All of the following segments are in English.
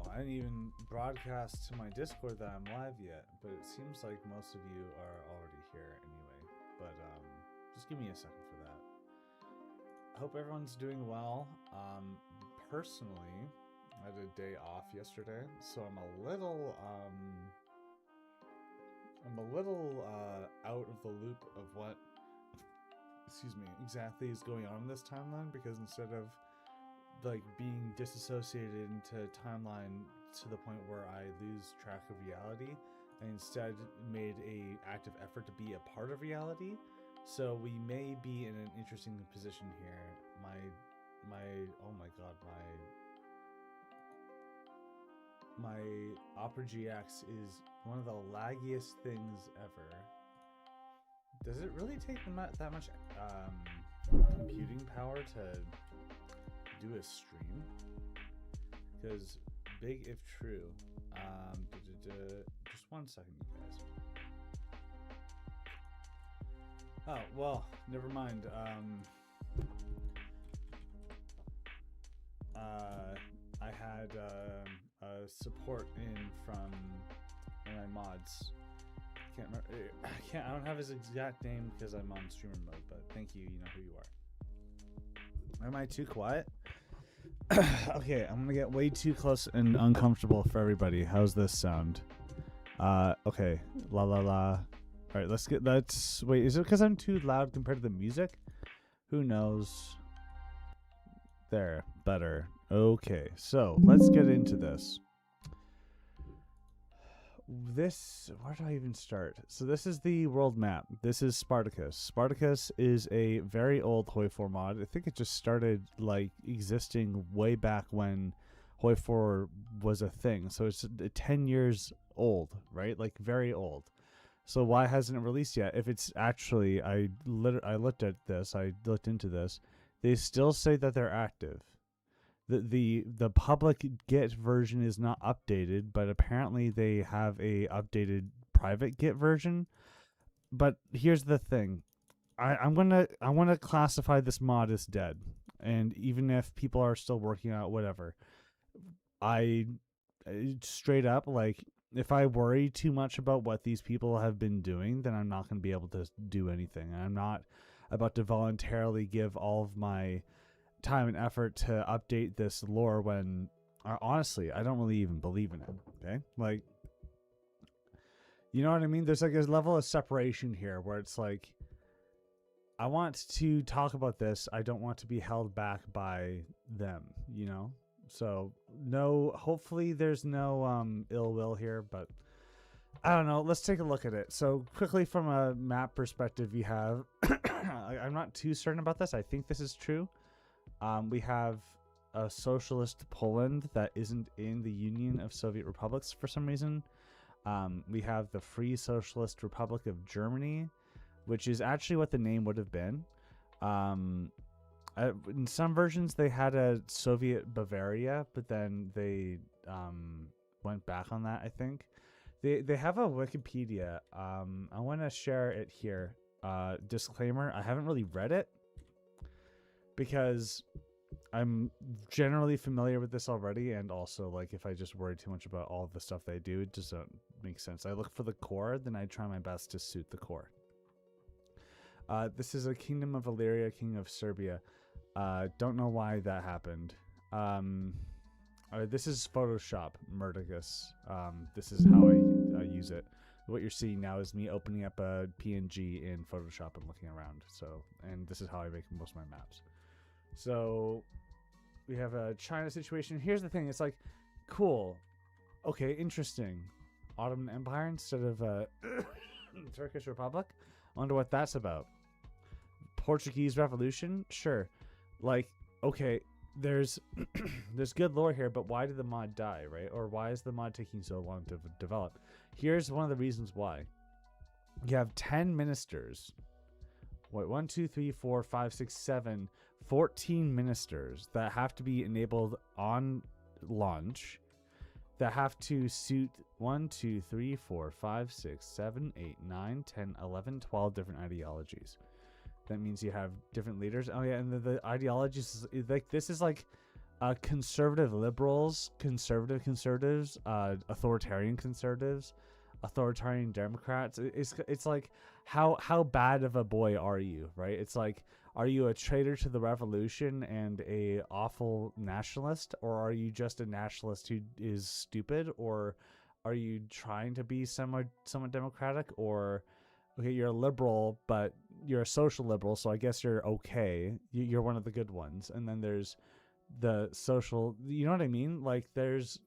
Oh, I didn't even broadcast to my Discord that I'm live yet, but it seems like most of you are already here anyway. But just give me a second for that. I hope everyone's doing well. Personally, I had a day off yesterday, so I'm a little out of the loop of what, exactly is going on in this timeline, because instead of like being disassociated into timeline to the point where I lose track of reality, I instead made a active effort to be a part of reality. So we may be in an interesting position here. Oh my god, my Opera GX is one of the laggiest things ever. Does it really take that much computing power to do a stream? Because big if true. Just 1 second, you guys. Oh well, never mind. I had support in from one of my mods. I don't have his exact name because I'm on streamer mode, but thank you. You know who you are. Am I too quiet? Okay, I'm gonna get way too close and uncomfortable for everybody. How's this sound? Okay, la la la. All right, let's wait. Is it because I'm too loud compared to the music? Who knows? There, better. Okay, so let's get into this. Where do I even start? So this is the world map. This is Spartacus. Spartacus is a very old Hoi4 mod. I think it just started like existing way back when Hoi4 was a thing. So it's 10 years old, right? Like very old. So why hasn't it released yet? If it's actually, I looked at this, I looked into this. They still say that they're active. The public Git version is not updated, but apparently they have a updated private Git version. But here's the thing. I wanna classify this mod as dead. And even if people are still working out whatever, I straight up, like, if I worry too much about what these people have been doing, then I'm not going to be able to do anything. I'm not about to voluntarily give all of my time and effort to update this lore when, honestly, I don't really even believe in it. Okay? Like, you know what I mean? There's like a level of separation here where it's like, I want to talk about this. I don't want to be held back by them, you know? So no, hopefully there's no ill will here, but I don't know. Let's take a look at it. So quickly, from a map perspective, you have I'm not too certain about this. I think this is true. We have a socialist Poland that isn't in the Union of Soviet Republics for some reason. We have the Free Socialist Republic of Germany, which is actually what the name would have been. In some versions, they had a Soviet Bavaria, but then they went back on that, I think. They have a Wikipedia. I want to share it here. Disclaimer, I haven't really read it because I'm generally familiar with this already, and also, like, if I just worry too much about all the stuff they do, it just doesn't make sense. I look for the core, then I try my best to suit the core. This is a Kingdom of Illyria, King of Serbia. Don't know why that happened. This is Photoshop, Murticus. This is how I use it. What you're seeing now is me opening up a PNG in Photoshop and looking around. So, and this is how I make most of my maps. So we have a China situation. Here's the thing. It's like, cool. Okay, interesting. Ottoman Empire instead of Turkish Republic. I wonder what that's about. Portuguese Revolution? Sure. Like, okay, there's good lore here, but why did the mod die, right? Or why is the mod taking so long to develop? Here's one of the reasons why. You have 10 ministers. Wait, 1, 2, 3, 4, 5, 6, 7, 14 ministers that have to be enabled on launch, that have to suit 1, 2, 3, 4, 5, 6, 7, 8, 9, 10, 11, 12 different ideologies. That means you have different leaders. Oh yeah, and the ideologies, like, this is like conservative liberals, conservatives, authoritarian conservatives, authoritarian Democrats. It's like how bad of a boy are you, right? It's like, are you a traitor to the revolution and a awful nationalist, or are you just a nationalist who is stupid, or are you trying to be somewhat democratic, or okay, you're a liberal, but you're a social liberal, so I guess you're okay. You're one of the good ones. And then there's the social, you know what I mean? Like there's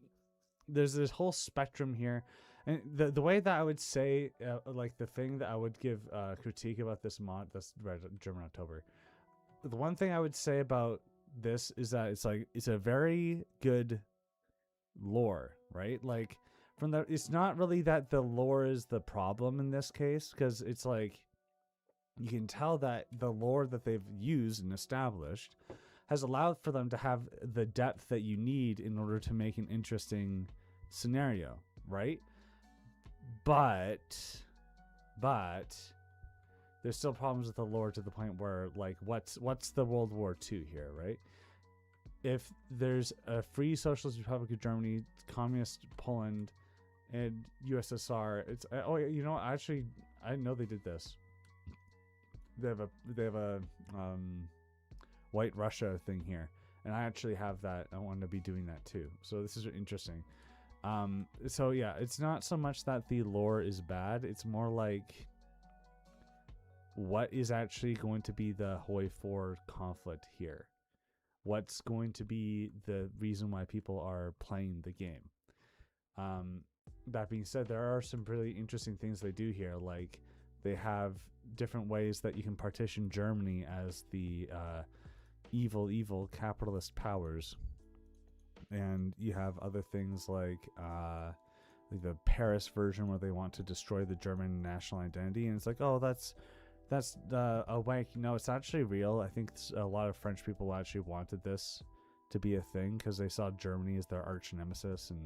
this whole spectrum here. And the way that I would say, like the thing that I would give critique about this mod, this German October, the one thing I would say about this is that it's a very good lore, right? Like it's not really that the lore is the problem in this case, because it's like you can tell that the lore that they've used and established has allowed for them to have the depth that you need in order to make an interesting scenario, right? But there's still problems with the lore to the point where, like, what's the World War II here, right? If there's a free socialist Republic of Germany, communist Poland, and USSR, it's you know, actually I didn't know they did this. They have a White Russia thing here, and I actually have that. I want to be doing that too. So this is interesting. So yeah, it's not so much that the lore is bad. It's more like what is actually going to be the Hoi 4 conflict here? What's going to be the reason why people are playing the game? That being said, there are some really interesting things they do here. Like they have different ways that you can partition Germany as the evil capitalist powers. And you have other things like the Paris version where they want to destroy the German national identity. And it's like, oh, that's a wank. No, it's actually real. I think a lot of French people actually wanted this to be a thing because they saw Germany as their arch nemesis and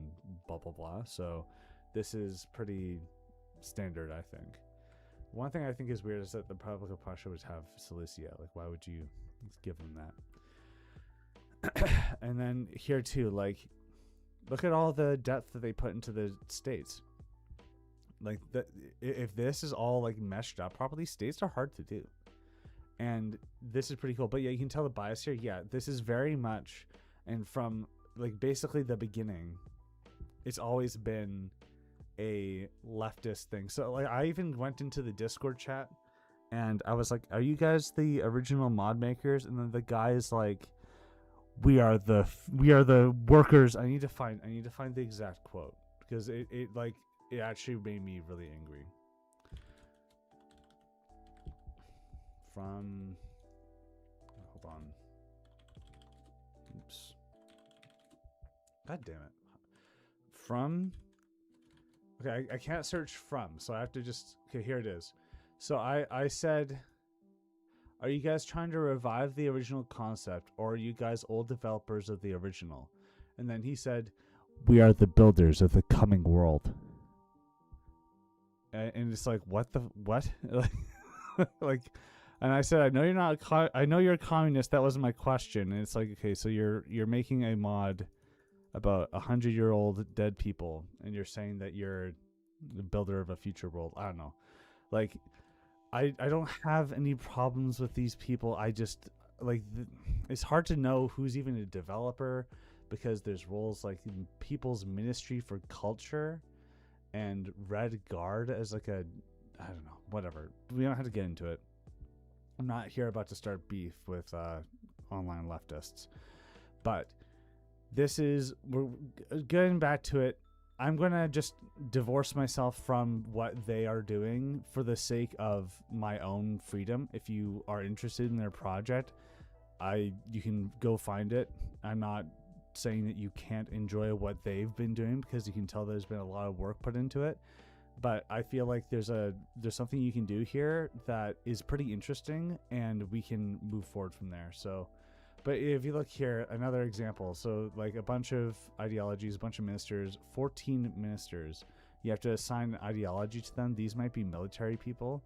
blah, blah, blah. So this is pretty standard, I think. One thing I think is weird is that the Republic of Prussia would have Silesia. Like, why would you give them that? And then here too, like, look at all the depth that they put into the states. Like, if this is all like meshed up properly, states are hard to do, and this is pretty cool. But yeah, you can tell the bias here. Yeah, this is very much, and from like basically the beginning, it's always been a leftist thing. So like, I even went into the Discord chat, and I was like, "Are you guys the original mod makers?" And then the guy is like, we are the workers. I need to find the exact quote because it actually made me really angry. From, hold on. Oops. God damn it. From, okay, I can't search from, so I have to just, okay, here it is. So I said, are you guys trying to revive the original concept, or are you guys old developers of the original? And then he said, we are the builders of the coming world. And it's like, what? Like, and I said, I know you're not I know you're a communist. That wasn't my question. And it's like, okay, so you're making a mod about 100-year-old dead people, and you're saying that you're the builder of a future world. I don't know. Like, I don't have any problems with these people. I just, like, it's hard to know who's even a developer, because there's roles like People's Ministry for Culture and Red Guard as like a, I don't know, whatever. We don't have to get into it. I'm not here about to start beef with online leftists. But we're getting back to it. I'm going to just divorce myself from what they are doing for the sake of my own freedom. If you are interested in their project, you can go find it. I'm not saying that you can't enjoy what they've been doing, because you can tell there's been a lot of work put into it. But I feel like there's something you can do here that is pretty interesting, and we can move forward from there. So, but if you look here, another example. So like a bunch of ideologies, a bunch of ministers, 14 ministers. You have to assign an ideology to them. These might be military people.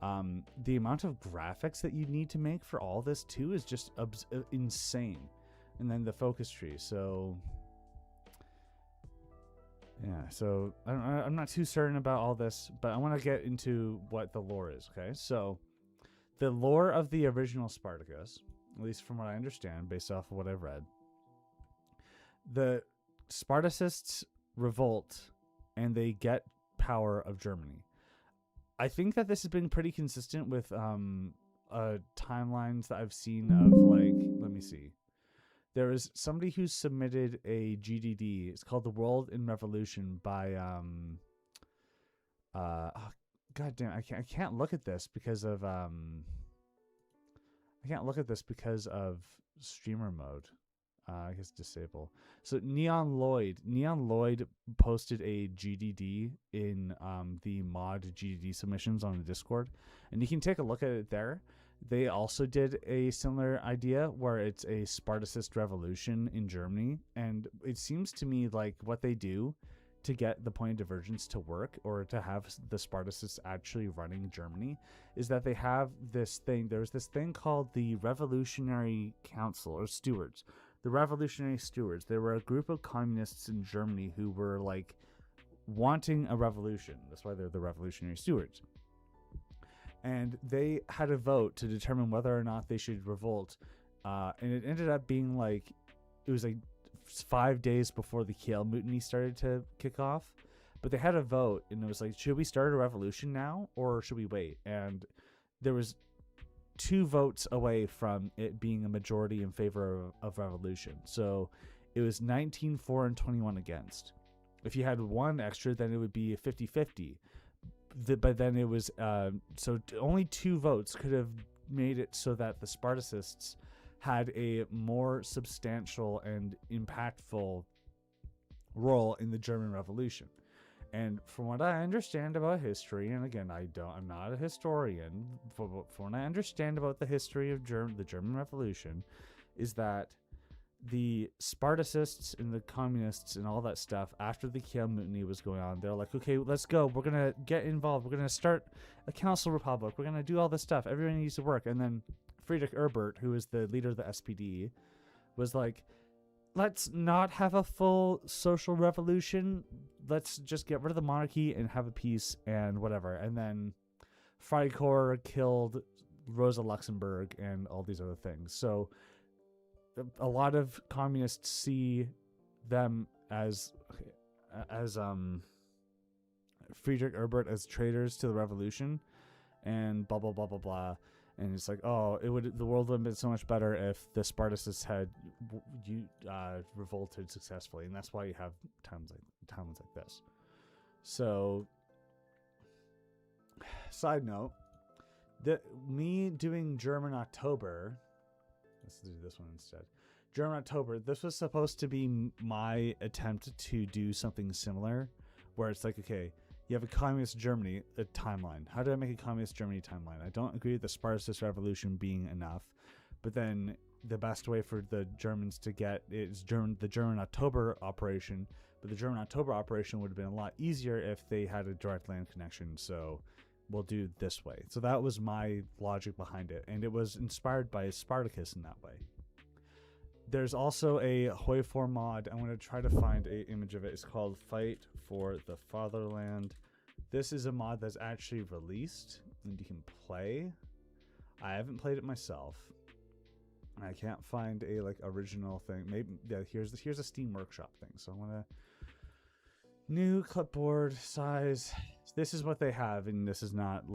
The amount of graphics that you need to make for all this too is just insane. and then the focus tree. So yeah, so I'm not too certain about all this, but I want to get into what the lore is, okay? So the lore of the original Spartacus, at least from what I understand based off of what I've read, the Spartacists revolt and they get power of Germany. I think that this has been pretty consistent with timelines that I've seen of, like, let me see. There is somebody who submitted a GDD. It's called The World in Revolution by oh, God damn, I can't look at this because of streamer mode. I guess disable. So Neon Lloyd posted a GDD in the mod GDD submissions on the Discord, and you can take a look at it there. They also did a similar idea where it's a Spartacist revolution in Germany, and it seems to me like what they do to get the point of divergence to work, or to have the Spartacists actually running Germany, is that they have this thing. There's this thing called the Revolutionary Council, or Stewards. The Revolutionary Stewards. They were a group of communists in Germany who were like wanting a revolution. That's why they're the Revolutionary Stewards. And they had a vote to determine whether or not they should revolt. And it ended up being like, it was like 5 days before the Kiel Mutiny started to kick off. But they had a vote, and it was like, should we start a revolution now, or should we wait? And there was 2 votes away from it being a majority in favor of revolution. So it was 19-4 and 21 against. If you had 1 extra, then it would be a 50-50. But then it was so only 2 votes could have made it so that the Spartacists had a more substantial and impactful role in the German Revolution. And from what I understand about history, and again, I'm not a historian, but from what I understand about the history of the German Revolution, is that the Spartacists and the communists and all that stuff, after the Kiel Mutiny was going on, they're like, okay, let's go. We're going to get involved. We're going to start a council republic. We're going to do all this stuff. Everyone needs to work. And then Friedrich Ebert, who is the leader of the SPD, was like, let's not have a full social revolution. Let's just get rid of the monarchy and have a peace and whatever. And then Freikorps killed Rosa Luxemburg and all these other things. So a lot of communists see them as Friedrich Ebert as traitors to the revolution, and blah blah blah blah blah. And it's like, oh, the world would have been so much better if the Spartacists had revolted successfully, and that's why you have times like this. So, side note, me doing German October. Let's do this one instead. German October. This was supposed to be my attempt to do something similar, where it's like, okay, you have a communist Germany timeline. How do I make a communist Germany timeline? I don't agree with the Spartacist revolution being enough, but then the best way for the Germans to get is the German October operation. But the German October operation would have been a lot easier if they had a direct land connection. So we'll do this way. So that was my logic behind it, and it was inspired by Spartacus in that way. There's also a Hoi4 mod. I'm going to try to find an image of it. It's called Fight for the Fatherland. This is a mod that's actually released and you can play. I haven't played it myself. I can't find a original thing. Maybe here's a Steam Workshop thing. So I'm gonna new clipboard size. This is what they have, and this is not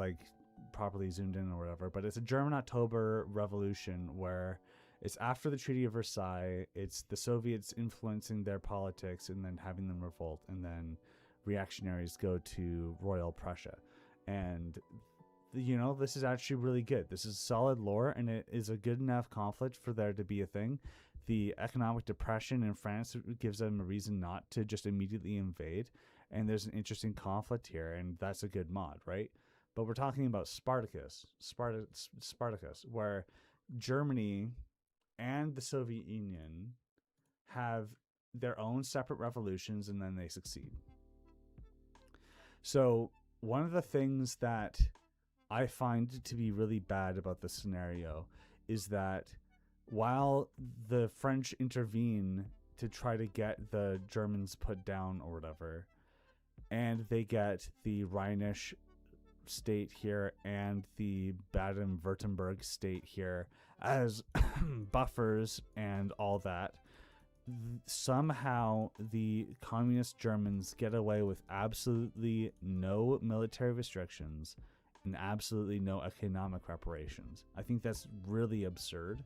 properly zoomed in or whatever, but it's a German October revolution where it's after the Treaty of Versailles. It's the Soviets influencing their politics and then having them revolt, and then reactionaries go to Royal Prussia. And this is actually really good. This is solid lore, and it is a good enough conflict for there to be a thing. The economic depression in France gives them a reason not to just immediately invade, and there's an interesting conflict here, and that's a good mod, right? But we're talking about Spartacus, where Germany and the Soviet Union have their own separate revolutions, and then they succeed. So one of the things that I find to be really bad about this scenario is that while the French intervene to try to get the Germans put down or whatever, and they get the Rhinish state here and the Baden-Württemberg state here as buffers and all that, somehow the communist Germans get away with absolutely no military restrictions and absolutely no economic reparations. I think that's really absurd.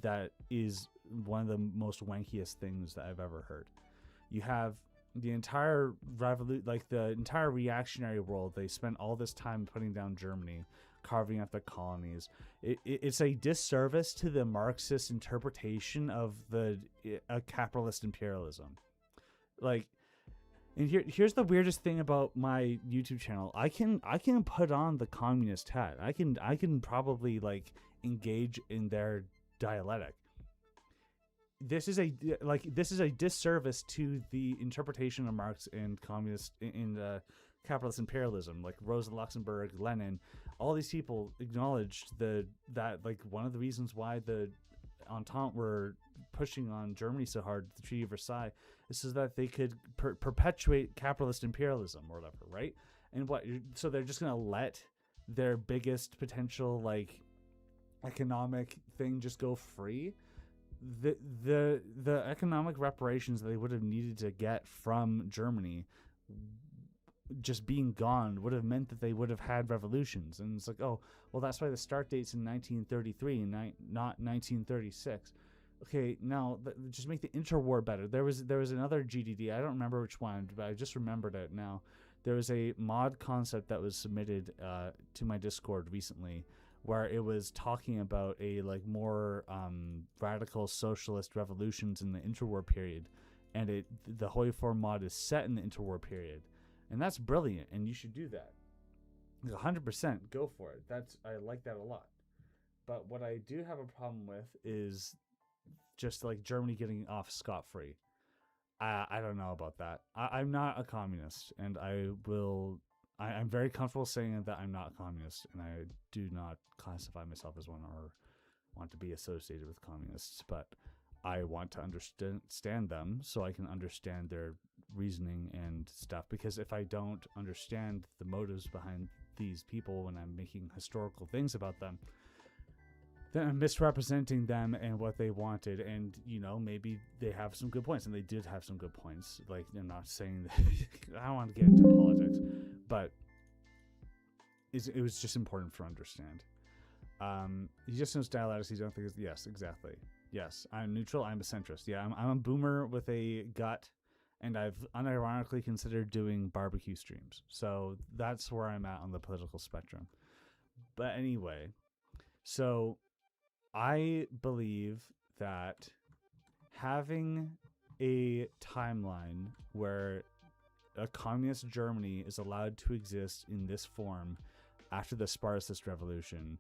That is one of the most wankiest things that I've ever heard. You have the entire the entire reactionary world. They spent all this time putting down Germany, carving up the colonies. It's a disservice to the Marxist interpretation of the capitalist imperialism. Like, and here's the weirdest thing about my YouTube channel. I can put on the communist hat. I can probably like engage in their dialectic. This is a disservice to the interpretation of Marx and communist in capitalist imperialism. Like Rosa Luxemburg, Lenin, all these people acknowledged that like one of the reasons why the Entente were pushing on Germany so hard, the Treaty of Versailles, is so that they could perpetuate capitalist imperialism or whatever, right? And so they're just gonna let their biggest potential like economic thing just go free. The economic reparations that they would have needed to get from Germany just being gone would have meant that they would have had revolutions. And it's like, oh, well, that's why the start date's in 1933 and not 1936. Okay, now just make the interwar better. There was another GDD. I don't remember which one, but I just remembered it now. There was a mod concept that was submitted to my Discord recently, where it was talking about a like more radical socialist revolutions in the interwar period, and the Hoi4 mod is set in the interwar period, and that's brilliant, and you should do that. 100% go for it. I like that a lot. But what I do have a problem with is just like Germany getting off scot-free. I don't know about that. I'm not a communist, and I'm very comfortable saying that I'm not a communist, and I do not classify myself as one or want to be associated with communists, but I want to understand them so I can understand their reasoning and stuff, because if I don't understand the motives behind these people when I'm making historical things about them, then I'm misrepresenting them and what they wanted. And, you know, maybe they have some good points, and they did have some good points. Like, I'm not saying that I don't want to get into politics, but it was just important for understand. He just knows dialectics. He don't think it's, yes, exactly. Yes, I'm neutral. I'm a centrist. Yeah, I'm a boomer with a gut, and I've unironically considered doing barbecue streams. So that's where I'm at on the political spectrum. But anyway, so I believe that having a timeline where a communist Germany is allowed to exist in this form after the Spartacist revolution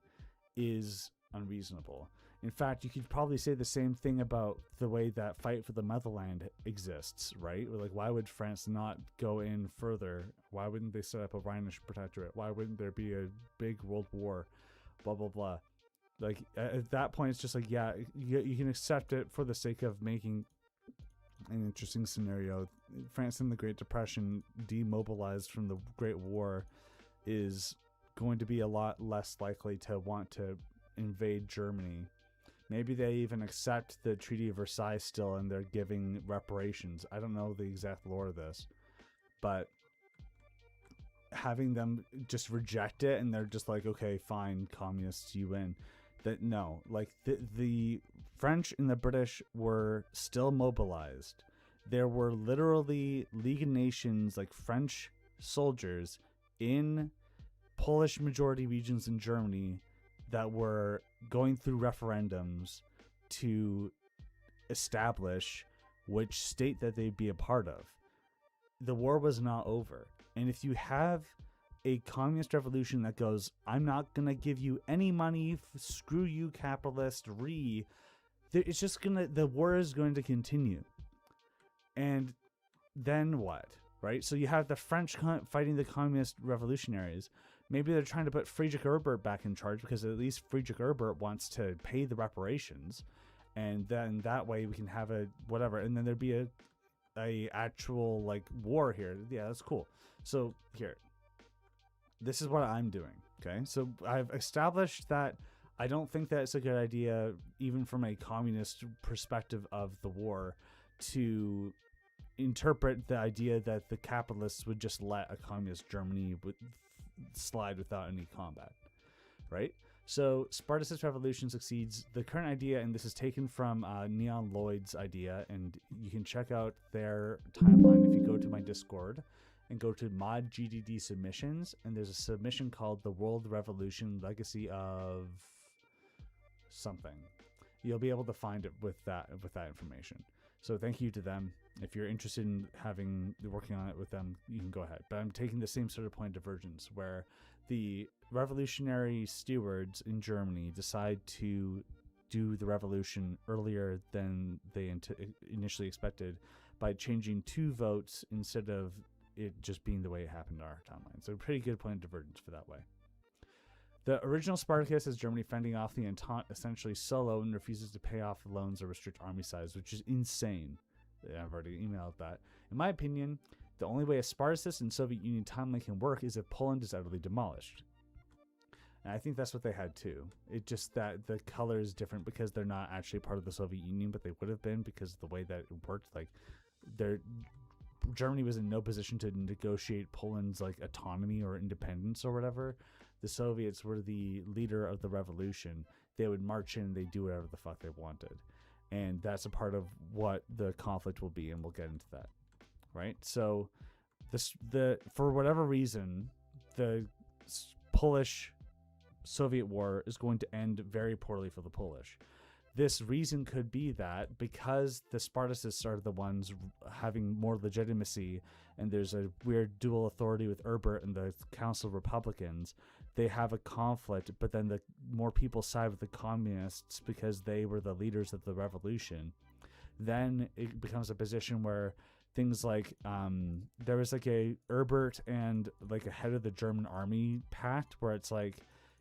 is unreasonable. In fact, you could probably say the same thing about the way that Fight for the Motherland exists, right? Like, why would France not go in further? Why wouldn't they set up a Rhinish protectorate? Why wouldn't there be a big world war? Blah, blah, blah. Like, at that point, it's just like, yeah, you can accept it for the sake of making an interesting scenario. France in the Great Depression, demobilized from the Great War, is going to be a lot less likely to want to invade Germany. Maybe they even accept the Treaty of Versailles still, and they're giving reparations. I don't know the exact lore of this, but having them just reject it, and they're just like, okay, fine, communists, you win. That no, like the French and the British were still mobilized. There were literally League of Nations, like French soldiers in Polish majority regions in Germany that were going through referendums to establish which state that they'd be a part of. The war was not over. And if you have a communist revolution that goes, I'm not going to give you any money, screw you, capitalist, it's just the war is going to continue. And then what, right? So you have the French fighting the communist revolutionaries. Maybe they're trying to put Friedrich Ebert back in charge because at least Friedrich Ebert wants to pay the reparations, and then that way we can have a whatever, and then there'd be a actual like war here. Yeah, that's cool. So here, this is what I'm doing. Okay, so I've established that I don't think that it's a good idea, even from a communist perspective of the war, to interpret the idea that the capitalists would just let a communist Germany slide without any combat, right? So Spartacist revolution succeeds. The current idea, and this is taken from Neon Lloyd's idea, and you can check out their timeline if you go to my Discord and go to mod GDD submissions, and there's a submission called The World Revolution Legacy of something. You'll be able to find it with that information. So thank you to them. If you're interested in working on it with them, you can go ahead. But I'm taking the same sort of point of divergence where the revolutionary stewards in Germany decide to do the revolution earlier than they initially expected by changing 2 votes instead of it just being the way it happened in our timeline. So a pretty good point of divergence for that way. The original Spartacus has Germany fending off the Entente essentially solo and refuses to pay off loans or restrict army size, which is insane. I've already emailed that. In my opinion, the only way a Spartacist and Soviet Union timeline can work is if Poland is utterly demolished. And I think that's what they had too. It just that the color is different because they're not actually part of the Soviet Union, but they would have been because of the way that it worked. Like, Germany was in no position to negotiate Poland's like autonomy or independence or whatever. The Soviets were the leader of the revolution. They would march in, they do whatever the fuck they wanted. And that's a part of what the conflict will be, and we'll get into that. Right? So for whatever reason, the Polish-Soviet war is going to end very poorly for the Polish. This reason could be that because the Spartacists are the ones having more legitimacy, and there's a weird dual authority with Ebert and the Council of Republicans, they have a conflict, but then the more people side with the communists because they were the leaders of the revolution. Then it becomes a position where things like there was like a Ebert and like a head of the German army pact where it's like,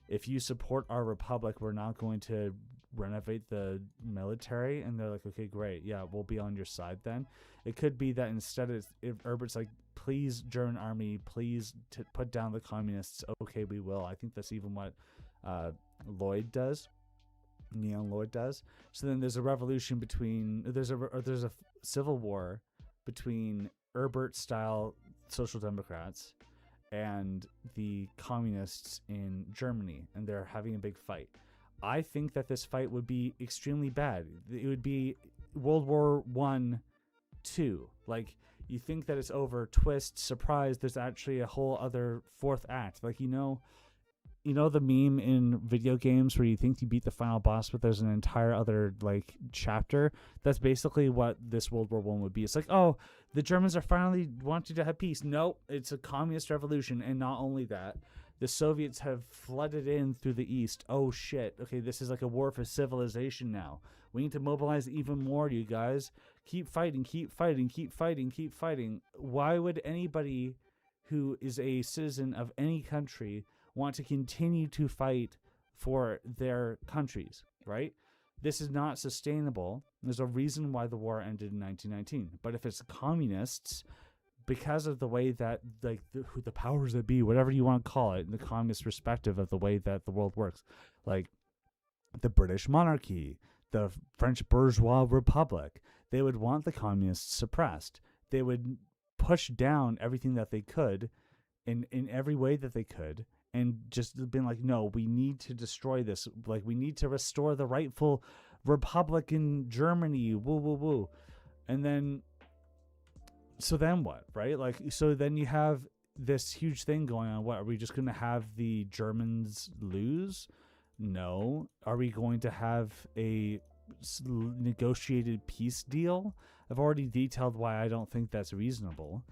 if you support our republic, we're not going to renovate the military. And they're like, okay, great, yeah, we'll be on your side then. It could be that instead if Herbert's like, please, German army, please put down the communists, okay, we will. I think that's even what Lloyd does, Neon Lloyd does. So then there's a revolution between, there's a civil war between Herbert style social democrats and the communists in Germany, and they're having a big fight. I think that this fight would be extremely bad. It would be World War I-II. Like, you think that it's over, twist, surprise, there's actually a whole other 4th act. Like, you know the meme in video games where you think you beat the final boss, but there's an entire other, like, chapter? That's basically what this World War I would be. It's like, oh, the Germans are finally wanting to have peace. Nope, it's a communist revolution, and not only that, the Soviets have flooded in through the east. Oh, shit. Okay, this is like a war for civilization now. We need to mobilize even more, you guys. Keep fighting, keep fighting, keep fighting, keep fighting. Why would anybody who is a citizen of any country want to continue to fight for their countries, right? This is not sustainable. There's a reason why the war ended in 1919. But if it's communists, because of the way that, like, the powers that be, whatever you want to call it, in the communist perspective of the way that the world works, like the British monarchy, the French bourgeois republic, they would want the communists suppressed. They would push down everything that they could in every way that they could, and just been like, no, we need to destroy this. Like, we need to restore the rightful republic in Germany. Woo, woo, woo. And then, so then what, right? Like, so then you have this huge thing going on. What, are we just going to have the Germans lose? No. Are we going to have a negotiated peace deal? I've already detailed why I don't think that's reasonable.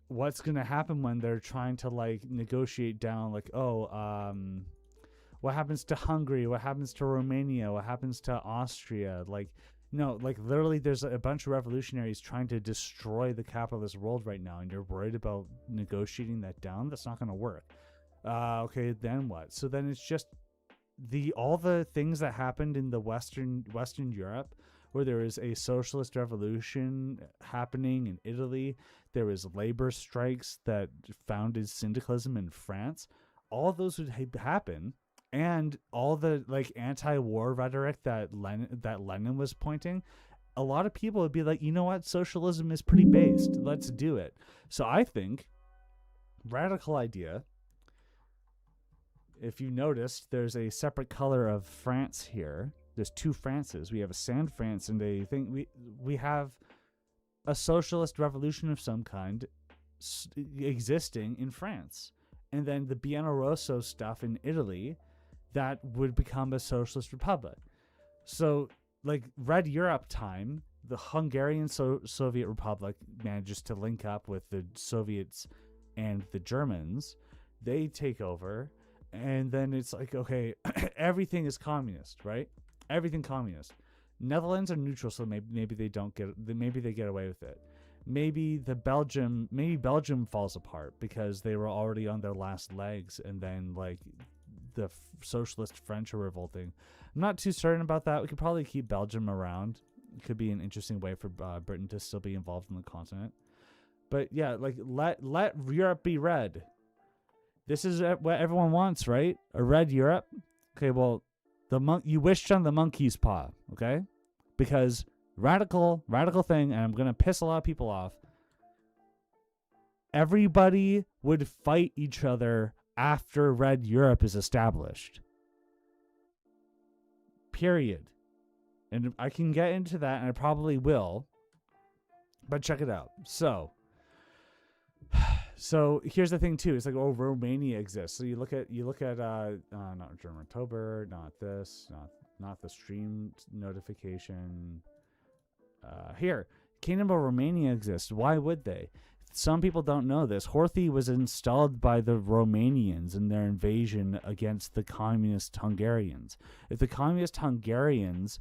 What's going to happen when they're trying to, like, negotiate down, like, what happens to Hungary? What happens to Romania? What happens to Austria? Like, no, like, literally there's a bunch of revolutionaries trying to destroy the capitalist world right now, and you're worried about negotiating that down? That's not going to work. Okay, then what? So then it's just all the things that happened in the Western Europe, where there was a socialist revolution happening in Italy, there was labor strikes that founded syndicalism in France. All those would happen, and all the like anti-war rhetoric that Lenin was pointing. A lot of people would be like, you know what, socialism is pretty based. Let's do it. So I think radical idea. If you noticed, there's a separate color of France here. There's two Frances. We have a sand France and a thing. We have a socialist revolution of some kind existing in France. And then the Biennio Rosso stuff in Italy that would become a socialist republic. So, like, Red Europe time, the Hungarian Soviet Republic manages to link up with the Soviets and the Germans. They take over. And then it's like, okay, everything is communist, right? Everything communist. Netherlands are neutral, so maybe they don't get. Maybe they get away with it. Maybe Belgium falls apart because they were already on their last legs, and then like the socialist French are revolting. I'm not too certain about that. We could probably keep Belgium around. It could be an interesting way for Britain to still be involved in the continent. But yeah, like let Europe be red. This is what everyone wants, right? A red Europe. Okay, well, you wished on the monkey's paw, okay? Because radical thing, and I'm gonna piss a lot of people off. Everybody would fight each other after Red Europe is established. Period. And I can get into that, and I probably will. But check it out. So here's the thing too. It's like, oh, Romania exists. So you look at not German October, not this, not the stream notification. Here, Kingdom of Romania exists. Why would they? Some people don't know this. Horthy was installed by the Romanians in their invasion against the communist Hungarians. If the communist Hungarians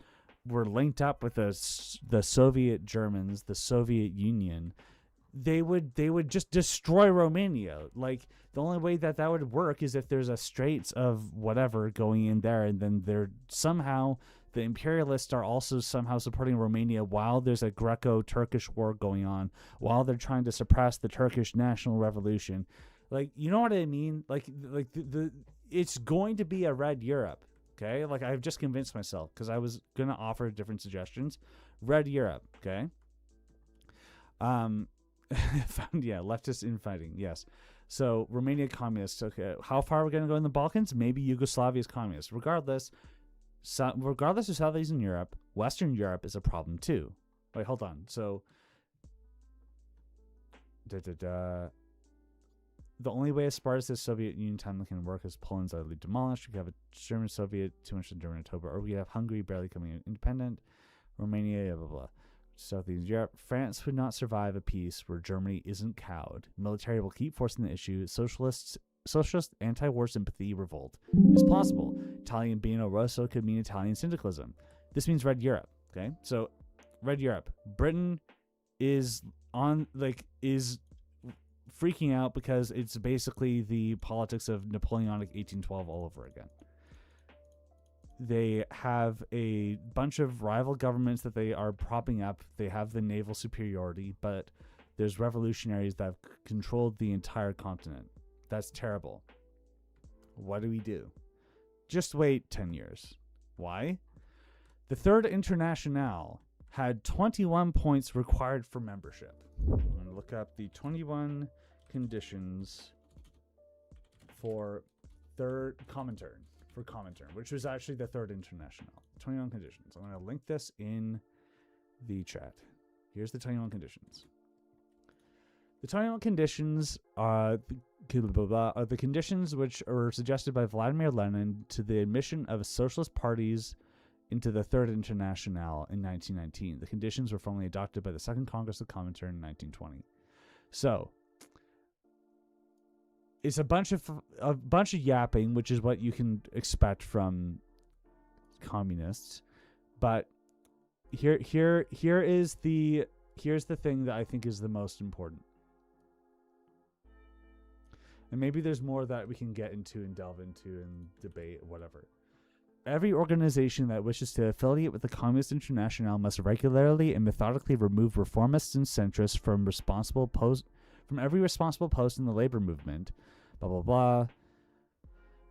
were linked up with the Soviet Germans, the Soviet Union, they would just destroy Romania. Like, the only way that would work is if there's a straits of whatever going in there, and then they're somehow the imperialists are also somehow supporting Romania while there's a Greco-Turkish war going on, while they're trying to suppress the Turkish national revolution. Like, you know what I mean? Like the it's going to be a red Europe. Okay, like I've just convinced myself because I was gonna offer different suggestions. Red Europe. Okay. Leftist infighting, yes. So Romania communist. Okay, how far are we going to go in the Balkans? Maybe Yugoslavia is communist. Regardless of Southeastern Europe, Western Europe is a problem too. Wait, hold on. So, the only way a Spartacist Soviet Union timeline can work is Poland's utterly demolished. We could have a German Soviet too much in German October, or we have Hungary barely becoming independent. Romania, blah blah blah. Southeast Europe. France would not survive a peace where Germany isn't cowed. Military will keep forcing the issue. Socialist anti-war sympathy revolt is possible. Italian Biennio Rosso could mean Italian syndicalism. This means Red Europe. Okay, so Red Europe. Britain is freaking out because it's basically the politics of Napoleonic 1812 all over again. They have a bunch of rival governments that they are propping up. They have the naval superiority, but there's revolutionaries that have controlled the entire continent. That's terrible. What do we do? Just wait 10 years. Why? The Third Internationale had 21 points required for membership. I'm going to look up the 21 conditions for Comintern, which was actually the Third Internationale. 21 conditions. I'm going to link this in the chat. Here's the 21 conditions. The 21 conditions are the conditions which are suggested by Vladimir Lenin to the admission of socialist parties into the Third Internationale in 1919. The conditions were formally adopted by the Second Congress of Comintern in 1920. So, it's a bunch of yapping, which is what you can expect from communists. But here's the thing that I think is the most important. And maybe there's more that we can get into and delve into and debate, whatever. Every organization that wishes to affiliate with the Communist International must regularly and methodically remove reformists and centrists from every responsible post in the labor movement, blah, blah, blah,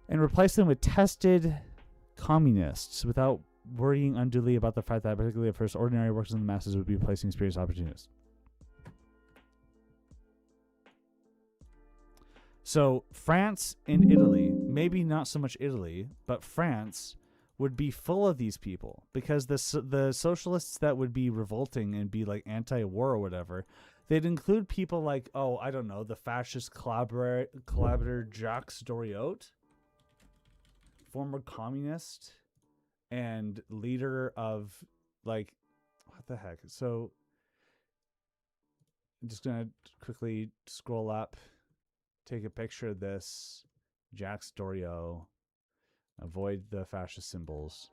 and replace them with tested communists without worrying unduly about the fact that, particularly at first, ordinary workers and the masses would be replacing experienced opportunists. So France and Italy, maybe not so much Italy, but France would be full of these people, because the socialists that would be revolting and be like anti-war or whatever, they'd include people like, oh, I don't know, the fascist collaborator Jacques Doriot, former communist and leader of, like, what the heck? So I'm just going to quickly scroll up, take a picture of this. Jacques Doriot. Avoid the fascist symbols.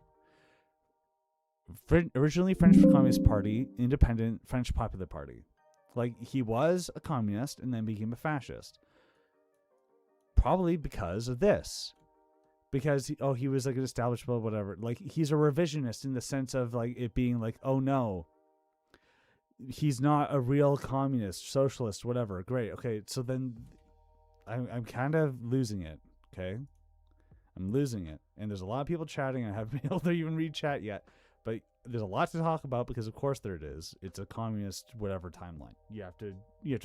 Originally French Communist Party, independent French Popular Party. Like, he was a communist and then became a fascist. Probably because of this. Because, he was like an establishment, whatever. Like, he's a revisionist in the sense of, like, it being like, oh no, he's not a real communist, socialist, whatever. Great. Okay, so then I'm kind of losing it, okay? I'm losing it. And there's a lot of people chatting. I haven't been able to even read chat yet. But there's a lot to talk about because, of course, there it is. It's a communist whatever timeline. You have to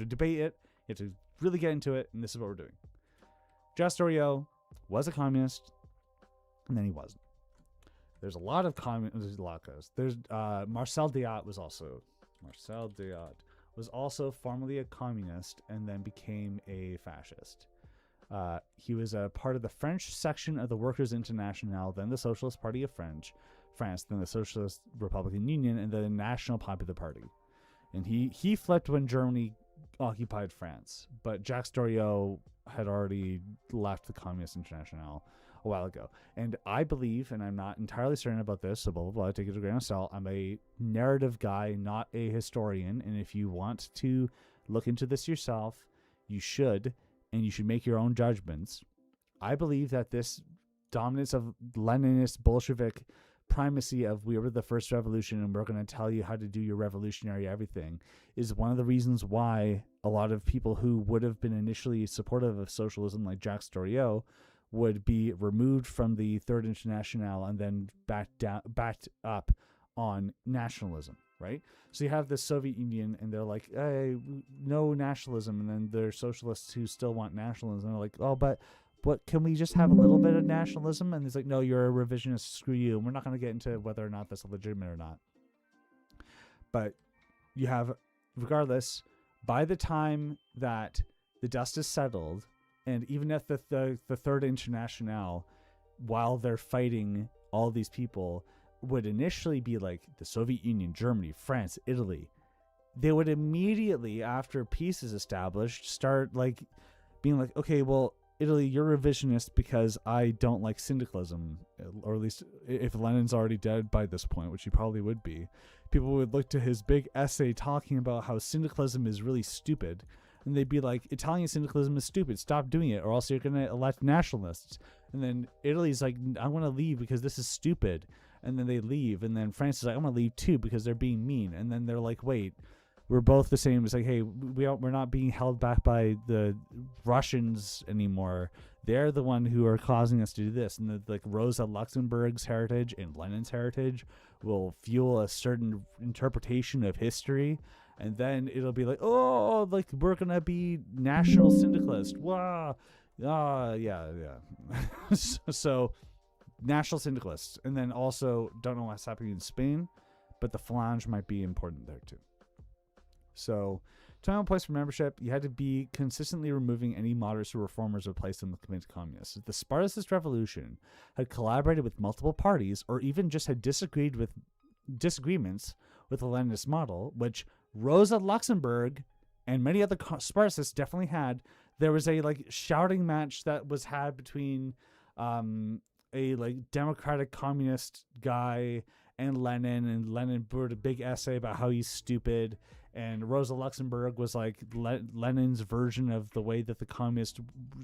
debate it. You have to really get into it. And this is what we're doing. Jacques Doriot was a communist, and then he wasn't. There's a lot of communists. There's a lot of guys. There's Marcel Diot was also formerly a communist and then became a fascist. He was a part of the French section of the Workers' Internationale, then the Socialist Party of France, then the Socialist Republican Union, and then the National Popular Party. And he flipped when Germany occupied France, but Jacques Doriot had already left the Communist Internationale a while ago. And I believe, and I'm not entirely certain about this, so blah, blah, blah, take it to a grain of salt, I'm a narrative guy, not a historian, and if you want to look into this yourself, you should, and you should make your own judgments. I believe that this dominance of Leninist Bolshevik primacy of we were the first revolution and we're going to tell you how to do your revolutionary everything is one of the reasons why a lot of people who would have been initially supportive of socialism, like Jacques Doriot, would be removed from the Third Internationale and then backed up on nationalism, right? So you have the Soviet Union and they're like, hey, no nationalism. And then there's socialists who still want nationalism. And they're like, oh, but can we just have a little bit of nationalism? And he's like, no, you're a revisionist, screw you. And we're not going to get into whether or not that's legitimate or not. But you have, regardless, by the time that the dust is settled, and even at the Third Internationale, while they're fighting all these people, would initially be like the Soviet Union, Germany, France, Italy. They would immediately, after peace is established, start like being like, okay, well, Italy, you're revisionist because I don't like syndicalism, or at least if Lenin's already dead by this point, which he probably would be, people would look to his big essay talking about how syndicalism is really stupid, and they'd be like, Italian syndicalism is stupid, stop doing it, or else you're going to elect nationalists. And then Italy's like, I want to leave because this is stupid. And then they leave, and then France is like, I'm going to leave too because they're being mean. And then they're like, wait, we're both the same. It's like, hey, we're not being held back by the Russians anymore. They're the one who are causing us to do this. And like Rosa Luxemburg's heritage and Lenin's heritage will fuel a certain interpretation of history. And then it'll be like, oh, like we're going to be national syndicalist. Wow. Yeah. So national syndicalists. And then also, don't know what's happening in Spain, but the Falange might be important there too. So, time and place for membership, you had to be consistently removing any moderates or reformers or replace them with committed communists. If the Spartacist revolution had collaborated with multiple parties, or even just had disagreements with the Leninist model, which Rosa Luxemburg and many other Spartacists definitely had, there was a like shouting match that was had between a like democratic communist guy and Lenin wrote a big essay about how he's stupid, and Rosa Luxemburg was like, Lenin's version of the way that the communist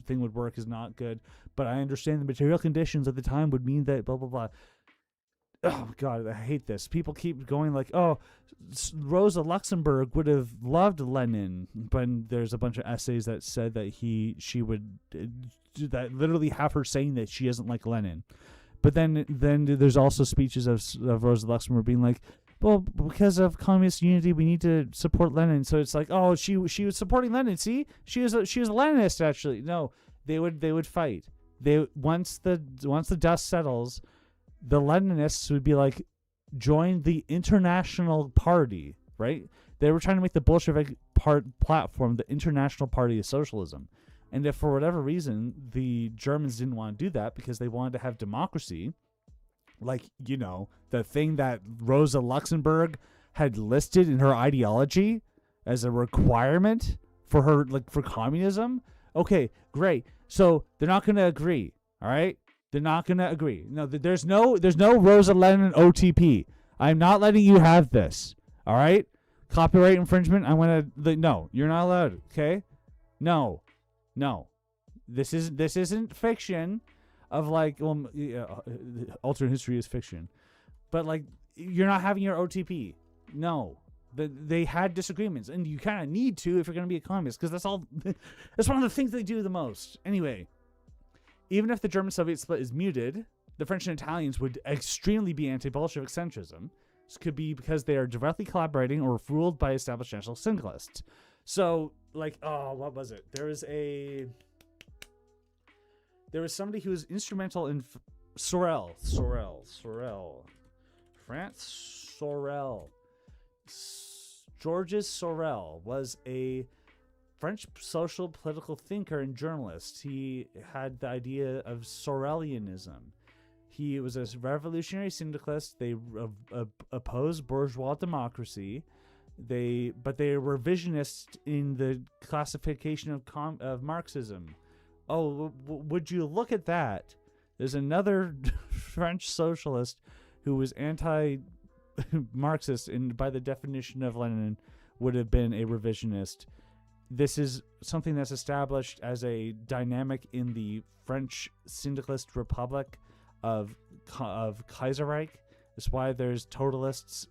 thing would work is not good, but I understand the material conditions at the time would mean that blah blah blah. Oh God, I hate this. People keep going like, oh, Rosa Luxemburg would have loved Lenin, but there's a bunch of essays that said that she would that literally have her saying that she doesn't like Lenin. But then there's also speeches of Rosa Luxemburg being like, well, because of communist unity, we need to support Lenin. So it's like, oh, she was supporting Lenin. See, she was a Leninist actually. No, they would fight. Once the dust settles, the Leninists would be like, join the International Party, right? They were trying to make the Bolshevik platform the International Party of Socialism. And if for whatever reason the Germans didn't want to do that because they wanted to have democracy, like, you know, the thing that Rosa Luxemburg had listed in her ideology as a requirement for her, like, for communism, okay, great. So they're not going to agree, all right? They're not going to agree. No, there's no Rosa Lenin OTP. I'm not letting you have this. All right? Copyright infringement. No, you're not allowed. Okay? No. This isn't fiction of like, well, alternate history is fiction. But like, you're not having your OTP. No. They had disagreements, and you kind of need to if you're going to be a communist, because that's one of the things they do the most. Anyway, even if the German-Soviet split is muted, the French and Italians would extremely be anti-Bolshevik centrism. This could be because they are directly collaborating or ruled by established national syndicalists. So, like, what was it? There was somebody who was instrumental in Sorel. Georges Sorel was a French social political thinker and journalist. He had the idea of Sorelianism. He was a revolutionary syndicalist. They opposed bourgeois democracy. But they were revisionist in the classification of Marxism. Oh, would you look at that? There's another French socialist who was anti-Marxist, and by the definition of Lenin, would have been a revisionist. This is something that's established as a dynamic in the French syndicalist republic of Kaiserreich. That's why there's totalists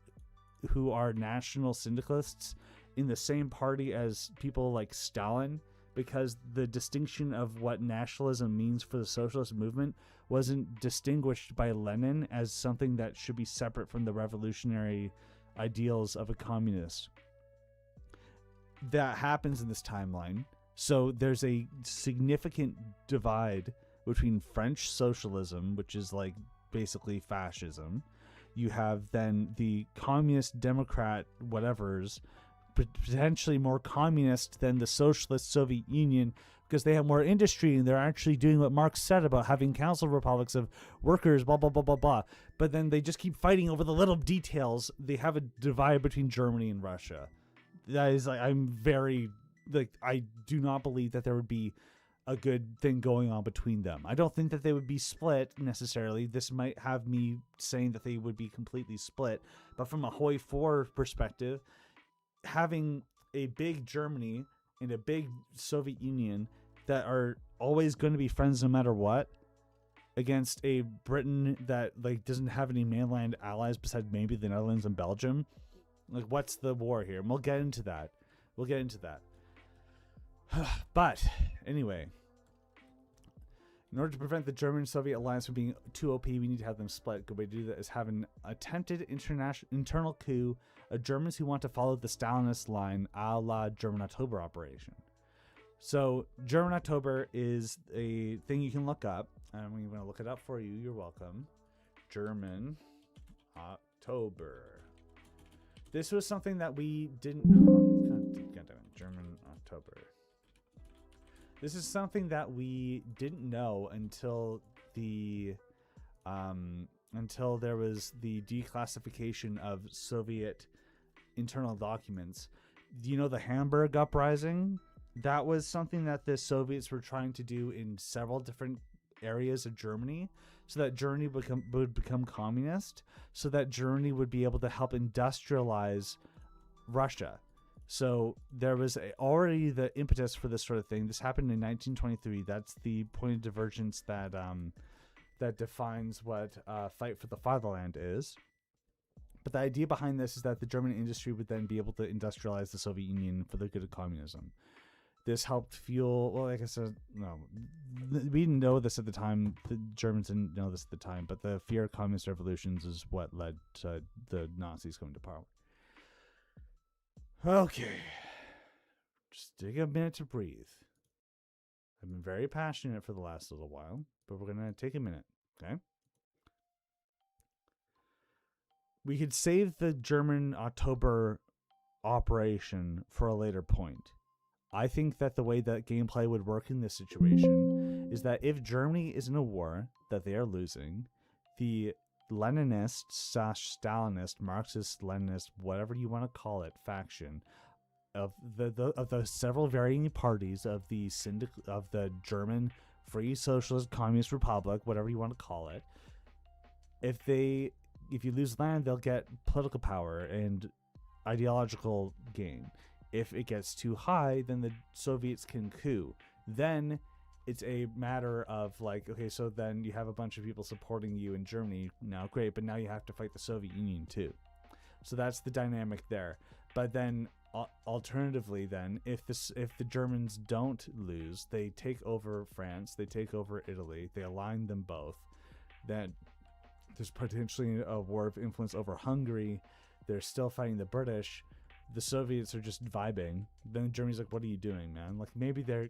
who are national syndicalists in the same party as people like Stalin, because the distinction of what nationalism means for the socialist movement wasn't distinguished by Lenin as something that should be separate from the revolutionary ideals of a communist. That happens in this timeline. So there's a significant divide between French socialism, which is like basically fascism. You have then the communist Democrat whatevers, potentially more communist than the socialist Soviet Union, because they have more industry and they're actually doing what Marx said about having council republics of workers, blah, blah, blah, blah, blah. But then they just keep fighting over the little details. They have a divide between Germany and Russia. That is like, I do not believe that there would be a good thing going on between them. I don't think that they would be split necessarily. This might have me saying that they would be completely split, but from a Hoi 4 perspective, having a big Germany and a big Soviet Union that are always going to be friends no matter what, against a Britain that like doesn't have any mainland allies besides maybe the Netherlands and Belgium. Like, what's the war here? And we'll get into that. But anyway, in order to prevent the German-Soviet alliance from being too OP, we need to have them split. A good way to do that is have an attempted internal coup of Germans who want to follow the Stalinist line, a la German October operation. So German October is a thing you can look up. I'm going to look it up for you. You're welcome. German October. This was something that we didn't... German October. This is something that we didn't know until there was the declassification of Soviet internal documents. Do you know the Hamburg Uprising? That was something that the Soviets were trying to do in several different areas of Germany. so that Germany would become communist, so that Germany would be able to help industrialize Russia. So there was already the impetus for this sort of thing. This happened in 1923. That's the point of divergence that that defines what fight for the fatherland is. But the idea behind this is that the German industry would then be able to industrialize the Soviet Union for the good of communism. This helped fuel, well, like I said, no, we didn't know this at the time. The Germans didn't know this at the time, but the fear of communist revolutions is what led to the Nazis coming to power. Okay. Just take a minute to breathe. I've been very passionate for the last little while, but we're going to take a minute, okay? We could save the German October operation for a later point. I think that the way that gameplay would work in this situation is that if Germany is in a war that they are losing, the Leninist, Stalinist, Marxist, Leninist, whatever you want to call it, faction of the several varying parties of the of the German Free Socialist Communist Republic, whatever you want to call it, if you lose land, they'll get political power and ideological gain. If it gets too high, then the Soviets can coup. Then it's a matter of like, okay, so then you have a bunch of people supporting you in Germany now, great, but now you have to fight the Soviet Union too. So that's the dynamic there. But then alternatively, then if the Germans don't lose, they take over France, they take over Italy, they align them both. Then there's potentially a war of influence over Hungary. They're still fighting the British. The Soviets are just vibing. Then Germany's like, what are you doing, man? Like, maybe there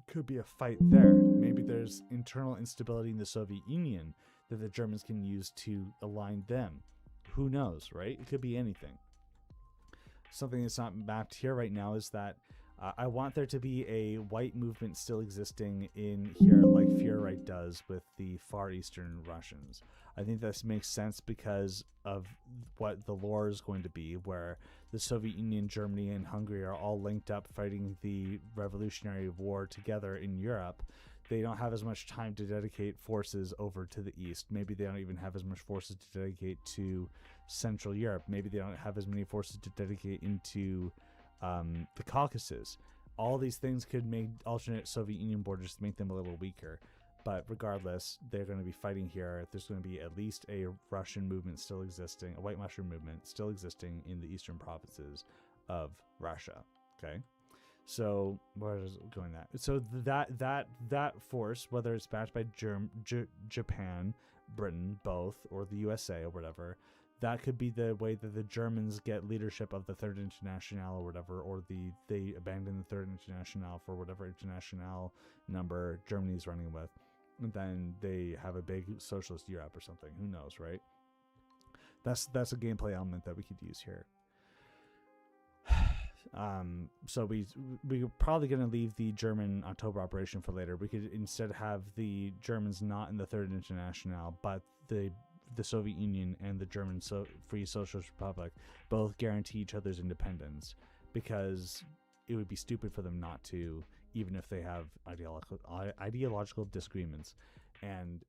could be a fight there. Maybe there's internal instability in the Soviet Union that the Germans can use to align them. Who knows, right? It could be anything. Something that's not mapped here right now is that I want there to be a white movement still existing in here, like Führerite does with the Far Eastern Russians. I think this makes sense because of what the lore is going to be, where the Soviet Union, Germany, and Hungary are all linked up fighting the Revolutionary War together in Europe. They don't have as much time to dedicate forces over to the east. Maybe they don't even have as much forces to dedicate to Central Europe. Maybe they don't have as many forces to dedicate into the Caucasus. All these things could make alternate Soviet Union borders to make them a little weaker. But regardless, they're going to be fighting here. There's going to be at least a Russian movement still existing, a white mushroom movement still existing in the eastern provinces of Russia. Okay, so where is it going? So that force, whether it's backed by Japan, Britain, both, or the USA or whatever, that could be the way that the Germans get leadership of the Third International or whatever, or they abandon the Third International for whatever international number Germany's running with. And then they have a big socialist Europe or something. Who knows, right? That's a gameplay element that we could use here. So we're probably going to leave the German October operation for later. We could instead have the Germans not in the Third International, but the Soviet Union and the German Free Socialist Republic both guarantee each other's independence, because it would be stupid for them not to, even if they have ideological disagreements. And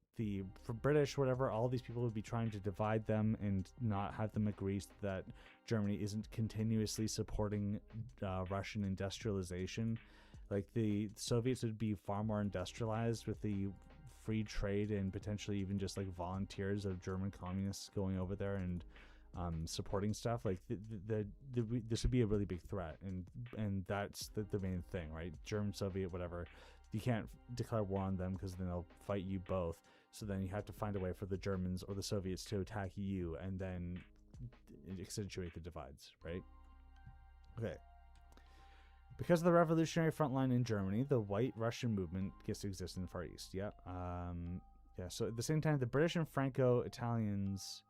for British, whatever, all these people would be trying to divide them and not have them agree that Germany isn't continuously supporting Russian industrialization. Like, the Soviets would be far more industrialized with the free trade and potentially even just like volunteers of German communists going over there and supporting stuff. Like this would be a really big threat, and that's the main thing, right? German, Soviet, whatever. You can't declare war on them because then they'll fight you both. So then you have to find a way for the Germans or the Soviets to attack you and then accentuate the divides, right? Okay. Because of the revolutionary front line in Germany, the white Russian movement gets to exist in the Far East. Yeah. So at the same time, the British and Franco-Italians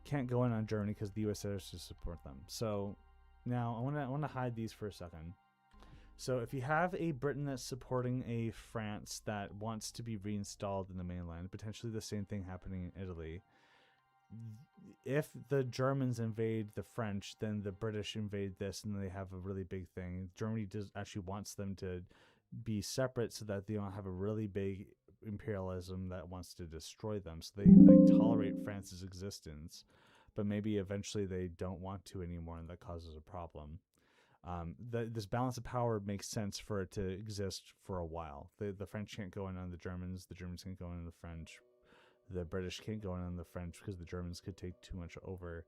can't go in on Germany because the USA is to support them. So now I want to hide these for a second. So if you have a Britain that's supporting a France that wants to be reinstalled in the mainland, potentially the same thing happening in Italy. If the Germans invade the French, then the British invade this, and they have a really big thing. Germany actually wants them to be separate so that they don't have a really big imperialism that wants to destroy them. So they tolerate France's existence, but maybe eventually they don't want to anymore, and that causes a problem. This balance of power makes sense for it to exist for a while. The French can't go in on the Germans can't go in on the French, the British can't go in on the French because the Germans could take too much over,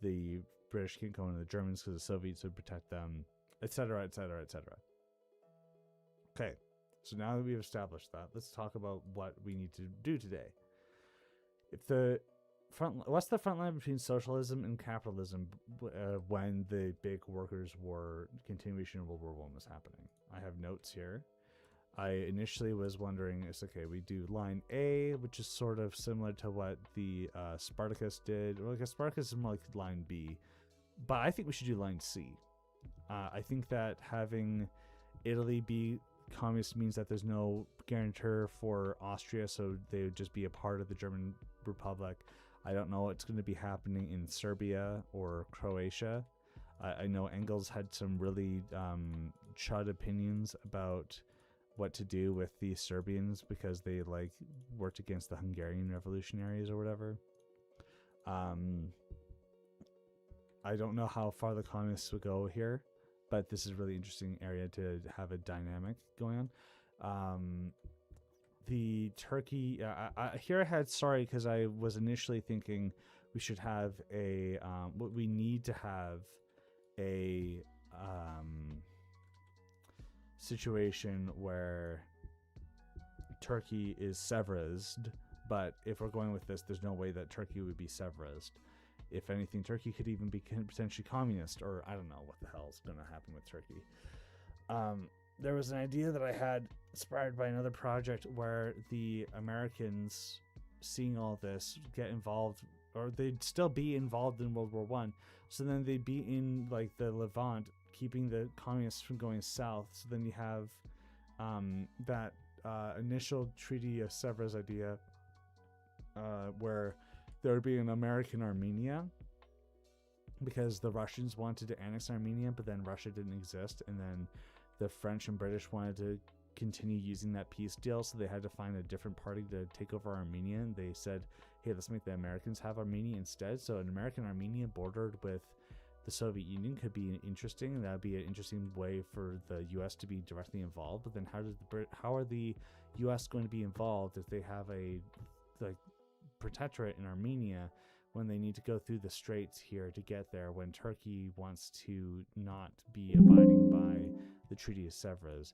the British can't go in on the Germans because the Soviets would protect them, etc., etc., etc. Okay, so now that we've established that, let's talk about what we need to do today. What's the front line between socialism and capitalism when the big workers' war continuation of World War I was happening? I have notes here. I initially was wondering, we do line A, which is sort of similar to what the Spartacus did. Well, I guess Spartacus is more like line B, but I think we should do line C. I think that having Italy be communist means that there's no guarantor for Austria, so they would just be a part of the German Republic. I don't know what's going to be happening in Serbia or Croatia. I know Engels had some really chud opinions about what to do with the Serbians because they worked against the Hungarian revolutionaries or whatever. I don't know how far the communists would go here, but this is a really interesting area to have a dynamic going on. The Turkey, here I had, because I was initially thinking we should have we need to have a situation where Turkey is Severized, but if we're going with this, there's no way that Turkey would be Severized. If anything, Turkey could even be potentially communist, or I don't know what the hell is going to happen with Turkey. There was an idea that I had inspired by another project where the Americans, seeing all this, get involved, or they'd still be involved in World War I. So then they'd be in the Levant, keeping the communists from going south. So then you have that initial Treaty of Sevres idea where there would be an American Armenia, because the Russians wanted to annex Armenia, but then Russia didn't exist, and then the French and British wanted to continue using that peace deal, so they had to find a different party to take over Armenia, and they said, hey, let's make the Americans have Armenia instead. So an American Armenia bordered with the Soviet Union could be interesting, and that would be an interesting way for the U.S. to be directly involved. But then how are the U.S. going to be involved if they have a protectorate in Armenia when they need to go through the straits here to get there, when Turkey wants to not be abiding by the Treaty of Sevres?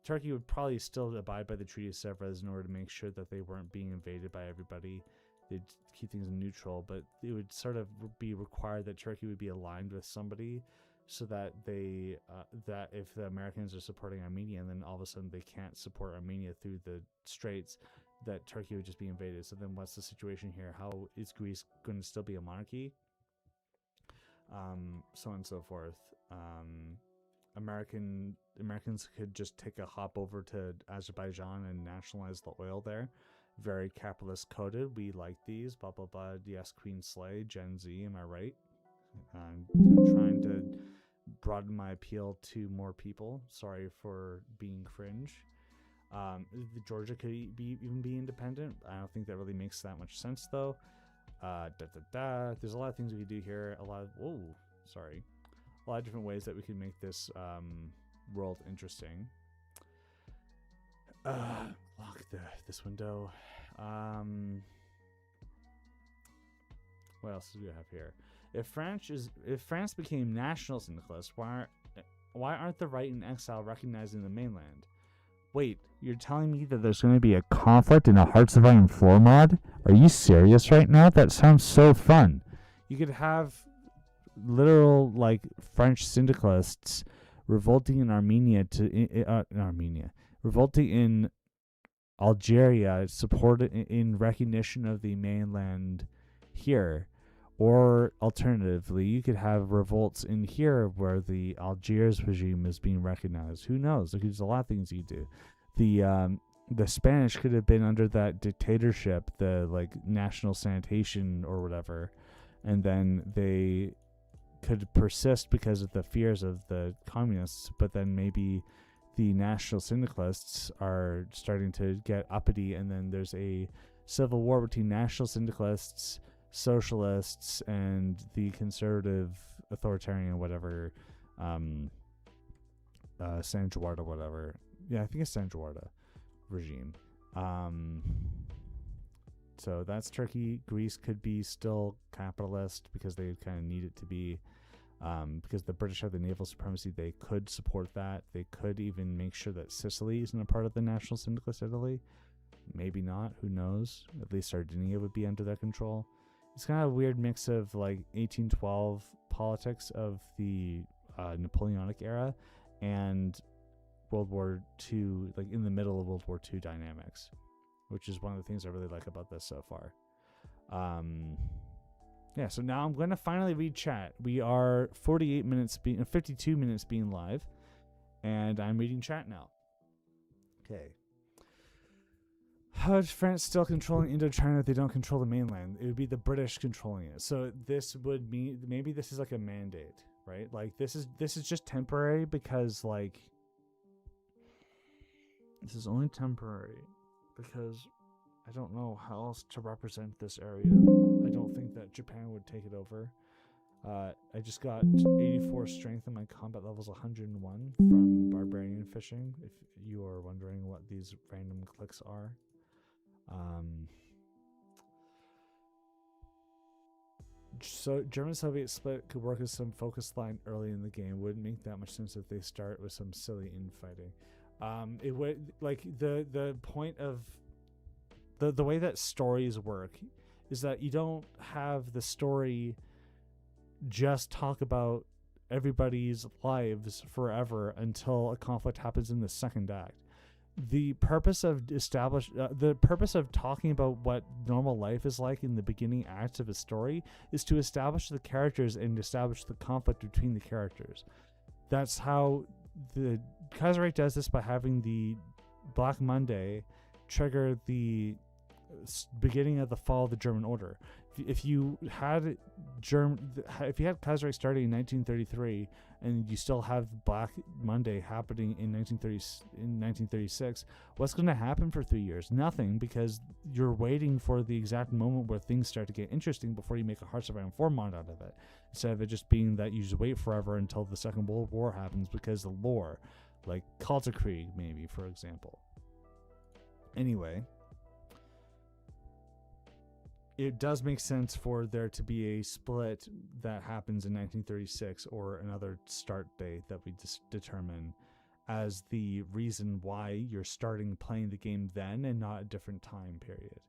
Turkey would probably still abide by the Treaty of Sevres in order to make sure that they weren't being invaded by everybody. They'd keep things neutral, but it would sort of be required that Turkey would be aligned with somebody, so that they that if the Americans are supporting Armenia, and then all of a sudden they can't support Armenia through the straits, that Turkey would just be invaded. So then what's the situation here? How is Greece going to still be a monarchy? So on and so forth. Americans could just take a hop over to Azerbaijan and nationalize the oil there. Very capitalist coded. We like these. Blah blah blah. Yes, Queen Slay, Gen Z. Am I right? I'm trying to broaden my appeal to more people. Sorry for being cringe. Georgia could even be independent. I don't think that really makes that much sense though. There's a lot of things we could do here. A lot of different ways that we can make this world interesting. Lock this window. What else do we have here? If France became national syndicalist, why aren't the right in exile recognizing the mainland? Wait, you're telling me that there's going to be a conflict in a Hearts of Iron 4 mod? Are you serious right now? That sounds so fun. You could have literal French syndicalists revolting in Armenia revolting in Algeria, supported in recognition of the mainland here. Or alternatively, you could have revolts in here where the Algiers regime is being recognized. Who knows? There's a lot of things you do. The Spanish could have been under that dictatorship, the national sanitation or whatever, and then they could persist because of the fears of the communists, but then maybe the national syndicalists are starting to get uppity, and then there's a civil war between national syndicalists, socialists, and the conservative authoritarian whatever, Sanjuarda whatever. Yeah, I think it's Sanjuarda regime. So that's Turkey. Greece could be still capitalist because they kind of need it to be. Because the British have the naval supremacy, they could support that. They could even make sure that Sicily isn't a part of the national syndicalist Italy. Maybe not. Who knows? At least Sardinia would be under their control. It's kind of a weird mix of like 1812 politics of the Napoleonic era and World War II, like in the middle of World War II dynamics, which is one of the things I really like about this so far. Yeah, so now I'm going to finally read chat. We are 52 minutes being live, and I'm reading chat now. Okay. How is France still controlling Indochina if they don't control the mainland? It would be the British controlling it. So this would mean maybe this is like a mandate, right? Like this is just temporary because like this is only temporary because I don't know how else to represent this area. I don't think that Japan would take it over. I just got 84 strength and my combat level is 101 from barbarian fishing, if you are wondering what these random clicks are. So German-Soviet split could work as some focus line early in the game. Wouldn't make that much sense if they start with some silly infighting. It would, like, the point of the way that stories work is that you don't have the story just talk about everybody's lives forever until a conflict happens in the second act. The purpose of talking about what normal life is like in the beginning acts of a story is to establish the characters and establish the conflict between the characters. That's how the Kaiserreich does this, by having the Black Monday trigger the beginning of the fall of the German Order. If you had Kaiserreich starting in 1933 and you still have Black Monday happening in 1936, what's going to happen for 3 years? Nothing, because you're waiting for the exact moment where things start to get interesting before you make a Hearts of Iron 4 mod out of it, instead of it just being that you just wait forever until the Second World War happens because of lore, like Kalter Krieg maybe, for example. Anyway, it does make sense for there to be a split that happens in 1936 or another start date that we determine as the reason why you're starting playing the game then and not a different time period.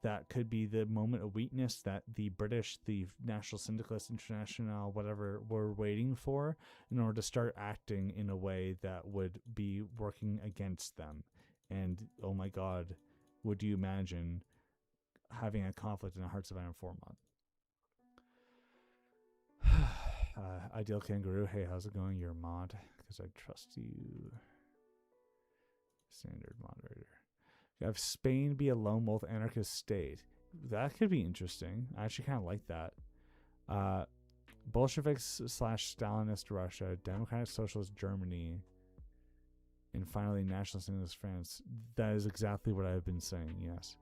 That could be the moment of weakness that the British, the National Syndicalist International, whatever, were waiting for in order to start acting in a way that would be working against them. And oh my God, would you imagine having a conflict in a Hearts of Iron 4 mod? Ideal Kangaroo, hey, how's it going? You're a mod, because I trust you. Standard moderator. You have Spain be a lone wolf anarchist state. That could be interesting. I actually kind of like that. Bolsheviks / Stalinist Russia, Democratic Socialist Germany, and finally National Syndicalist France. That is exactly what I've been saying, yes.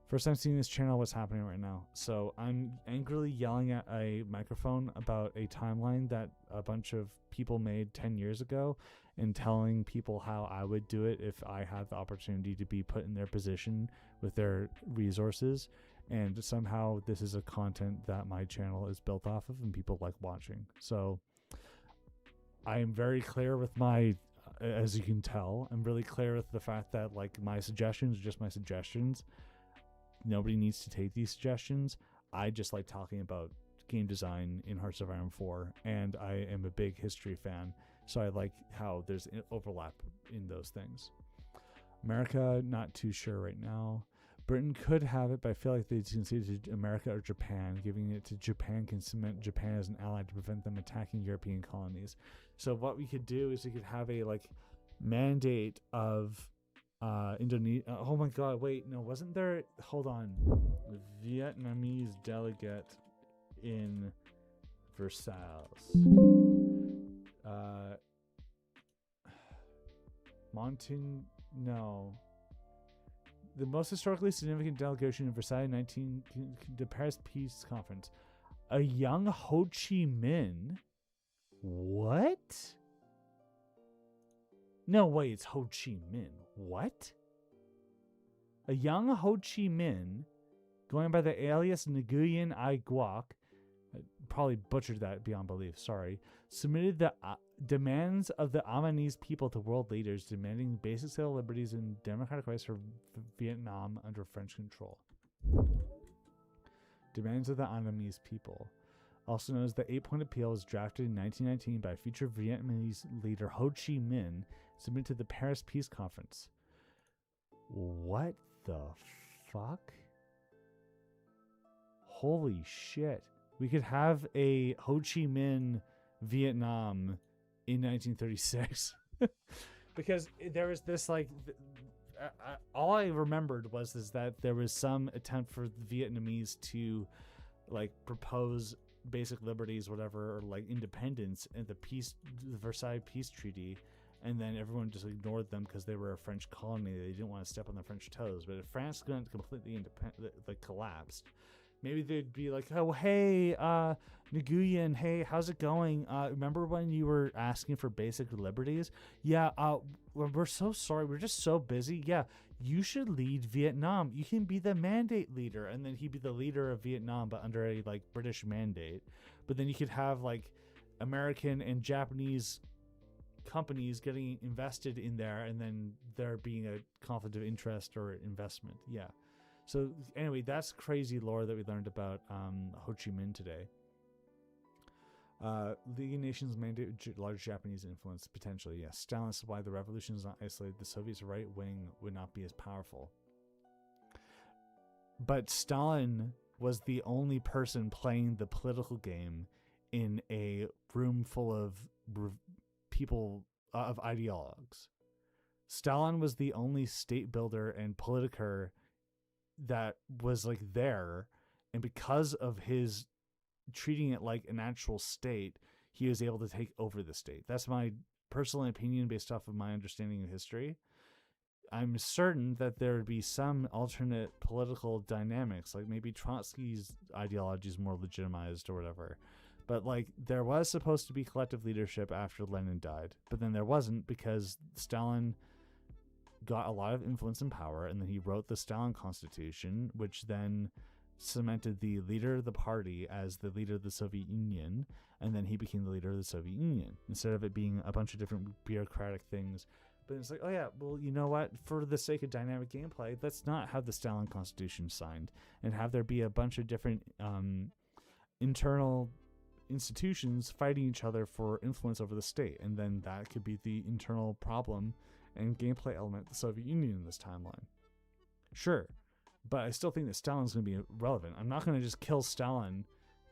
First time seeing this channel, what's happening right now? So I'm angrily yelling at a microphone about a timeline that a bunch of people made 10 years ago and telling people how I would do it if I had the opportunity to be put in their position with their resources. And somehow this is a content that my channel is built off of and people like watching. So I am very clear with my, as you can tell, I'm really clear with the fact that like my suggestions are just my suggestions. Nobody needs to take these suggestions. I just like talking about game design in Hearts of Iron 4, and I am a big history fan, so I like how there's overlap in those things. America, not too sure right now. Britain could have it, but I feel like they concede it to America or Japan. Giving it to Japan can cement Japan as an ally to prevent them attacking European colonies. So what we could do is we could have a like mandate of Indonesia. Oh my God! Wait, no, wasn't there? Hold on, Vietnamese delegate in Versailles. No. The most historically significant delegation in Versailles the Paris Peace Conference. A young Ho Chi Minh? What? No, wait, it's Ho Chi Minh. What? A young Ho Chi Minh, going by the alias Nguyen Ai Guoc, I probably butchered that beyond belief, sorry, submitted the demands of the Amanese people to world leaders, demanding basic civil liberties and democratic rights for Vietnam under French control. Demands of the Amanese people. Also known as the 8-Point Appeal, was drafted in 1919 by future Vietnamese leader Ho Chi Minh, submitted to the Paris Peace Conference. What the fuck? Holy shit. We could have a Ho Chi Minh Vietnam in 1936. Because there was this, like, all I remembered was that there was some attempt for the Vietnamese to, like, propose basic liberties, whatever, or like independence in the Versailles Peace Treaty, and then everyone just ignored them because they were a French colony. They didn't want to step on the French toes. But if France went completely independent, like collapsed, maybe they'd be like, "Oh, hey, Nguyen, hey, how's it going? Remember when you were asking for basic liberties? Yeah, we're so sorry. We're just so busy. Yeah, you should lead Vietnam. You can be the mandate leader." And then he'd be the leader of Vietnam, but under a like British mandate. But then you could have like American and Japanese companies getting invested in there, and then there being a conflict of interest or investment. Yeah. So anyway, that's crazy lore that we learned about Ho Chi Minh today. League of Nations mandate large Japanese influence, potentially, yes. Stalin is why the revolution is not isolated. The Soviets' right wing would not be as powerful. But Stalin was the only person playing the political game in a room full of people, of ideologues. Stalin was the only state builder and politiker that was like there, and because of his treating it like an actual state, he was able to take over the state. That's my personal opinion based off of my understanding of history. I'm certain that there would be some alternate political dynamics, like maybe Trotsky's ideology is more legitimized or whatever. But like there was supposed to be collective leadership after Lenin died, but then there wasn't because Stalin got a lot of influence and power, and then he wrote the Stalin Constitution, which then cemented the leader of the party as the leader of the Soviet Union, and then he became the leader of the Soviet Union instead of it being a bunch of different bureaucratic things. But it's like, oh yeah, well, you know what? For the sake of dynamic gameplay, let's not have the Stalin Constitution signed and have there be a bunch of different internal institutions fighting each other for influence over the state, and then that could be the internal problem and gameplay element of the Soviet Union in this timeline. Sure, but I still think that Stalin's going to be relevant. I'm not going to just kill Stalin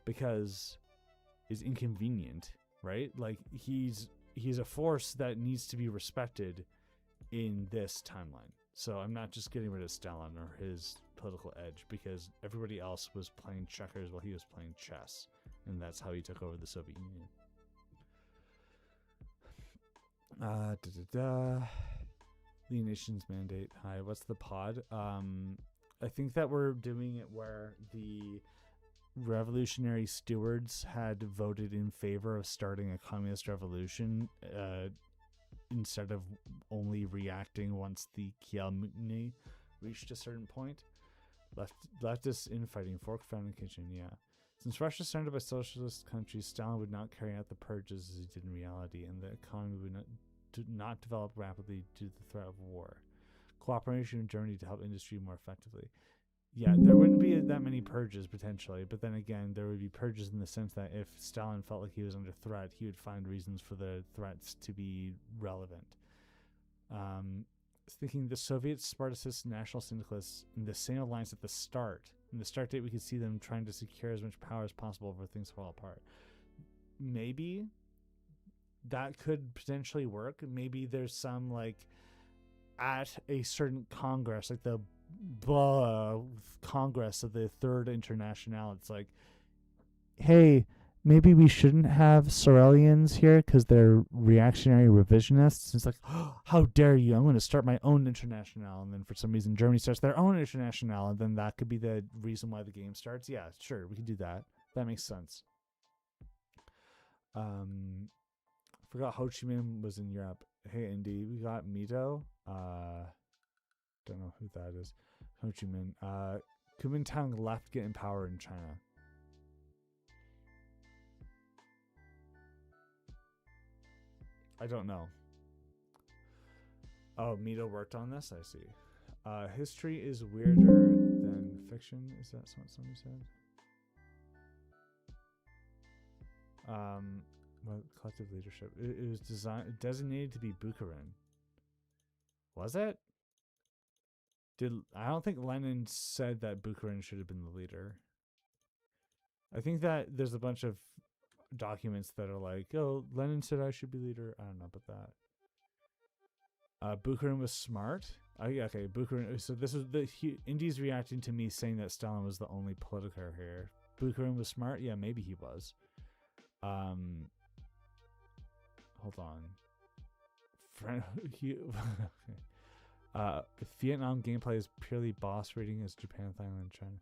because it's inconvenient, right? Like he's a force that needs to be respected in this timeline. So I'm not just getting rid of Stalin or his political edge because everybody else was playing checkers while he was playing chess, and that's how he took over the Soviet Union. The Nations mandate. Hi, what's the pod? I think that we're doing it where the revolutionary stewards had voted in favor of starting a communist revolution instead of only reacting once the Kiel Mutiny reached a certain point. Leftist infighting, fork found in kitchen, yeah. Since Russia surrounded by socialist countries, Stalin would not carry out the purges as he did in reality, and the economy would not develop rapidly due to the threat of war. Cooperation with Germany to help industry more effectively. Yeah, there wouldn't be that many purges potentially, but then again, there would be purges in the sense that if Stalin felt like he was under threat, he would find reasons for the threats to be relevant. Thinking the Soviets, Spartacists, National Syndicalists in the same alliance at the start. In the start date, we could see them trying to secure as much power as possible before things fall apart. Maybe that could potentially work. Maybe there's some like at a certain Congress, like the Congress of the Third International, it's like, hey, maybe we shouldn't have Sorelians here because they're reactionary revisionists. It's like, oh, how dare you? I'm going to start my own international. And then for some reason, Germany starts their own international. And then that could be the reason why the game starts. Yeah, sure. We can do that. That makes sense. Forgot Ho Chi Minh was in Europe. Hey, Indy, we got Mito. Don't know who that is. Ho Chi Minh. Kuomintang left getting power in China. I don't know. Oh, Mito worked on this? I see. History is weirder than fiction. Is that what somebody said? Well, collective leadership. It was designated to be Bukharin. Was it? I don't think Lenin said that Bukharin should have been the leader. I think that there's a bunch of documents that are like, oh, Lenin said I should be leader. I don't know about that. Bukharin was smart. Oh, yeah, okay, Bukharin. So this is Indy's reacting to me saying that Stalin was the only politiker here. Bukharin was smart. Yeah, maybe he was. Hold on. Vietnam gameplay is purely boss rating as Japan, Thailand, China.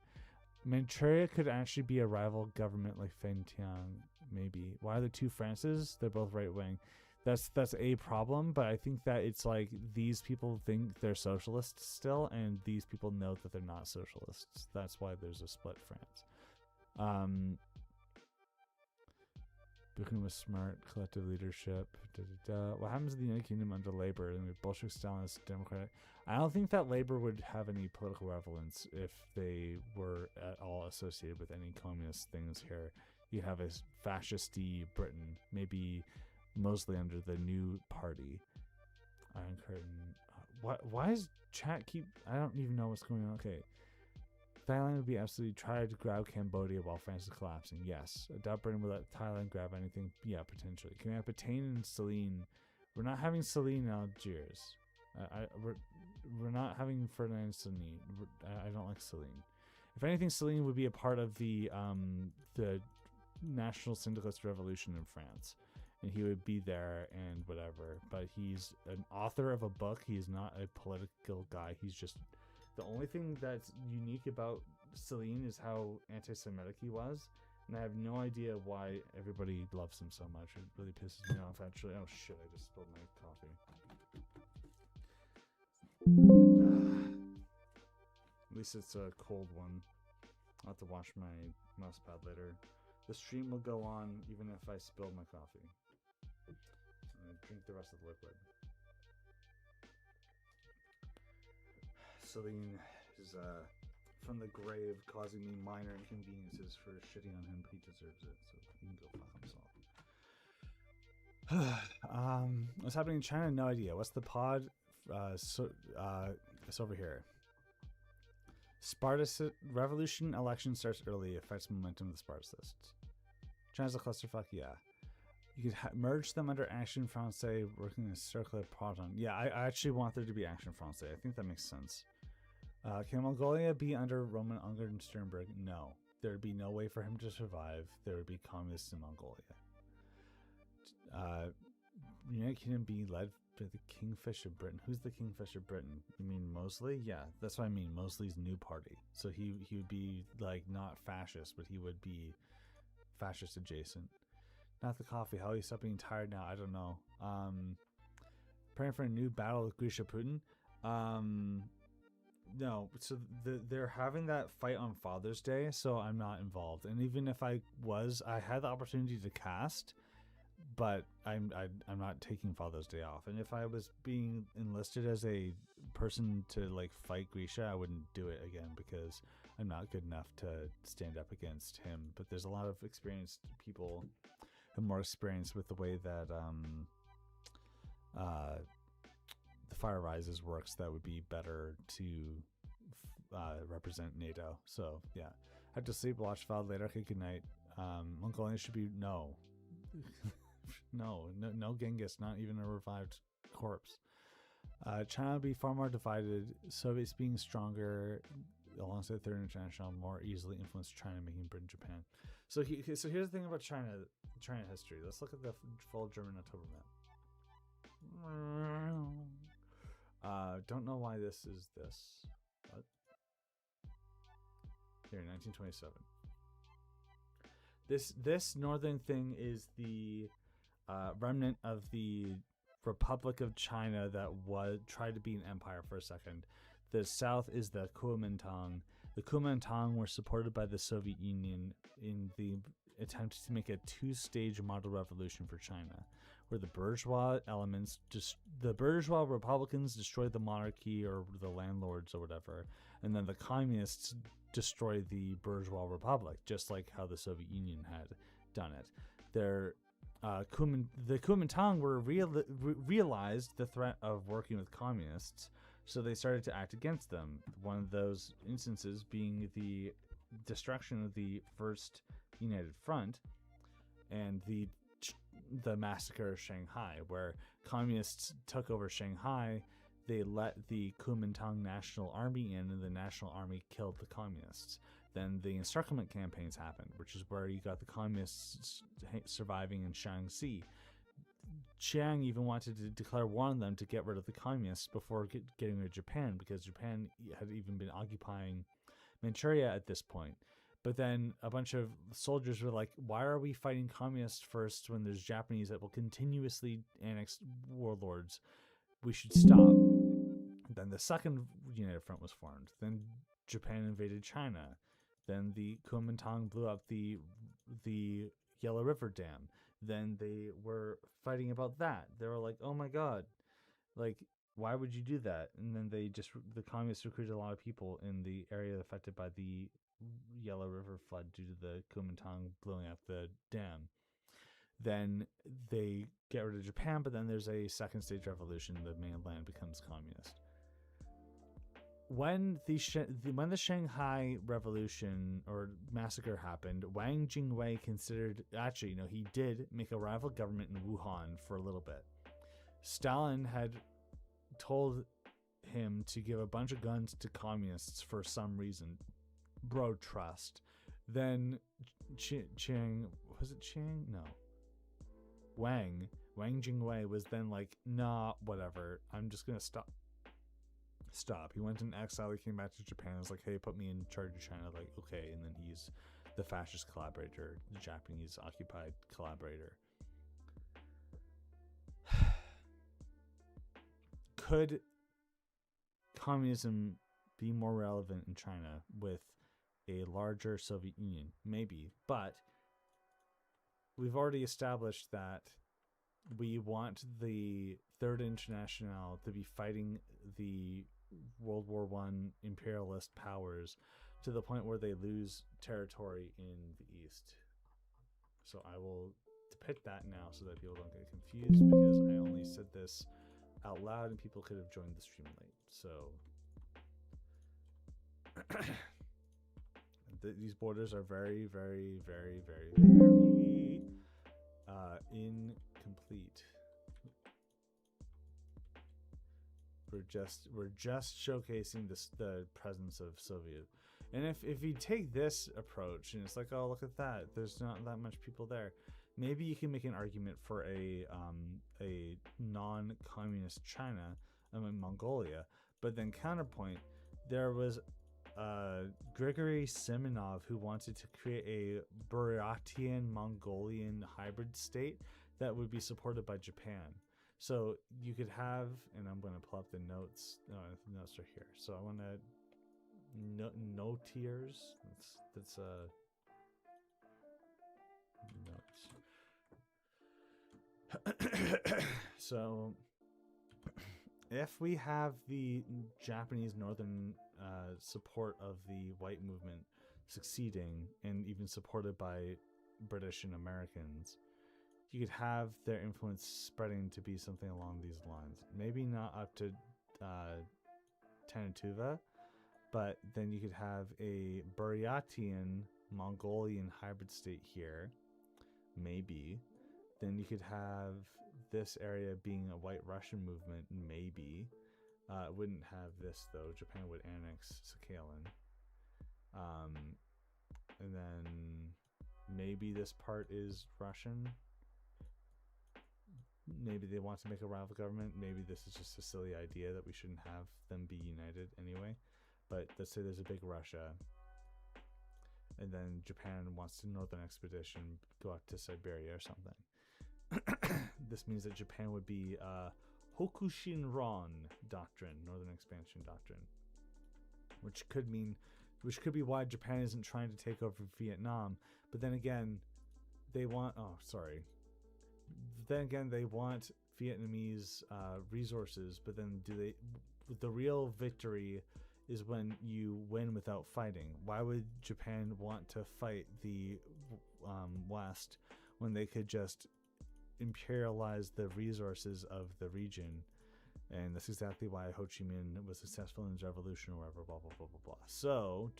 Manchuria could actually be a rival government like Fentian, maybe. Why are the two Frances? They're both right wing. That's a problem, but I think that it's like these people think they're socialists still, and these people know that they're not socialists. That's why there's a split France. Bukharin was smart, collective leadership. What happens in the United Kingdom under Labour? Bolshevik, Stalinist, Democratic. I don't think that Labour would have any political relevance if they were at all associated with any communist things here. You have a fascisty Britain, maybe mostly under the new party. Iron Curtain. Why is chat keep? I don't even know what's going on. Okay. Thailand would be absolutely try to grab Cambodia while France is collapsing. Yes. I doubt Britain would let Thailand grab anything. Yeah, potentially. Can we have Patain and Celine? We're not having Celine in Algiers. We're not having Ferdinand and Celine. I don't like Celine. If anything, Celine would be a part of the National Syndicalist Revolution in France. And he would be there and whatever. But he's an author of a book. He's not a political guy. He's just... The only thing that's unique about Celine is how anti-Semitic he was, and I have no idea why everybody loves him so much. It really pisses me off, actually. Oh shit, I just spilled my coffee. At least it's a cold one. I'll have to wash my mouse pad later. The stream will go on even if I spill my coffee. I'm gonna drink the rest of the liquid. Celine is from the grave, causing me minor inconveniences for shitting on him, but he deserves it, so he can go fuck himself. What's happening in China? No idea. What's the pod? It's over here. Spartacist revolution election starts early, affects momentum of the Spartacists. China's a clusterfuck, yeah. You could merge them under Action Francais, working in a circular proton. Yeah, I actually want there to be Action Francais. I think that makes sense. Can Mongolia be under Roman Unger and Sternberg? No. There would be no way for him to survive. There would be communists in Mongolia. United Kingdom be led by the Kingfisher Britain. Who's the Kingfisher Britain? You mean Mosley? Yeah, that's what I mean. Mosley's new party. So he would be like not fascist, but he would be fascist adjacent. Not the coffee. How you stop being tired now? I don't know. Praying for a new battle with Grisha Putin. No, so they're having that fight on Father's Day, so I'm not involved. And even if I was, I had the opportunity to cast, but I'm not taking Father's Day off. And if I was being enlisted as a person to like fight Grisha, I wouldn't do it again because I'm not good enough to stand up against him. But there's a lot of experienced people who have more experience with the way that the Fire Rises works that would be better to represent NATO. So yeah, I have to sleep, watch VOD later. Okay, good night. Mongolia should be no Genghis, not even a revived corpse. China would be far more divided, Soviets being stronger, alongside the Third International, more easily influenced China, making Britain Japan. So here's the thing about China history. Let's look at the full German October map. Don't know why this is this. What? Here, 1927. This northern thing is the remnant of the Republic of China that tried to be an empire for a second. The south is the Kuomintang. The Kuomintang were supported by the Soviet Union in the attempt to make a two-stage model revolution for China, where the bourgeois elements, the bourgeois Republicans destroyed the monarchy or the landlords or whatever, and then the communists destroyed the bourgeois republic, just like how the Soviet Union had done it. The Kuomintang realized the threat of working with communists, so they started to act against them. One of those instances being the destruction of the First United Front and the massacre of Shanghai, where communists took over Shanghai. They let the Kuomintang National Army in, and the National Army killed the communists. Then the encirclement campaigns happened, which is where you got the communists surviving in Shaanxi. Chiang even wanted to declare war on them to get rid of the communists before getting rid of Japan, because Japan had even been occupying Manchuria at this point. But then a bunch of soldiers were like, why are we fighting communists first when there's Japanese that will continuously annex warlords? We should stop. Then the Second United Front was formed. Then Japan invaded China. Then the Kuomintang blew up the Yellow River Dam. Then they were fighting about that. They were like, oh my god, like, why would you do that? And then the communists recruited a lot of people in the area affected by the Yellow River flood due to the Kuomintang blowing up the dam. Then they get rid of Japan, but then there's a second stage revolution. The mainland becomes communist. When the Shanghai Revolution or massacre happened, Wang Jingwei he did make a rival government in Wuhan for a little bit. Stalin had told him to give a bunch of guns to communists for some reason. Bro, trust. Then Wang Jingwei was then like, nah, whatever, I'm just gonna stop. He went in exile. He came back to Japan. Was like, hey, put me in charge of China. Like, okay. And then he's the fascist collaborator, the Japanese occupied collaborator. Could communism be more relevant in China with a larger Soviet Union? Maybe, but we've already established that we want the Third International to be fighting the World War I imperialist powers to the point where they lose territory in the East. So I will depict that now so that people don't get confused, because I only said this out loud and people could have joined the stream late. So these borders are very, very, very, very, very incomplete. We're just showcasing the presence of Soviet. And if you take this approach and it's like, oh, look at that, there's not that much people there, maybe you can make an argument for a non-communist China, Mongolia. But then counterpoint, there was Grigory Simonov who wanted to create a Buratian Mongolian hybrid state that would be supported by Japan. So you could have, and I'm going to pull up the notes. No, the notes are here. So I want to notiers. That's notes. So if we have the Japanese northern support of the white movement succeeding, and even supported by British and Americans, you could have their influence spreading to be something along these lines. Maybe not up to Tanatuva, but then you could have a Buryatian Mongolian hybrid state here. Maybe. Then you could have this area being a white Russian movement. Maybe. It wouldn't have this, though. Japan would annex Sakhalin. And then maybe this part is Russian. Maybe they want to make a rival government. Maybe this is just a silly idea that we shouldn't have them be united anyway. But let's say there's a big Russia, and then Japan wants to northern expedition, go out to Siberia or something. This means that Japan would be Hokushinran doctrine, northern expansion doctrine, which could be why Japan isn't trying to take over Vietnam. But then again, they want they want Vietnamese resources. But then the real victory is when you win without fighting. Why would Japan want to fight the West when they could just imperialize the resources of the region? And that's exactly why Ho Chi Minh was successful in his revolution or whatever, blah, blah, blah, blah, blah. So,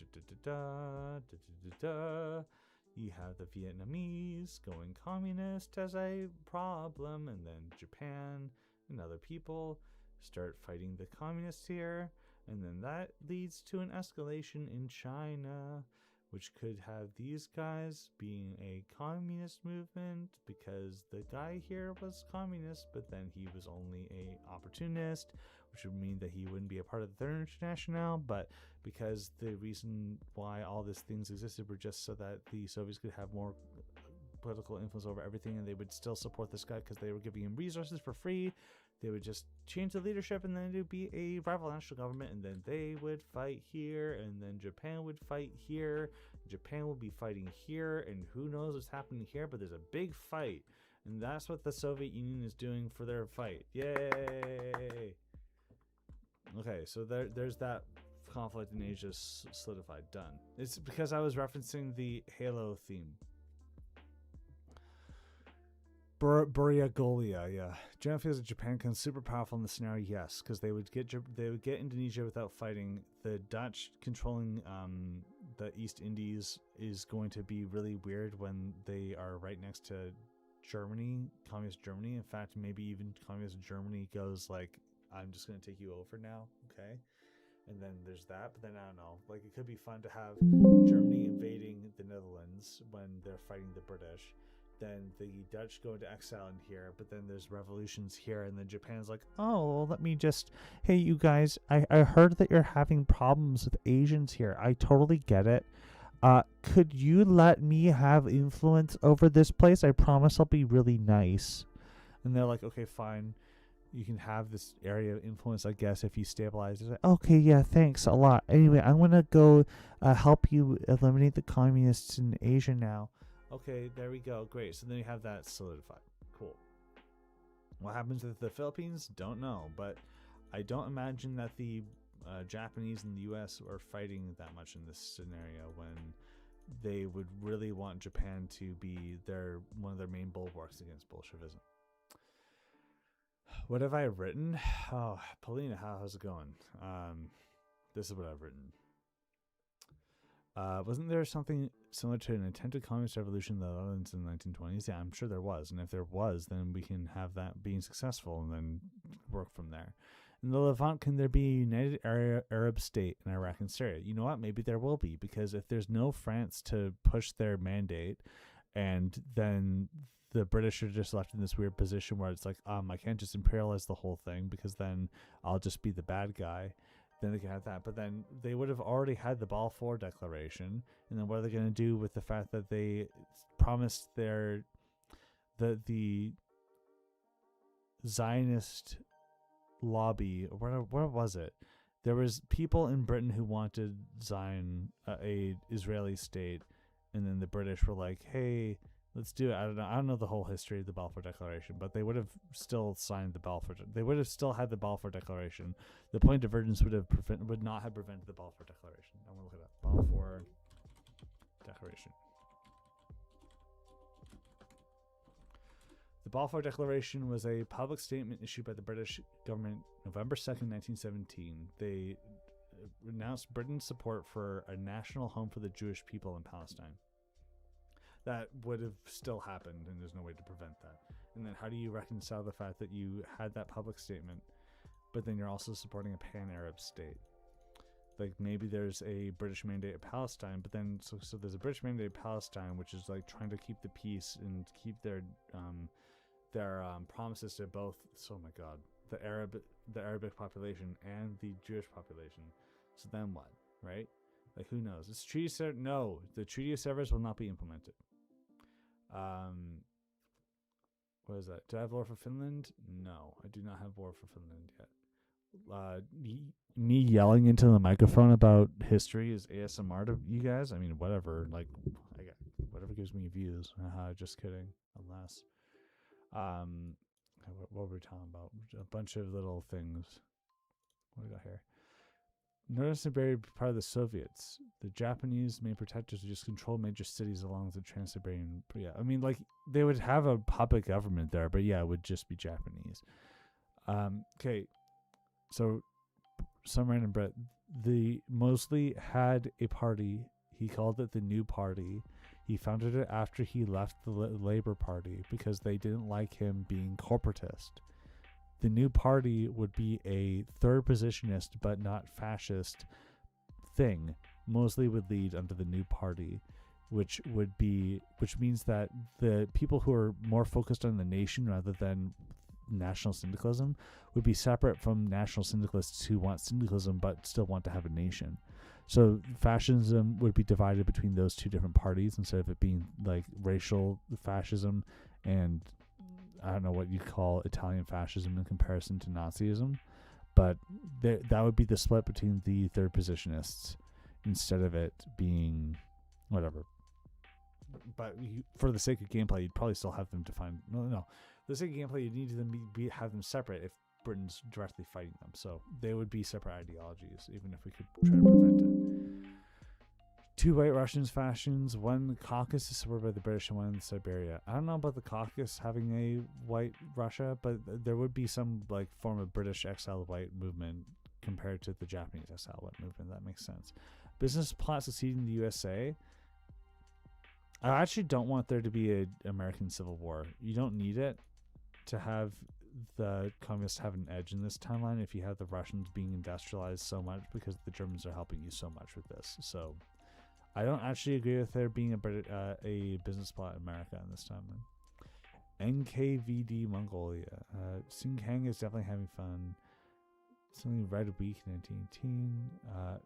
you have the Vietnamese going communist as a problem, and then Japan and other people start fighting the communists here, and then that leads to an escalation in China, which could have these guys being a communist movement because the guy here was communist, but then he was only a opportunist, which would mean that he wouldn't be a part of the Third International. But because the reason why all these things existed were just so that the Soviets could have more political influence over everything, and they would still support this guy because they were giving him resources for free. They would just change the leadership, and then it would be a rival national government, and then they would fight here, and then Japan would fight here. Japan would be fighting here, and who knows what's happening here, but there's a big fight, and that's what the Soviet Union is doing for their fight. Yay! Okay, so there's that conflict in Asia solidified, done. It's because I was referencing the Halo theme. Buryagolia, yeah. General feels that Japan becomes super powerful in this scenario, yes, because they would get Indonesia without fighting. The Dutch controlling the East Indies is going to be really weird when they are right next to Germany, communist Germany. In fact, maybe even communist Germany goes like, I'm just going to take you over now, okay? And then there's that, but then I don't know. Like, it could be fun to have Germany invading the Netherlands when they're fighting the British. Then the Dutch go into exile in here, but then there's revolutions here, and then Japan's like, oh, let me just, hey, you guys, I heard that you're having problems with Asians here. I totally get it. Could you let me have influence over this place? I promise I'll be really nice. And they're like, okay, fine. You can have this area of influence, I guess, if you stabilize it. Like, okay, yeah, thanks a lot. Anyway, I'm going to go help you eliminate the communists in Asia now. Okay, there we go. Great. So then you have that solidified. Cool. What happens with the Philippines? Don't know. But I don't imagine that the Japanese and the U.S. are fighting that much in this scenario when they would really want Japan to be one of their main bulwarks against Bolshevism. What have I written? Oh, Paulina, how's it going? This is what I've written. Wasn't there something similar to an attempted communist revolution in the Netherlands in the 1920s? Yeah, I'm sure there was. And if there was, then we can have that being successful and then work from there. In the Levant, can there be a united Arab state in Iraq and Syria? You know what? Maybe there will be, because if there's no France to push their mandate, and then the British are just left in this weird position where it's like, I can't just imperialize the whole thing because then I'll just be the bad guy. Then they can have that. But then they would have already had the Balfour Declaration. And then what are they going to do with the fact that they promised the Zionist lobby, where was it? There was people in Britain who wanted Zion, a Israeli state. And then the British were like, hey, let's do it. I don't know the whole history of the Balfour Declaration, but they would have still signed the Balfour. They would have still had the Balfour Declaration. The point of divergence would not have prevented the Balfour Declaration. I'm gonna look it up. Balfour Declaration. The Balfour Declaration was a public statement issued by the British government November 2nd, 1917. They announced Britain's support for a national home for the Jewish people in Palestine. That would have still happened, and there's no way to prevent that. And then how do you reconcile the fact that you had that public statement, but then you're also supporting a pan-Arab state? like maybe there's a British mandate of Palestine, but then so there's a British mandate of Palestine, which is like trying to keep the peace and keep their promises to both. So, oh my God, the Arabic population and the Jewish population. So then what, right? Like, who knows? This treaty no, the Treaty of Sevres will not be implemented. What is that? Do I have war for Finland? No, I do not have war for Finland yet. Me yelling into the microphone about history is ASMR to you guys. I mean, whatever. Like, whatever gives me views. Just kidding. Unless, what were we talking about? A bunch of little things. What do we got here? Northern Siberia part of the Soviets. The Japanese main protectors would just control major cities along the Trans-Siberian. Yeah, I mean, like, they would have a puppet government there, but yeah, it would just be Japanese. Okay, so some random Brit. The Mosley had a party. He called it the New Party. He founded it after he left the Labour Party because they didn't like him being corporatist. The New Party would be a third positionist but not fascist thing. Mosley would lead under the New Party, which means that the people who are more focused on the nation rather than national syndicalism would be separate from national syndicalists who want syndicalism but still want to have a nation. So fascism would be divided between those two different parties instead of it being like racial fascism and I don't know what you call Italian fascism in comparison to Nazism, but that would be the split between the third positionists instead of it being whatever. But for the sake of gameplay, you'd probably still have them define. No. For the sake of gameplay, you'd need them have them separate if Britain's directly fighting them. So they would be separate ideologies, even if we could try to prevent it. Two White Russians factions, one Caucasus is supported by the British and one in Siberia. I don't know about the Caucasus having a white Russia, but there would be some like form of British exiled white movement compared to the Japanese exiled white movement. That makes sense. Business plot succeeding the USA. I actually don't want there to be an American Civil War. You don't need it to have the communists have an edge in this timeline if you have the Russians being industrialized so much because the Germans are helping you so much with this. So I don't actually agree with there being a business plot in America in this timeline. NKVD Mongolia. Sing Kang is definitely having fun. Something Red Week 1918.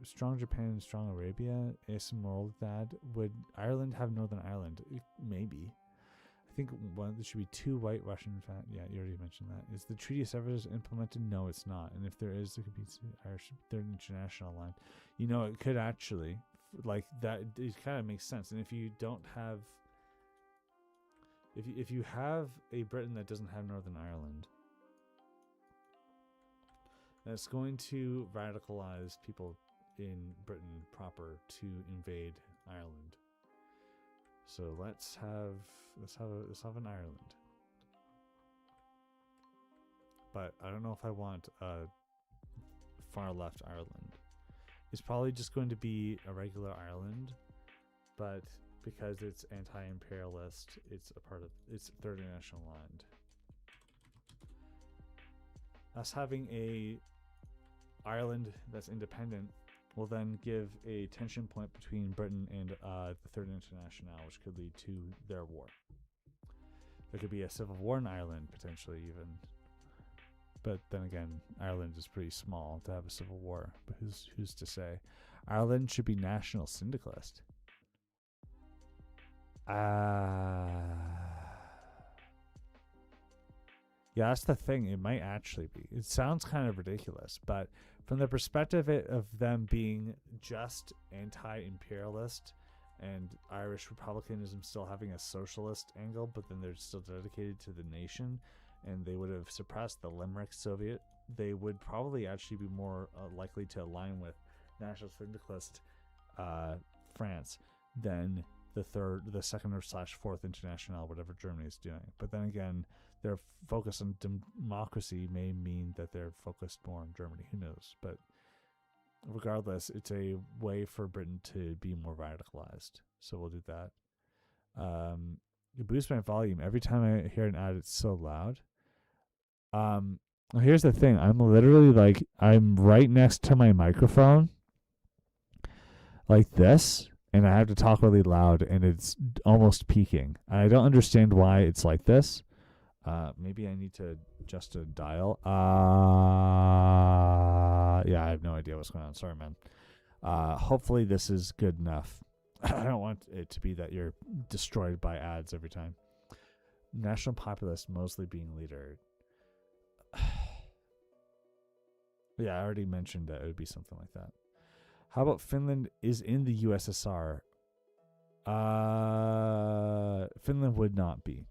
Strong Japan and Strong Arabia. Asmoral that. Would Ireland have Northern Ireland? Maybe. I think there should be two White Russian. Yeah, you already mentioned that. Is the Treaty of Sevres implemented? No, it's not. And if there is, there could be Irish Third International line. You know, it could actually. Like that, it kind of makes sense. And if you don't have, if you have a Britain that doesn't have Northern Ireland, that's going to radicalize people in Britain proper to invade Ireland. So let's have an Ireland. But I don't know if I want a far left Ireland. It's probably just going to be a regular Ireland, but because it's anti-imperialist, it's third international land. Us having a Ireland that's independent will then give a tension point between Britain and the Third International, which could lead to their war. There could be a civil war in Ireland, potentially even. But then again, Ireland is pretty small to have a civil war. But who's to say? Ireland should be national syndicalist. Yeah, that's the thing. It might actually be. It sounds kind of ridiculous, but from the perspective of them being just anti-imperialist and Irish republicanism still having a socialist angle, but then they're still dedicated to the nation, and they would have suppressed the Limerick Soviet, they would probably actually be more likely to align with National Syndicalist France than the second or / fourth International, whatever Germany is doing. But then again, their focus on democracy may mean that they're focused more on Germany. Who knows? But regardless, it's a way for Britain to be more radicalized. So we'll do that. Boost my volume. Every time I hear an ad, it's so loud. Here's the thing. I'm literally I'm right next to my microphone, like this, and I have to talk really loud, and it's almost peaking. I don't understand why it's like this. Maybe I need to adjust a dial. Yeah, I have no idea what's going on. Sorry, man. Hopefully this is good enough. I don't want it to be that you're destroyed by ads every time. National populist, mostly being leader. Yeah, I already mentioned that it would be something like that. How about Finland is in the USSR? Finland would not be.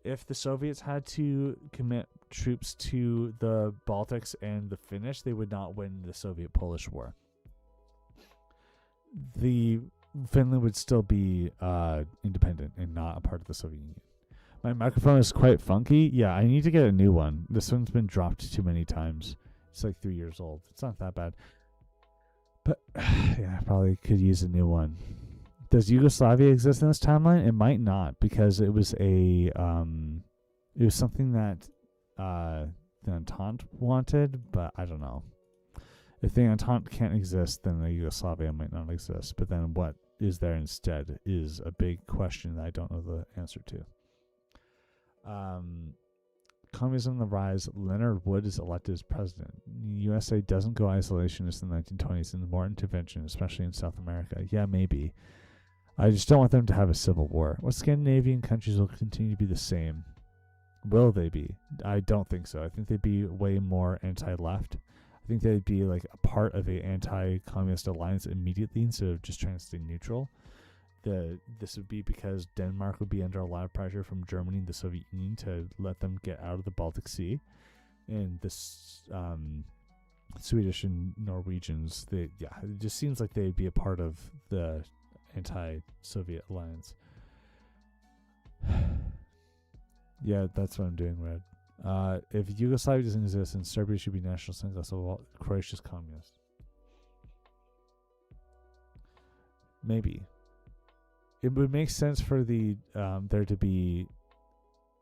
If the Soviets had to commit troops to the Baltics and the Finnish, they would not win the Soviet-Polish War. The Finland would still be independent and not a part of the Soviet Union. My microphone is quite funky. Yeah, I need to get a new one. This one's been dropped too many times. It's like 3 years old. It's not that bad. But yeah, I probably could use a new one. Does Yugoslavia exist in this timeline? It might not, because it was it was something that the Entente wanted, but I don't know. If the Entente can't exist, then the Yugoslavia might not exist. But then what is there instead is a big question that I don't know the answer to. Communism on the rise. Leonard Wood is elected as president. The USA doesn't go isolationist in the 1920s and more intervention, especially in South America. Yeah, maybe. I just don't want them to have a civil war. What Scandinavian countries will continue to be the same? Will they be? I don't think so. I think they'd be way more anti-left. I think they'd be like a part of an anti-communist alliance immediately instead of just trying to stay neutral. This would be because Denmark would be under a lot of pressure from Germany and the Soviet Union to let them get out of the Baltic Sea. And this Swedish and Norwegians, it just seems like they'd be a part of the anti-Soviet alliance. Yeah, that's what I'm doing, Red. If Yugoslavia doesn't exist, then Serbia should be national single, so Croatia's communist. Maybe. It would make sense for the there to be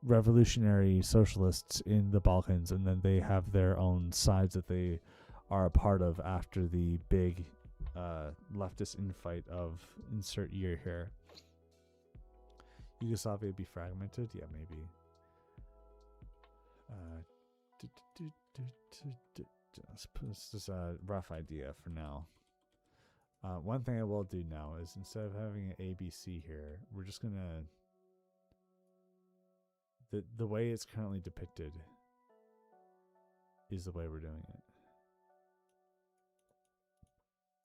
revolutionary socialists in the Balkans, and then they have their own sides that they are a part of after the big leftist infight of insert year here. Yugoslavia would be fragmented? Yeah, maybe. This is a rough idea for now. One thing I will do now is instead of having an ABC here, we're just gonna the way it's currently depicted is the way we're doing it.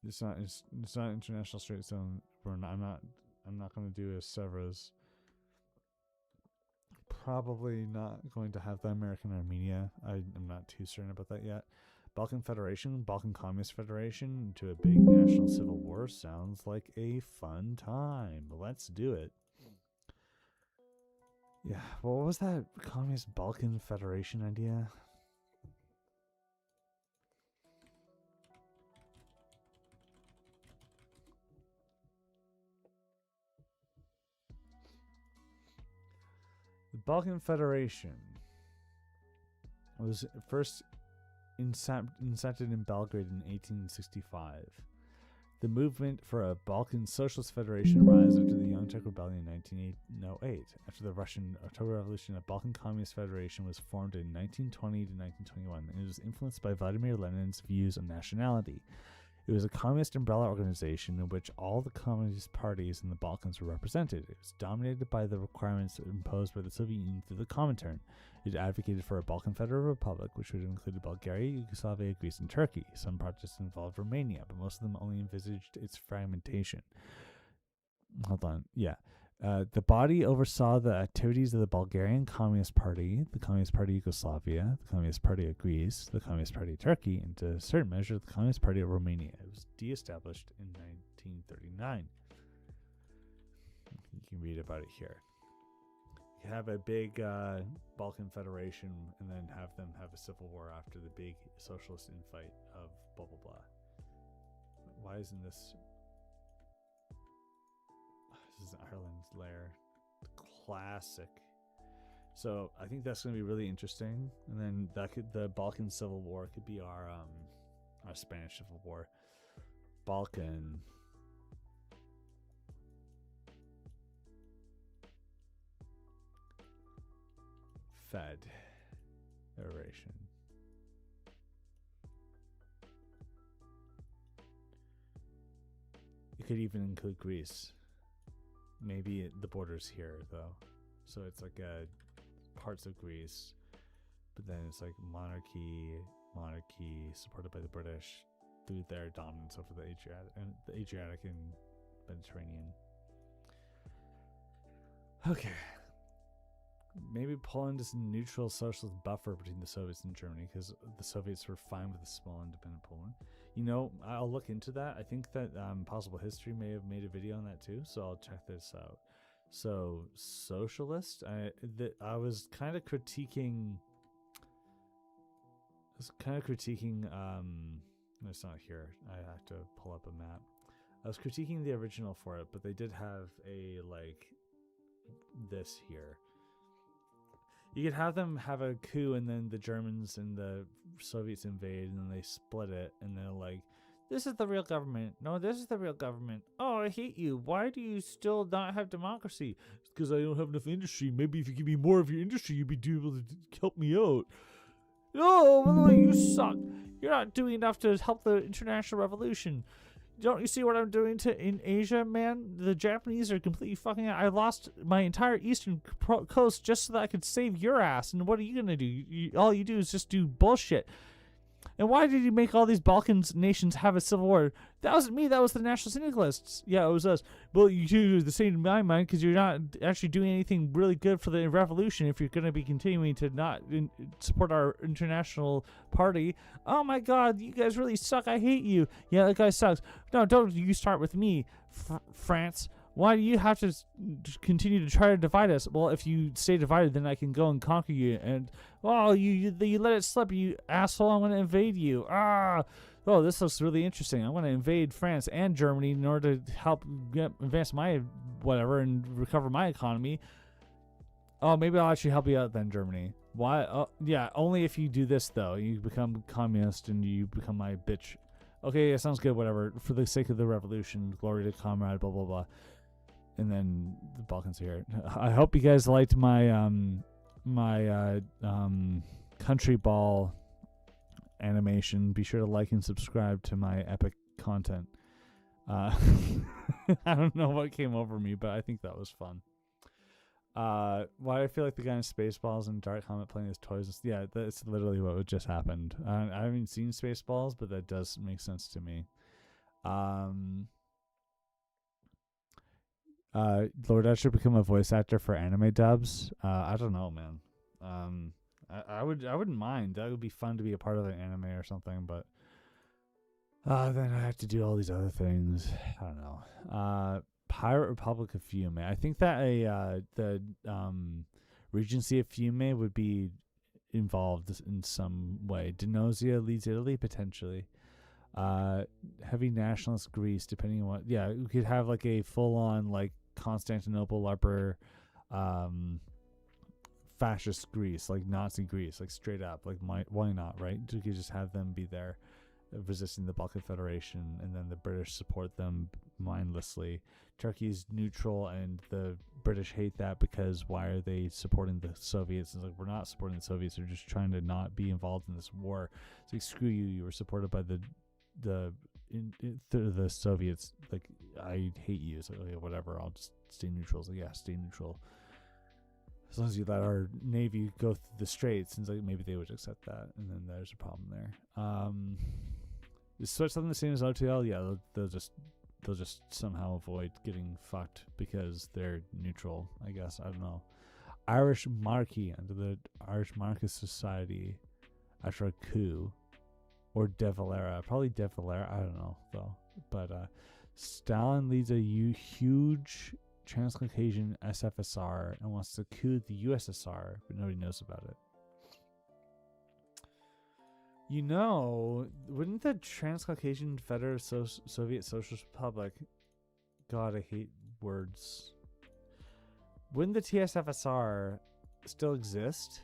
It's not international straight zone. I'm not gonna do a Sevres. Probably not going to have the American Armenia. I'm not too certain about that yet. Balkan Federation, Balkan Communist Federation into a big national civil war sounds like a fun time. Let's do it. Yeah, what was that Communist Balkan Federation idea? The Balkan Federation was first incepted in Belgrade in 1865. The movement for a Balkan Socialist Federation arose after the Young Turk Rebellion in 1908. After the Russian October Revolution, a Balkan Communist Federation was formed in 1920 to 1921, and it was influenced by Vladimir Lenin's views on nationality. It was a communist umbrella organization in which all the communist parties in the Balkans were represented. It was dominated by the requirements imposed by the Soviet Union through the Comintern. It advocated for a Balkan Federal Republic, which would include Bulgaria, Yugoslavia, Greece, and Turkey. Some projects involved Romania, but most of them only envisaged its fragmentation. Hold on. Yeah. The body oversaw the activities of the Bulgarian Communist Party, the Communist Party of Yugoslavia, the Communist Party of Greece, the Communist Party of Turkey, and to a certain measure, the Communist Party of Romania. It was de-established in 1939. You can read about it here. You have a big Balkan Federation and then have them have a civil war after the big socialist infight of blah, blah, blah. Why isn't this... This is Ireland's lair. Classic. So I think that's going to be really interesting. And then the Balkan Civil War could be our Spanish Civil War. Balkan Federation. It could even include Greece. Maybe the border's here though, so it's like parts of Greece, but then it's like monarchy supported by the British through their dominance over the Adriatic and Mediterranean. Okay. Maybe Poland is a neutral socialist buffer between the Soviets and Germany, because the Soviets were fine with a small independent Poland. You know, I'll look into that. I think that Possible History may have made a video on that too, so I'll check this out. So, socialist, I was kind of critiquing. It's not here. I have to pull up a map. I was critiquing the original for it, but they did have a this here. You could have them have a coup, and then the Germans and the Soviets invade, and then they split it, and they're like, this is the real government. No, this is the real government. Oh, I hate you. Why do you still not have democracy? It's because I don't have enough industry. Maybe if you give me more of your industry, you'd be able to help me out. No, you suck. You're not doing enough to help the international revolution. Don't you see what I'm doing in Asia, man? The Japanese are completely fucking out. I lost my entire eastern coast just so that I could save your ass. And what are you going to do? All you do is just do bullshit. And why did you make all these Balkan nations have a civil war? That wasn't me. That was the National Syndicalists. Yeah, it was us. Well, you do the same in my mind, because you're not actually doing anything really good for the revolution if you're going to be continuing to not support our international party. Oh my God, you guys really suck. I hate you. Yeah, that guy sucks. No, don't you start with me, France. Why do you have to continue to try to divide us? Well, if you stay divided, then I can go and conquer you. And, oh, you let it slip, you asshole. I'm going to invade you. Oh, this looks really interesting. I'm going to invade France and Germany in order to help advance my whatever and recover my economy. Oh, maybe I'll actually help you out then, Germany. Why? Oh, yeah, only if you do this, though. You become communist and you become my bitch. Okay, it sounds good, whatever. For the sake of the revolution, glory to comrade, blah, blah, blah. And then the Balkans are here. I hope you guys liked my country ball animation. Be sure to like and subscribe to my epic content. I don't know what came over me, but I think that was fun. Why do I feel like the guy in Spaceballs and Dark Helmet playing his toys? Yeah, that's literally what just happened. I haven't seen Spaceballs, but that does make sense to me. Lord, I should become a voice actor for anime dubs. I don't know, man. I wouldn't mind. That would be fun to be a part of an anime or something, but then I have to do all these other things. I don't know. Pirate Republic of Fiume. I think that the Regency of Fiume would be involved in some way. Denosia leads Italy, potentially. Heavy nationalist Greece, depending on what. Yeah, we could have like a full-on like Constantinople LARPer, fascist Greece, like Nazi Greece, like straight up. Like, why not, right? You could just have them be there, resisting the Balkan Federation, and then the British support them mindlessly. Turkey's neutral, and the British hate that because why are they supporting the Soviets? It's like, we're not supporting the Soviets. We're just trying to not be involved in this war. It's like, screw you. You were supported by the Soviets. Like, I hate you. So okay, whatever. I'll just stay neutral. So yeah, stay neutral. As long as you let our navy go through the straits, and like maybe they would accept that, and then there's a problem there. Is Switzerland the same as OTL? Yeah, they'll just somehow avoid getting fucked because they're neutral, I guess. I don't know. Irish monarchy under the Irish Monarchist Society after a coup. Or De Valera. Probably De Valera. I don't know, though. But Stalin leads a huge Transcaucasian SFSR and wants to coup the USSR, but nobody knows about it. You know, wouldn't the Transcaucasian Federative Soviet Socialist Republic... God, I hate words. Wouldn't the TSFSR still exist?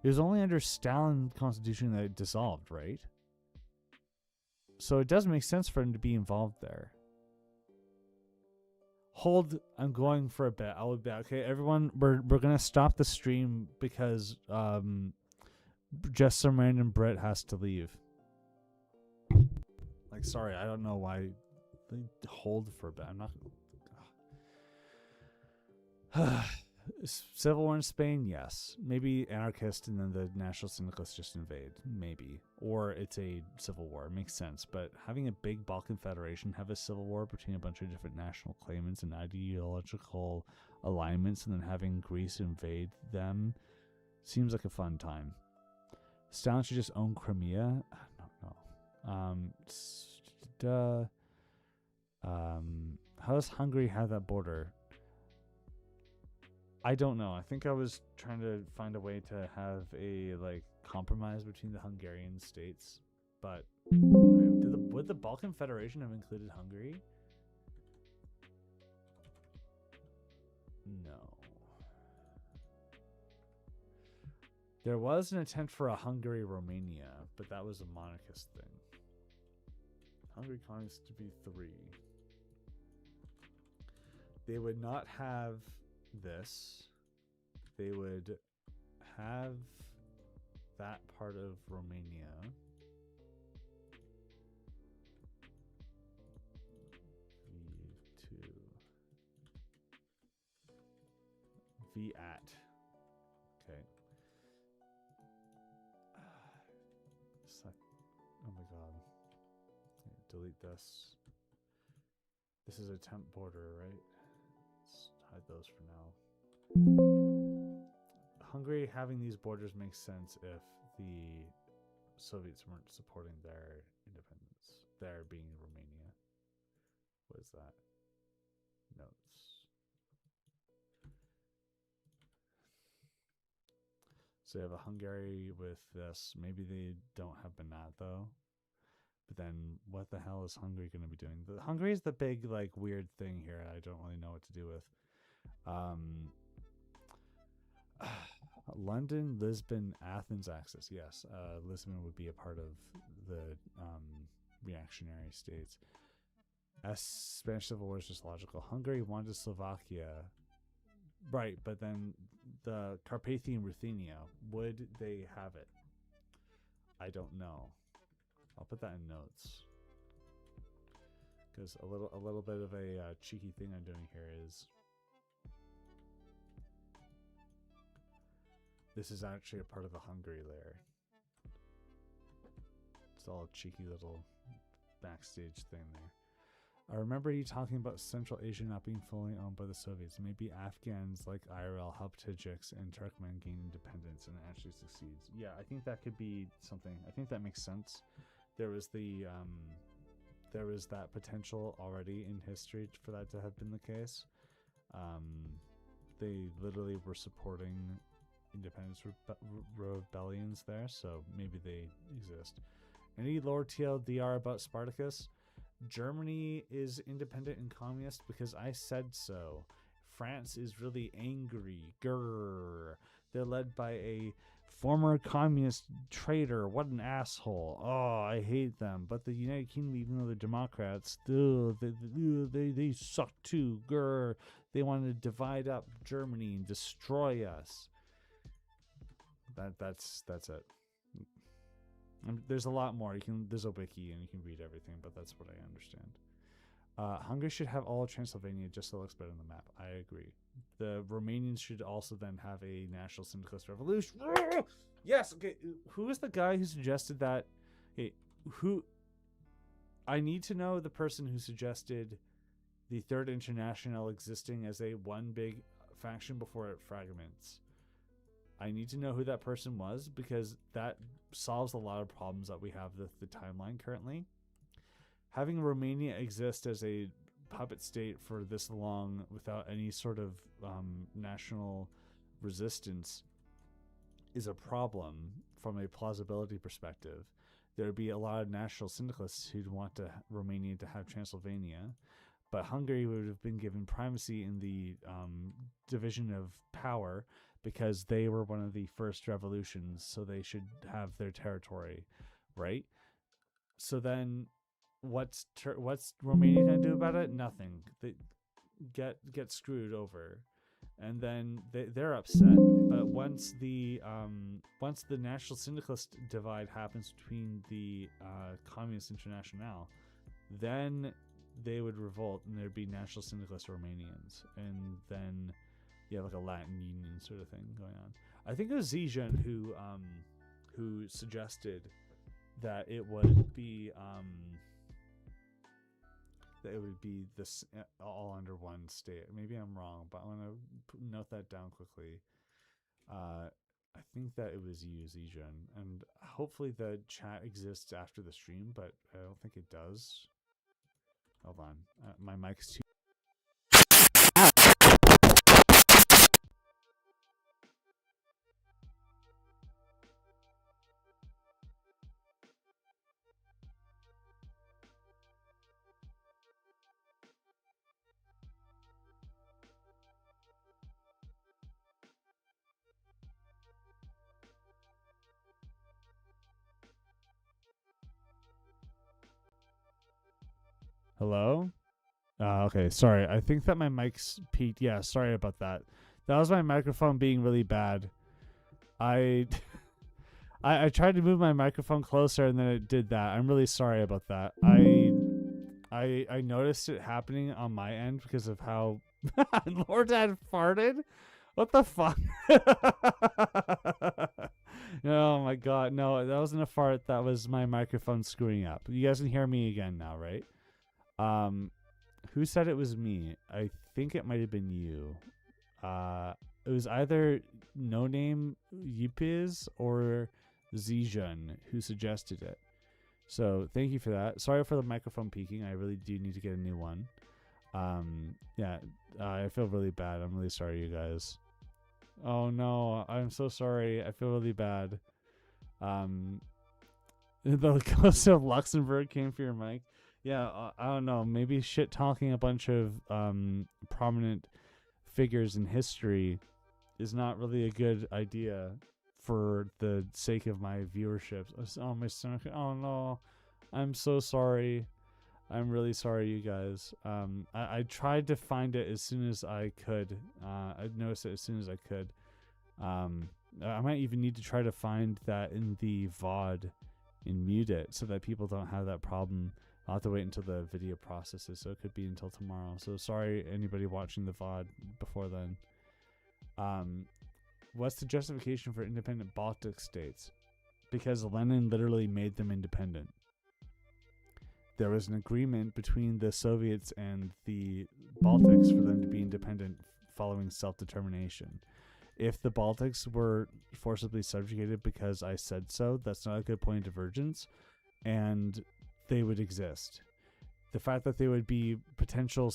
It was only under Stalin Constitution that it dissolved, right? So it does make sense for him to be involved there. Hold, I'm going for a bit. I will be okay. Everyone, we're gonna stop the stream because just some random Brit has to leave. Like, sorry, I don't know why. Hold for a bit. I'm not. Civil war in Spain, yes. Maybe anarchist and then the national syndicalists just invade, maybe. Or it's a civil war, makes sense. But having a big Balkan Federation have a civil war between a bunch of different national claimants and ideological alignments, and then having Greece invade them seems like a fun time. Stalin should just own Crimea? I don't know. How does Hungary have that border? I don't know. I think I was trying to find a way to have a compromise between the Hungarian states, but would the Balkan Federation have included Hungary? No. There was an attempt for a Hungary-Romania, but that was a monarchist thing. Hungary conquers to be 3. They would not have this. They would have that part of Romania. V2. V at. Okay. Oh my god. Delete this. This is a temp border, right? Let's hide those for now. Hungary having these borders makes sense if the Soviets weren't supporting their independence. Their being Romania. What is that? Notes. So you have a Hungary with this. Maybe they don't have Banat though. But then what the hell is Hungary going to be doing? Hungary is the big weird thing here. I don't really know what to do with. London, Lisbon, Athens axis. Yes, Lisbon would be a part of the reactionary states. Spanish Civil War is just logical. Hungary wanted Slovakia. Right, but then the Carpathian Ruthenia, would they have it? I don't know. I'll put that in notes. Because a little bit of a cheeky thing I'm doing here is this is actually a part of the Hungary layer. It's all a cheeky little backstage thing there. I remember you talking about Central Asia not being fully owned by the Soviets. Maybe Afghans like IRL help Tajiks and Turkmen gain independence and it actually succeeds. Yeah, I think that could be something. I think that makes sense. There was there was that potential already in history for that to have been the case. They literally were supporting independence rebellions there, so maybe they exist. Any lore TLDR about Spartacus? Germany is independent and communist because I said so. France is really angry. Grrr. They're led by a former communist traitor. What an asshole. Oh, I hate them. But the United Kingdom, even though they're Democrats, they suck too. Grrr. They want to divide up Germany and destroy us. That's it. There's a lot more. There's a wiki and you can read everything, but that's what I understand. Hungary should have all of Transylvania just so it looks better on the map. I agree. The Romanians should also then have a national syndicalist revolution. Yes. Okay. Who is the guy who suggested that? Okay. I need to know the person who suggested the Third International existing as a one big faction before it fragments. I need to know who that person was because that solves a lot of problems that we have with the timeline currently. Having Romania exist as a puppet state for this long without any sort of national resistance is a problem from a plausibility perspective. There would be a lot of national syndicalists who'd want Romania to have Transylvania, but Hungary would have been given primacy in the division of power because they were one of the first revolutions, so they should have their territory, right? So then what's Romania going to do about it? Nothing. get screwed over, and then they're upset. But once the National Syndicalist divide happens between the Communist Internationale, then they would revolt, and there'd be National Syndicalist Romanians, and then you have like a Latin Union sort of thing going on. I think it was Zijun who suggested that it would be this all under one state. Maybe I'm wrong, but I want to note that down quickly. I think that it was you, Zijun, and hopefully the chat exists after the stream, but I don't think it does. Hold on, my mic's too. Hello? Okay, sorry. I think that my mic's peaked. Yeah, sorry about that. That was my microphone being really bad. I tried to move my microphone closer and then it did that. I'm really sorry about that. I noticed it happening on my end because of how Lord Dad farted. What the fuck? Oh my god, no, that wasn't a fart. That was my microphone screwing up. You guys can hear me again now, right? Who said it was me? I think it might have been you. It was either No Name Yipiz or Zijun who suggested it. So thank you for that. Sorry for the microphone peaking. I really do need to get a new one. Yeah, I feel really bad. I'm really sorry, you guys. Oh no, I'm so sorry. I feel really bad. The ghost of Luxembourg came for your mic. Yeah, I don't know. Maybe shit talking a bunch of prominent figures in history is not really a good idea for the sake of my viewership. Oh, my stomach. Oh no, I'm so sorry. I'm really sorry, you guys. I tried to find it as soon as I could. I noticed it as soon as I could. I might even need to try to find that in the VOD and mute it so that people don't have that problem. I'll have to wait until the video processes, so it could be until tomorrow. So sorry, anybody watching the VOD before then. What's the justification for independent Baltic states? Because Lenin literally made them independent. There was an agreement between the Soviets and the Baltics for them to be independent following self-determination. If the Baltics were forcibly subjugated because I said so, that's not a good point of divergence, and they would exist. The fact that they would be potential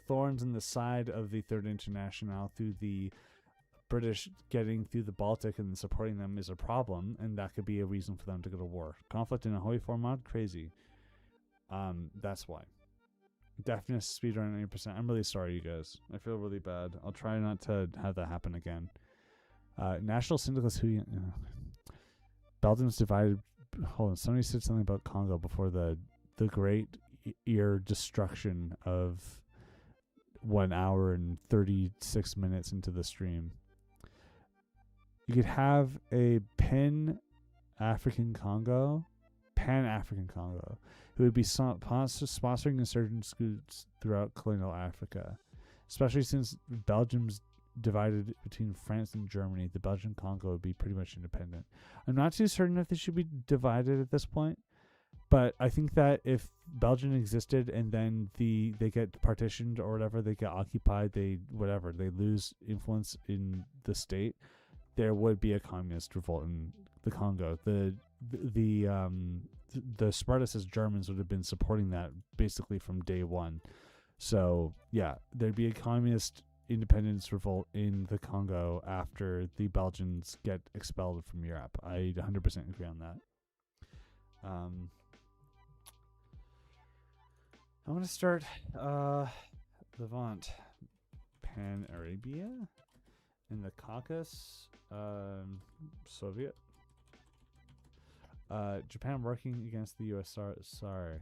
thorns in the side of the Third International through the British getting through the Baltic and supporting them is a problem, and that could be a reason for them to go to war. Conflict in a Hoi format? Crazy. That's why. Deafness speedrun 90%. I'm really sorry, you guys. I feel really bad. I'll try not to have that happen again. National Syndicalist who... Belgium's divided... Hold on, somebody said something about Congo before the great ear destruction of 1 hour and 36 minutes into the stream. You could have a Pan-African Congo, who would be sponsoring insurgent groups throughout colonial Africa, especially since Belgium's divided between France and Germany. The Belgian Congo would be pretty much independent. I'm not too certain if they should be divided at this point, but I think that if Belgium existed and then they get partitioned or whatever, they get occupied, they lose influence in the state, there would be a communist revolt in the Congo. The Spartacist Germans would have been supporting that basically from day one. So yeah, there'd be a communist independence revolt in the Congo after the Belgians get expelled from Europe. I 100% agree on that. I want to start Levant, Pan Arabia, in the Caucasus, Soviet. Japan working against the USSR,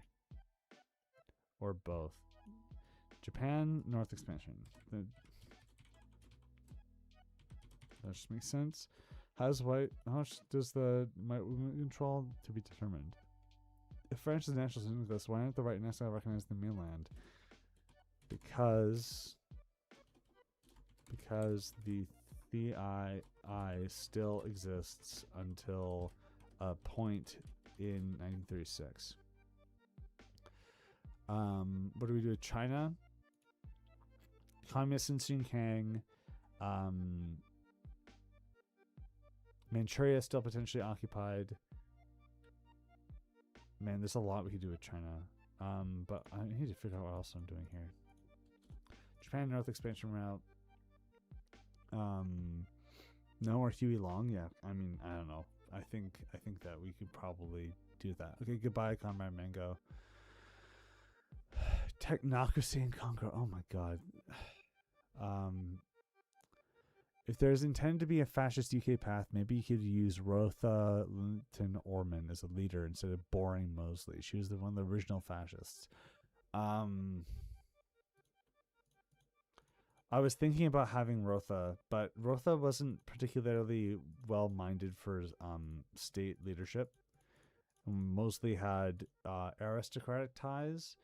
or both. Japan, North expansion. That just makes sense. How much does the might movement control to be determined? If France is national syndicalist, why aren't the right next to recognize the mainland? Because the CII still exists until a point in 1936. What do we do with China? Communists in Xinjiang. Manchuria still potentially occupied. Man, there's a lot we could do with China. But I need to figure out what else I'm doing here. Japan North expansion route. No more Huey Long. Yeah, I mean, I don't know. I think that we could probably do that. Okay, goodbye, Comrade Mango. Technocracy and Conquer. Oh my god. If there's intended to be a fascist UK path, maybe you could use Rotha Linton Orman as a leader instead of boring Mosley. She was one of the original fascists. I was thinking about having Rotha, but Rotha wasn't particularly well-minded for state leadership. Mostly had aristocratic ties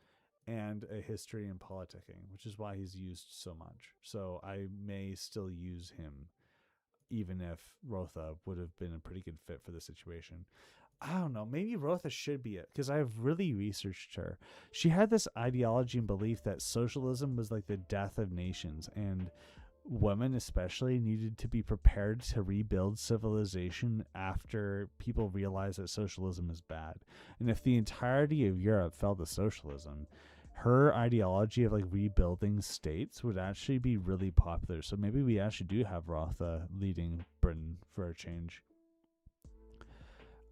and a history in politicking, which is why he's used so much. So I may still use him, even if Rotha would have been a pretty good fit for the situation. I don't know. Maybe Rotha should be it, because I've really researched her. She had this ideology and belief that socialism was like the death of nations, and women especially needed to be prepared to rebuild civilization after people realized that socialism is bad. And if the entirety of Europe fell to socialism, her ideology of like rebuilding states would actually be really popular. So maybe we actually do have Rotha leading Britain for a change.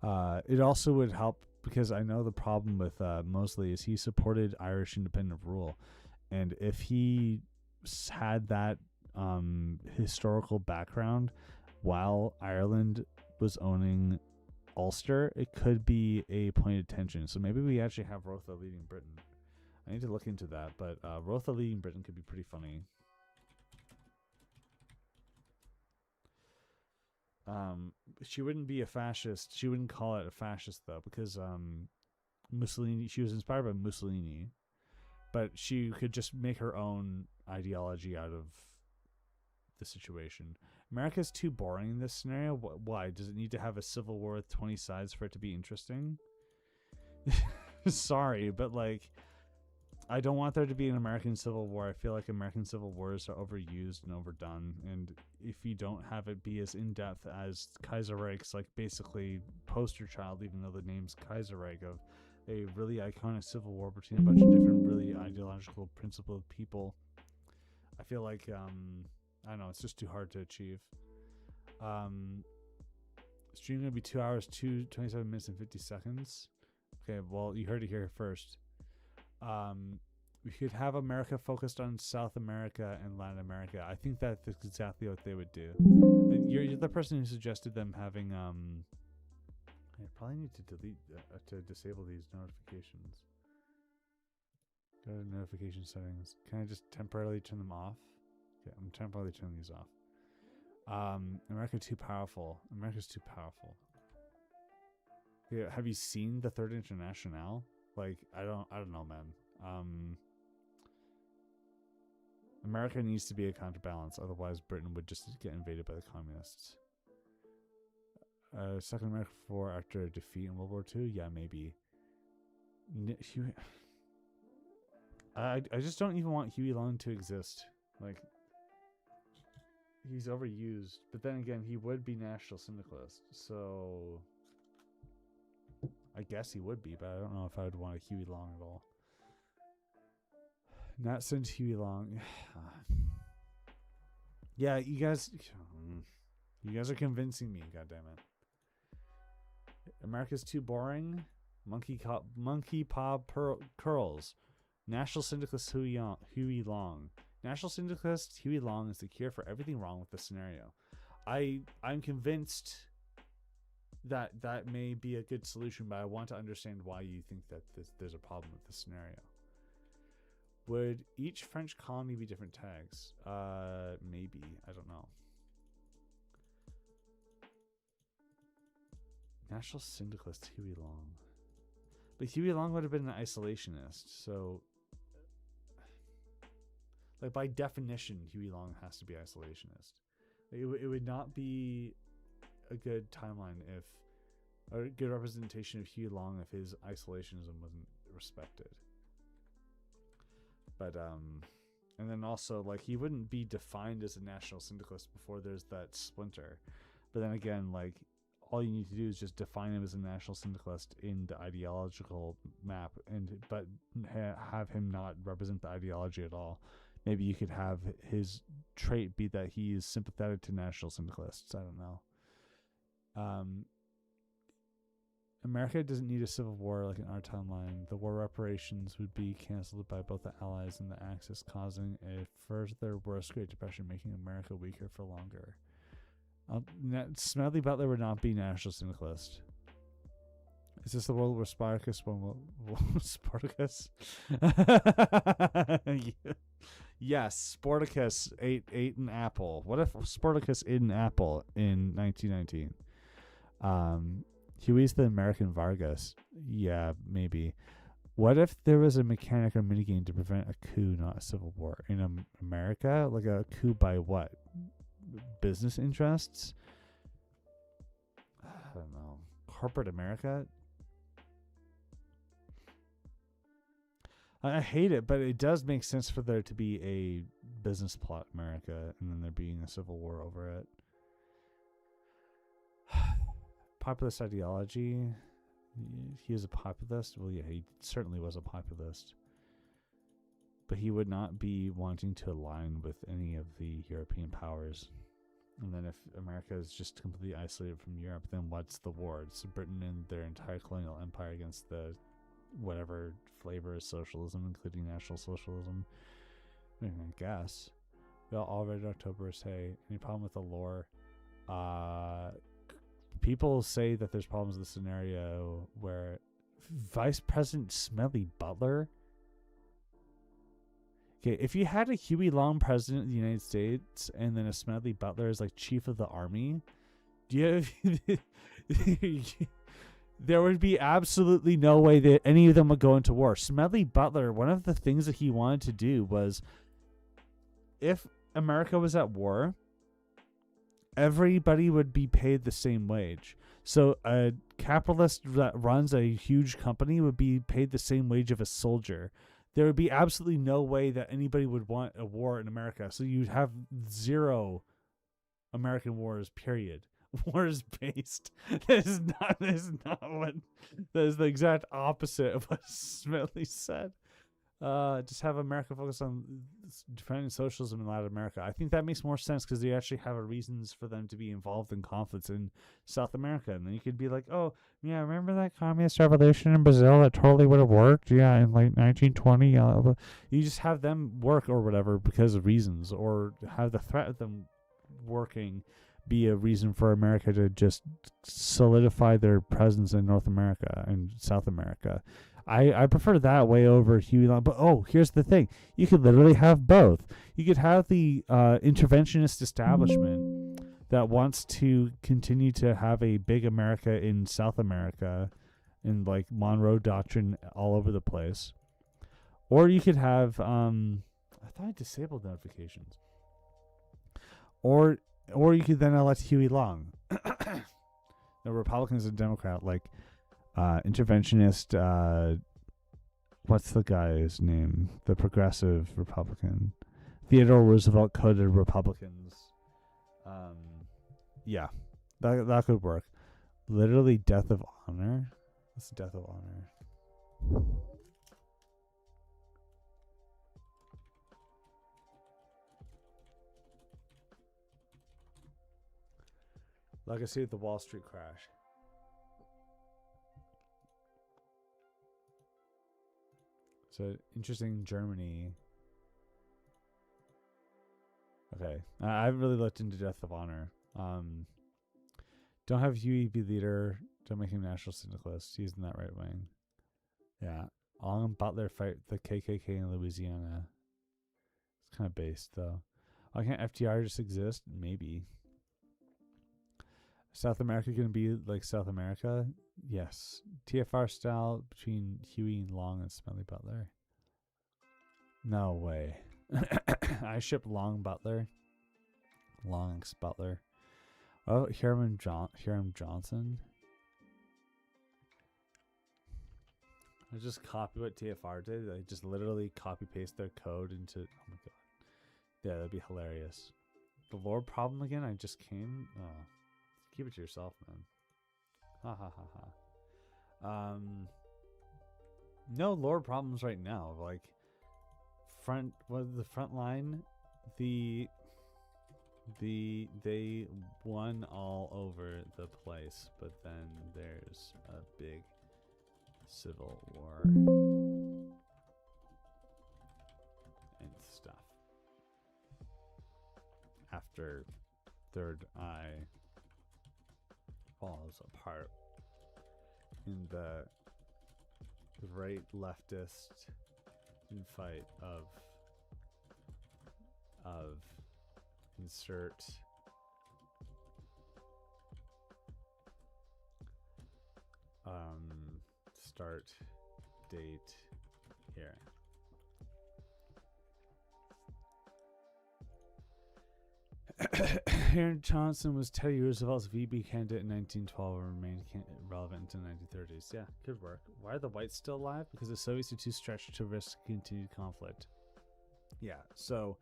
It also would help, because I know the problem with Mosley is he supported Irish independent rule, and if he had that historical background while Ireland was owning Ulster, it could be a point of tension. So maybe we actually have Rotha leading Britain. I need to look into that, but Rotha leading Britain could be pretty funny. She wouldn't be a fascist. She wouldn't call it a fascist though, because Mussolini. She was inspired by Mussolini, but she could just make her own ideology out of the situation. America's too boring in this scenario. Why does it need to have a civil war with 20 sides for it to be interesting? Sorry, but like, I don't want there to be an American Civil War. I feel like American Civil Wars are overused and overdone. And if you don't have it be as in-depth as Kaiserreich's, like basically poster child, even though the name's Kaiserreich, of a really iconic civil war between a bunch of different really ideological principled people, I feel like, I don't know, it's just too hard to achieve. Stream going to be 2 hours, 27 minutes and 50 seconds. Okay, well, you heard it here first. We could have America focused on South America and Latin America. I think that's exactly what they would do. You're the person who suggested them having I probably need to delete to disable these notifications. Go to notification settings. Can I just temporarily turn them off? Okay, I'm temporarily turning these off. America too powerful. America's too powerful. Yeah, have you seen the Third International? Like, I don't know, man. America needs to be a counterbalance, otherwise Britain would just get invaded by the communists. Second American War after a defeat in World War II? Yeah, maybe. I just don't even want Huey Long to exist. Like, he's overused. But then again, he would be National Syndicalist, so I guess he would be, but I don't know if I would want a Huey Long at all. Not since Huey Long. Yeah, you guys are convincing me, goddammit. America's too boring. Monkey paw curls. National Syndicalist Huey Long. National Syndicalist Huey Long is the cure for everything wrong with the scenario. I'm convinced that may be a good solution, but I want to understand why you think that there's a problem with the scenario. Would each French colony be different tags? Maybe. I don't know. National Syndicalist Huey Long. But Huey Long would have been an isolationist, so like by definition, Huey Long has to be isolationist. It would not be a good timeline if, or a good representation of Huey Long if his isolationism wasn't respected. But and then also like he wouldn't be defined as a national syndicalist before there's that splinter. But then again, like all you need to do is just define him as a national syndicalist in the ideological map, but have him not represent the ideology at all. Maybe you could have his trait be that he is sympathetic to national syndicalists. I don't know. America doesn't need a civil war like in our timeline. The war reparations would be canceled by both the Allies and the Axis, causing a further worse Great Depression, making America weaker for longer. Smedley Butler would not be national syndicalist. Is this the world where Spartacus won? Spartacus? Yes, Spartacus ate an apple. What if Spartacus ate an apple in 1919? Huey's the American Vargas. Yeah, maybe. What if there was a mechanic or minigame to prevent a coup, not a civil war? In America? Like a coup by what? Business interests? I don't know. Corporate America? I hate it, but it does make sense for there to be a business plot America and then there being a civil war over it. Populist ideology. He was a populist. Well, yeah, he certainly was a populist. But he would not be wanting to align with any of the European powers. And then if America is just completely isolated from Europe, then what's the war? It's Britain and their entire colonial empire against the whatever flavor is socialism, including National Socialism. I guess. We all read October say, any problem with the lore? People say that there's problems with the scenario where Vice President Smedley Butler. Okay, if you had a Huey Long president of the United States and then a Smedley Butler as like chief of the army, do you have there would be absolutely no way that any of them would go into war. Smedley Butler, one of the things that he wanted to do was, if America was at war, everybody would be paid the same wage. So a capitalist that runs a huge company would be paid the same wage of a soldier. There would be absolutely no way that anybody would want a war in America. So you'd have zero American wars, period. Wars based. That is not what, that is the exact opposite of what Smedley said. Just have America focus on defending socialism in Latin America. I think that makes more sense because they actually have reasons for them to be involved in conflicts in South America. And then you could be like, oh, yeah, remember that communist revolution in Brazil that totally would have worked? Yeah, in like 1920. You just have them work or whatever because of reasons, or have the threat of them working be a reason for America to just solidify their presence in North America and South America. I prefer that way over Huey Long. But here's the thing. You could literally have both. You could have the interventionist establishment that wants to continue to have a big America in South America and like Monroe Doctrine all over the place. Or you could have I thought I disabled notifications. Or you could then elect Huey Long. The Republicans and Democrat, like interventionist, what's the guy's name? The progressive Republican. Theodore Roosevelt coded Republicans. Yeah, that could work. Literally death of honor. What's the death of honor? Legacy of the Wall Street crash. So interesting, Germany. Okay, I haven't really looked into Death of Honor. Don't have Huey be leader. Don't make him national syndicalist. He's in that right wing. Yeah. Long and Butler fight the KKK in Louisiana. It's kind of based, though. Why can't FDR just exist? Maybe. South America going to be like South America? Yes. TFR style between Huey and Long and Smelly Butler. No way. I ship Long Butler. Long X Butler. Oh, Hiram Johnson. I just copy what TFR did. I just literally copy paste their code into. Oh my god. Yeah, that'd be hilarious. The lore problem again? I just came. Oh, keep it to yourself, man. Ha ha ha ha. No lore problems right now. Like the front line, they won all over the place, but then there's a big civil war and stuff after Third Eye falls apart in the right leftist infight of insert start date here. Aaron Johnson was Teddy Roosevelt's VP candidate in 1912 and remained relevant until the 1930s. Yeah, good work. Why are the whites still alive? Because the Soviets are too stretched to risk continued conflict. Yeah, so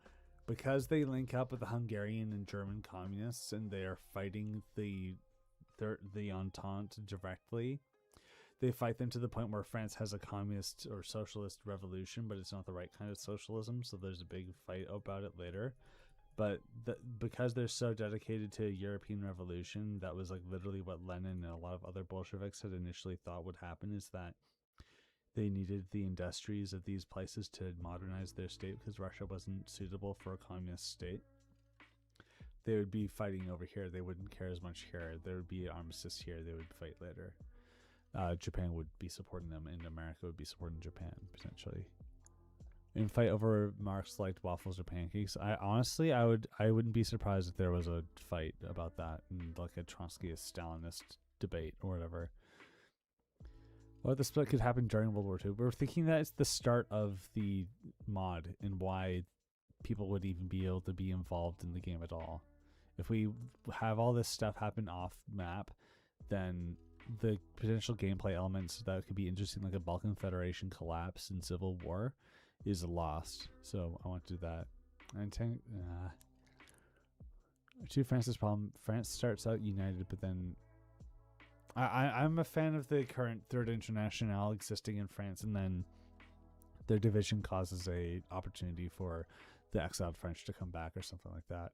because they link up with the Hungarian and German communists and they are fighting the Entente directly, they fight them to the point where France has a communist or socialist revolution, but it's not the right kind of socialism, so there's a big fight about it later. But because they're so dedicated to a European revolution, that was like literally what Lenin and a lot of other Bolsheviks had initially thought would happen, is that they needed the industries of these places to modernize their state because Russia wasn't suitable for a communist state. They would be fighting over here. They wouldn't care as much here. There would be armistice here. They would fight later. Japan would be supporting them, and America would be supporting Japan, potentially. In fight over Marx-liked waffles or pancakes, I wouldn't be surprised if there was a fight about that in like a Trotskyist Stalinist debate or whatever. Or the split could happen during World War II. We're thinking that it's the start of the mod and why people would even be able to be involved in the game at all. If we have all this stuff happen off map, then the potential gameplay elements that could be interesting, like a Balkan Federation collapse and civil war, is lost. So I want to do that. To France's problem, France starts out united, but then I'm a fan of the current Third International existing in France, and then their division causes a opportunity for the exiled French to come back or something like that.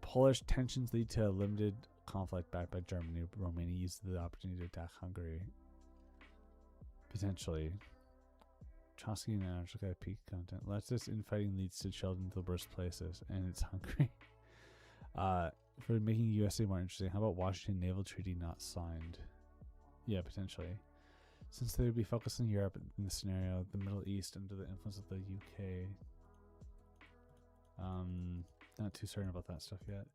Polish tensions lead to limited conflict backed by Germany. Romania used the opportunity to attack Hungary. Potentially. Trotsky and anarchic guy peak content. Leftist infighting leads to children to the worst places, and it's Hungary. For making USA more interesting, how about Washington Naval Treaty not signed? Yeah, potentially. Since they would be focused on Europe in the scenario, the Middle East under the influence of the UK. Not too certain about that stuff yet.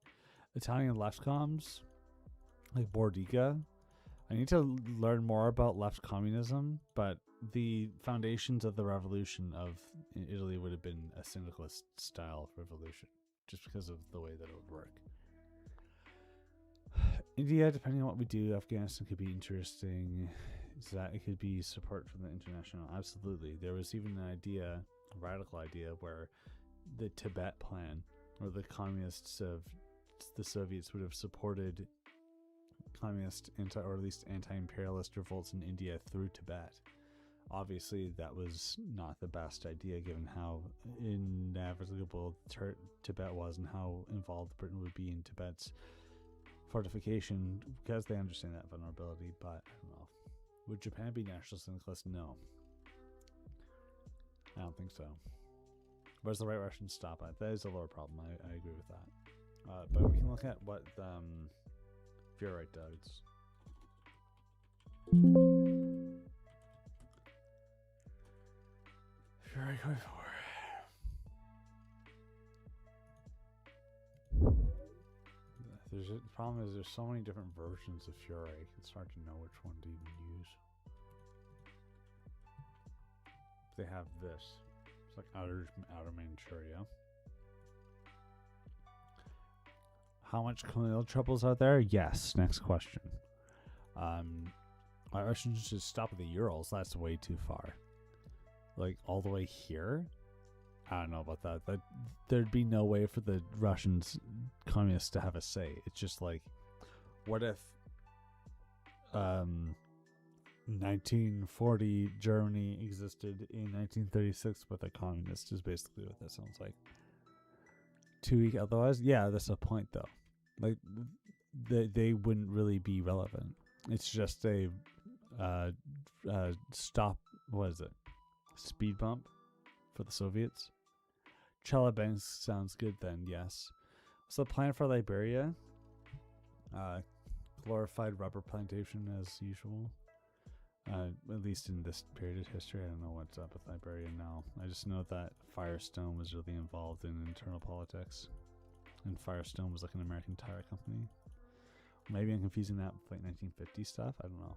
Italian left comms, like Bordiga. I need to learn more about left communism, but the foundations of the revolution of Italy would have been a syndicalist style revolution, just because of the way that it would work. India, depending on what we do, Afghanistan could be interesting. Is that it could be support from the international? Absolutely. There was even an idea, a radical idea, where the Tibet plan, or the communists of the Soviets would have supported communist or at least anti-imperialist revolts in India through Tibet. Obviously, that was not the best idea given how innavigable Tibet was and how involved Britain would be in Tibet's fortification, because they understand that vulnerability. But I don't know. Would Japan be national syndicalist? No. I don't think so. Where's the right Russian stop at? That is a lower problem. I agree with that. But we can look at what if you're right, Doug's. Fury going for. The problem is there's so many different versions of Fury. It's hard to know which one to even use. They have this. It's like outer Manchuria. How much colonial troubles are there? Yes. Next question. I Russians should stop at the Urals. That's way too far. Like all the way here. I don't know about that. That there'd be no way for the Russians communists to have a say. It's just like, what if 1940 Germany existed in 1936 with a communist? Is basically what that sounds like. Too weak otherwise? Yeah, that's the point though. Like they wouldn't really be relevant. It's just a stop. What is it? Speed bump for the Soviets. Chelyabinsk sounds good then, yes. So the plan for Liberia? Glorified rubber plantation as usual. At least in this period of history. I don't know what's up with Liberia now. I just know that Firestone was really involved in internal politics. And Firestone was like an American tire company. Maybe I'm confusing that with like 1950 stuff. I don't know.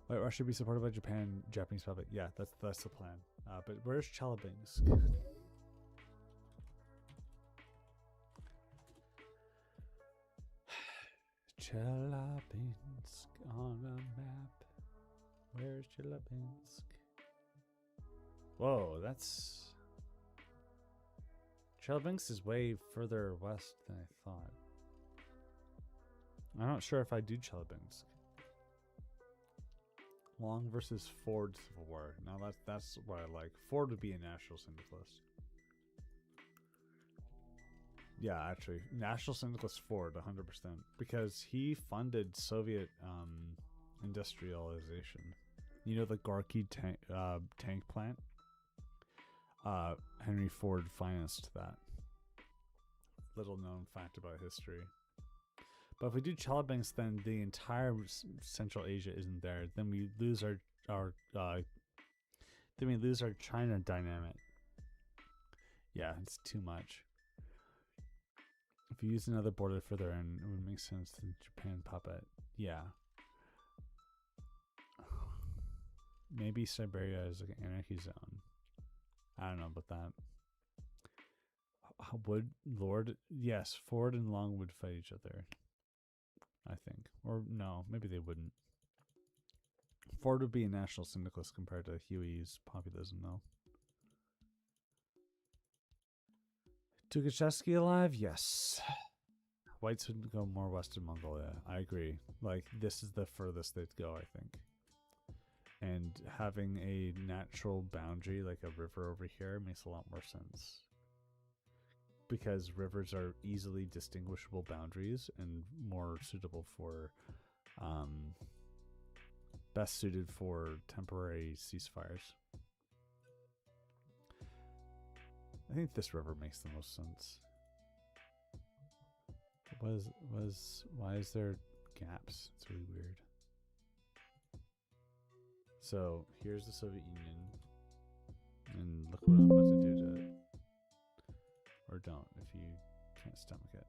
White Russia be supported by Japan, Japanese puppet. Yeah, that's the plan. But where's Chelyabinsk? Chelyabinsk on a map. Where's Chelyabinsk? Whoa, that's... Chelyabinsk is way further west than I thought. I'm not sure if I do Chelyabinsk. Long versus Ford Civil War. Now that's what I like. Ford would be a national syndicalist. Yeah, actually, national syndicalist Ford, 100%, because he funded Soviet industrialization. You know the Gorky tank plant. Henry Ford financed that. Little known fact about history. But if we do Chelyabinsk, then the entire Central Asia isn't there. Then we lose our China dynamic. Yeah, it's too much. If you use another border further in, it would make sense to Japan puppet. Yeah. Maybe Siberia is like an anarchy zone. I don't know about that. Would Lord? Yes, Ford and Long would fight each other. I think. Or no, maybe they wouldn't. Ford would be a national syndicalist compared to Huey's populism, though. Tukhachevsky alive? Yes. Whites would go more west in Mongolia. I agree. Like, this is the furthest they'd go, I think. And having a natural boundary, like a river over here, makes a lot more sense. Because rivers are easily distinguishable boundaries and more suitable for, best suited for temporary ceasefires. I think this river makes the most sense. Why is there gaps? It's really weird. So here's the Soviet Union, and look what I'm about to do to it. Or don't, if you can't stomach it.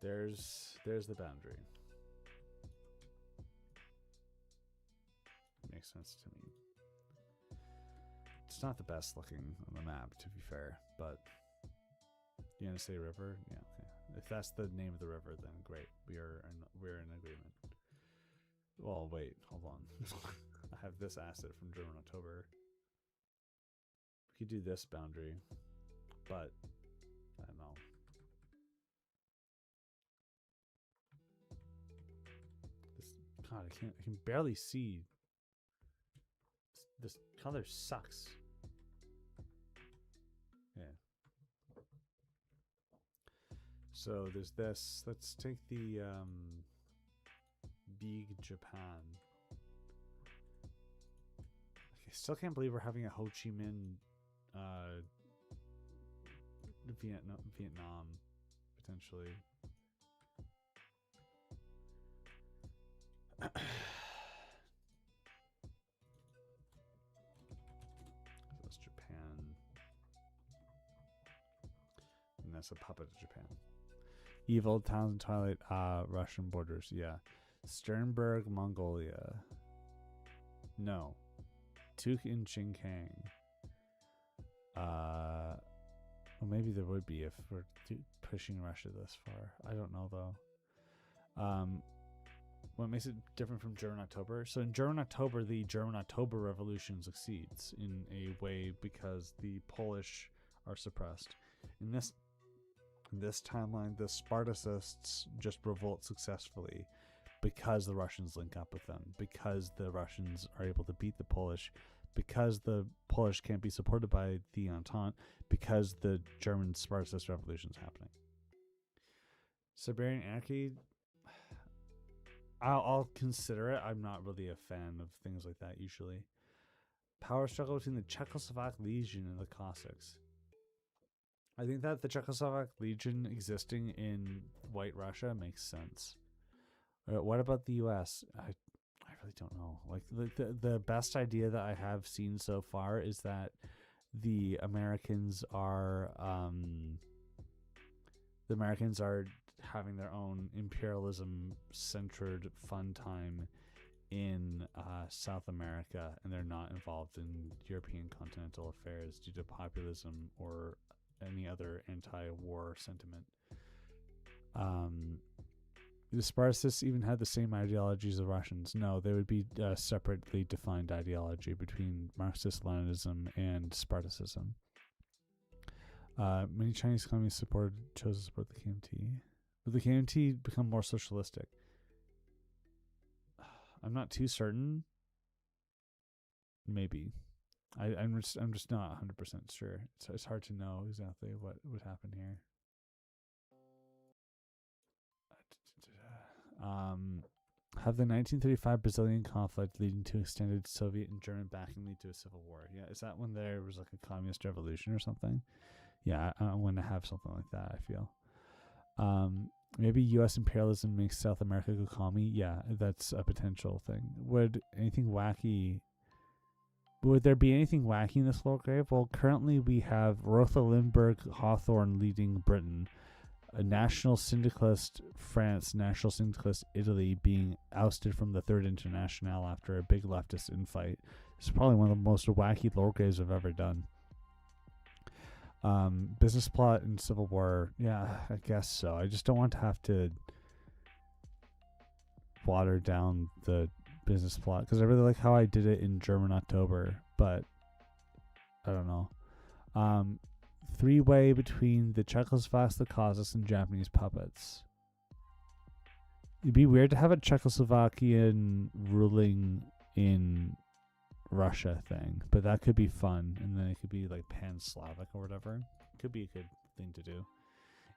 There's the boundary. Makes sense to me. It's not the best looking on the map, to be fair, but you gonna say river? Yeah, okay. If that's the name of the river, then great. We're in agreement. Well, wait, hold on. I have this asset from German October. We could do this boundary, but I don't know. This God, I can barely see. This color sucks. Yeah. So there's this. Let's take the big Japan. I still can't believe we're having a Ho Chi Minh Vietnam potentially. That's Japan. And that's a puppet of Japan. Evil towns in Twilight, Russian borders, yeah. Sternberg, Mongolia. No. Tuk in Chinkang. Well, maybe there would be if we're pushing Russia this far. I don't know, though. What makes it different from German October? So in German October, the German October Revolution succeeds in a way because the Polish are suppressed. In this timeline, the Spartacists just revolt successfully because the Russians link up with them, because the Russians are able to beat the Polish, because the Polish can't be supported by the Entente, because the German Spartacist Revolution is happening. Siberian Anarchy, I'll consider it. I'm not really a fan of things like that usually. Power struggle between the Czechoslovak Legion and the Cossacks. I think that the Czechoslovak Legion existing in White Russia makes sense. What about the U.S.? I really don't know. Like the best idea that I have seen so far is that the Americans are having their own imperialism-centered fun time in South America, and they're not involved in European continental affairs due to populism or any other anti-war sentiment. The Spartacists even had the same ideology as the Russians. No, they would be a separately defined ideology between Marxist-Leninism and Spartacism. Many Chinese communists chose to support the KMT. Would the KMT become more socialistic? I'm not too certain. Maybe. I'm just not 100% sure. It's hard to know exactly what would happen here. Have the 1935 Brazilian conflict leading to extended Soviet and German backing lead to a civil war? Yeah, is that when there was like a communist revolution or something? Yeah, I want to have something like that, I feel. Maybe U.S. imperialism makes South America go commie? Yeah, that's a potential thing. Would there be anything wacky in this lore grave? Well, currently we have Rotha Lindbergh Hawthorne leading Britain, a national syndicalist France, national syndicalist Italy being ousted from the Third Internationale after a big leftist infight. It's probably one of the most wacky lore graves I've ever done. Business plot and civil war, yeah, I guess so. I just don't want to have to water down the business plot because I really like how I did it in German October, but I don't know. Three-way between the Czechoslovaks, the Cossacks, and Japanese puppets. It'd be weird to have a Czechoslovakian ruling in Russia thing, but that could be fun, and then it could be like pan-Slavic or whatever. Could be a good thing to do.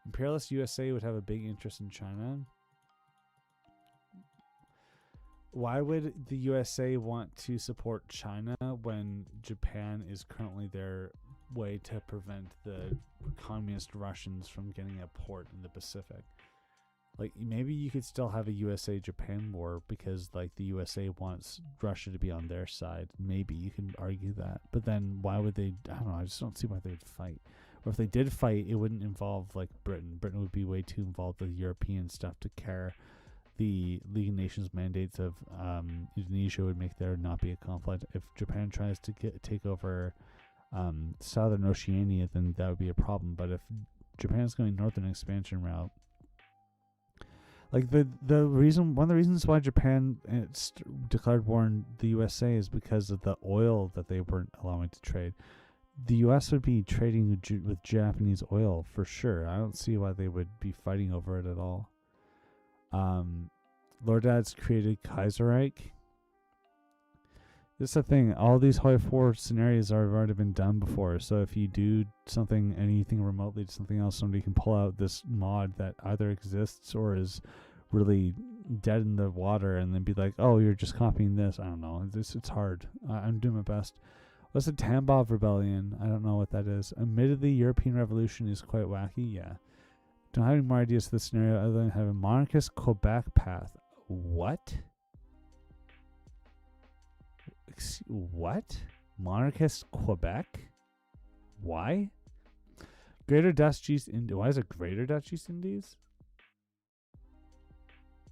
Imperialist USA would have a big interest in China. Why would the USA want to support China when Japan is currently their way to prevent the communist Russians from getting a port in the Pacific? Like, maybe you could still have a USA-Japan war because, like, the USA wants Russia to be on their side. Maybe you can argue that. But then why would they... I don't know. I just don't see why they would fight. Or if they did fight, it wouldn't involve, like, Britain. Britain would be way too involved with European stuff to care. The League of Nations mandates of Indonesia would make there not be a conflict. If Japan tries to take over Southern Oceania, then that would be a problem. But if Japan's going northern expansion route, like one of the reasons why Japan declared war on the USA is because of the oil that they weren't allowing to trade. The US would be trading with Japanese oil for sure. I don't see why they would be fighting over it at all. Lord Dad's created Kaiserreich. This is the thing. All these Hoi 4 scenarios have already been done before. So if you do anything remotely to something else, somebody can pull out this mod that either exists or is really dead in the water and then be like, oh, you're just copying this. I don't know. It's hard. I'm doing my best. What's the Tambov Rebellion? I don't know what that is. Admittedly, European Revolution is quite wacky. Yeah. Don't have any more ideas for this scenario other than have a monarchist Quebec path. What? What? Monarchist Quebec? Why? Greater Dutch East Indies. Why is it Greater Dutch East Indies?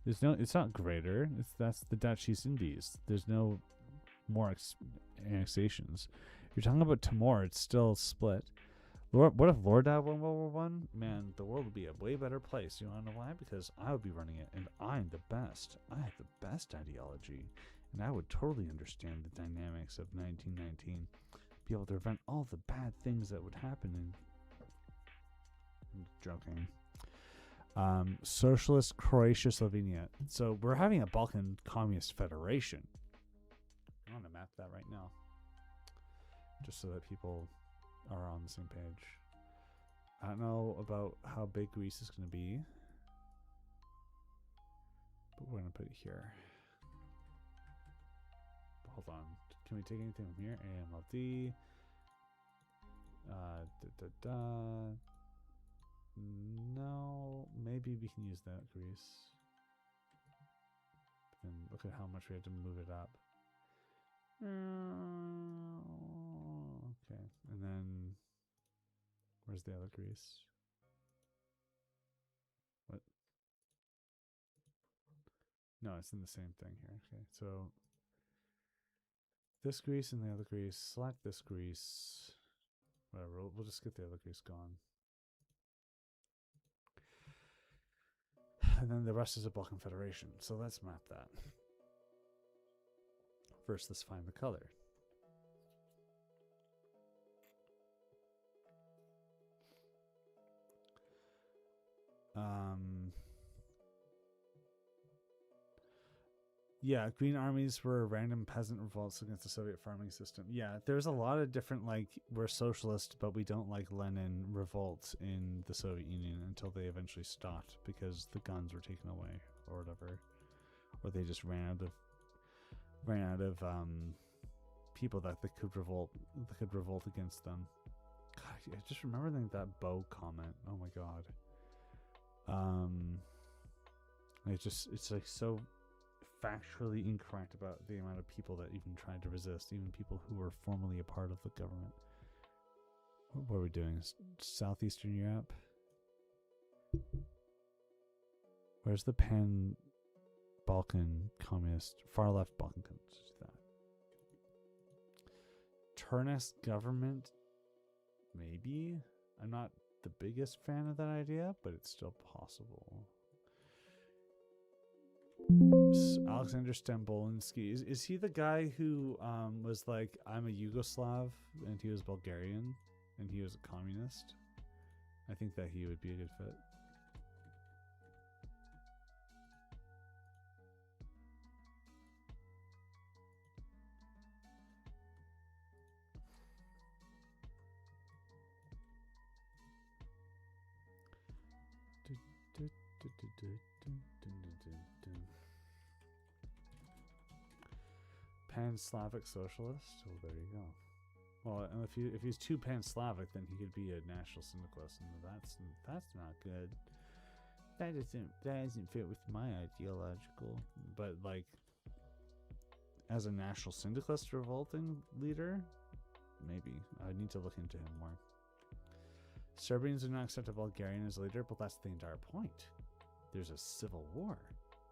There's no. It's not greater. That's the Dutch East Indies. There's no more annexations. You're talking about Timor. It's still split. What if Lordab won World War I? Man, the world would be a way better place. You want to know why? Because I would be running it, and I'm the best. I have the best ideology, and I would totally understand the dynamics of 1919. Be able to prevent all the bad things that would happen. I'm joking. Socialist Croatia, Slovenia. So we're having a Balkan Communist Federation. I want to map that right now, just so that people are on the same page. I don't know about how big Greece is going to be, but we're going to put it here. Hold on. Can we take anything from here? AMLD. No, maybe we can use that, Greece. And look at how much we had to move it up. Okay, and then where's the other Greece? What? No, it's in the same thing here. Okay, so this Greece and the other Greece. Select this Greece. Whatever, we'll just get the other Greece gone. And then the rest is a Balkan Federation. So let's map that. First, let's find the color. Yeah, Green armies were random peasant revolts against the Soviet farming system. Yeah, there's a lot of different, like, we're socialist, but we don't like Lenin revolts in the Soviet Union until they eventually stopped because the guns were taken away or whatever. Or they just ran out of people that they could revolt against them. God, I just remember that Bo comment. Oh my god. It's like so factually incorrect about the amount of people that even tried to resist, even people who were formerly a part of the government. What are we doing? Southeastern Europe? Where's the Balkan communist, far left Balkan communist? That Turnus government? Maybe? I'm not the biggest fan of that idea, but it's still possible. Alexander Stambolinski. Is he the guy who was like, I'm a Yugoslav, and he was Bulgarian, and he was a communist? I think that he would be a good fit. Pan-Slavic socialist? Oh, there you go. Well, and if he's too pan-Slavic, then he could be a national syndicalist, and that's not good. That doesn't fit with my ideological. But like, as a national syndicalist revolting leader, maybe I need to look into him more. Serbians do not accept a Bulgarian as leader, but that's the entire point. There's a civil war.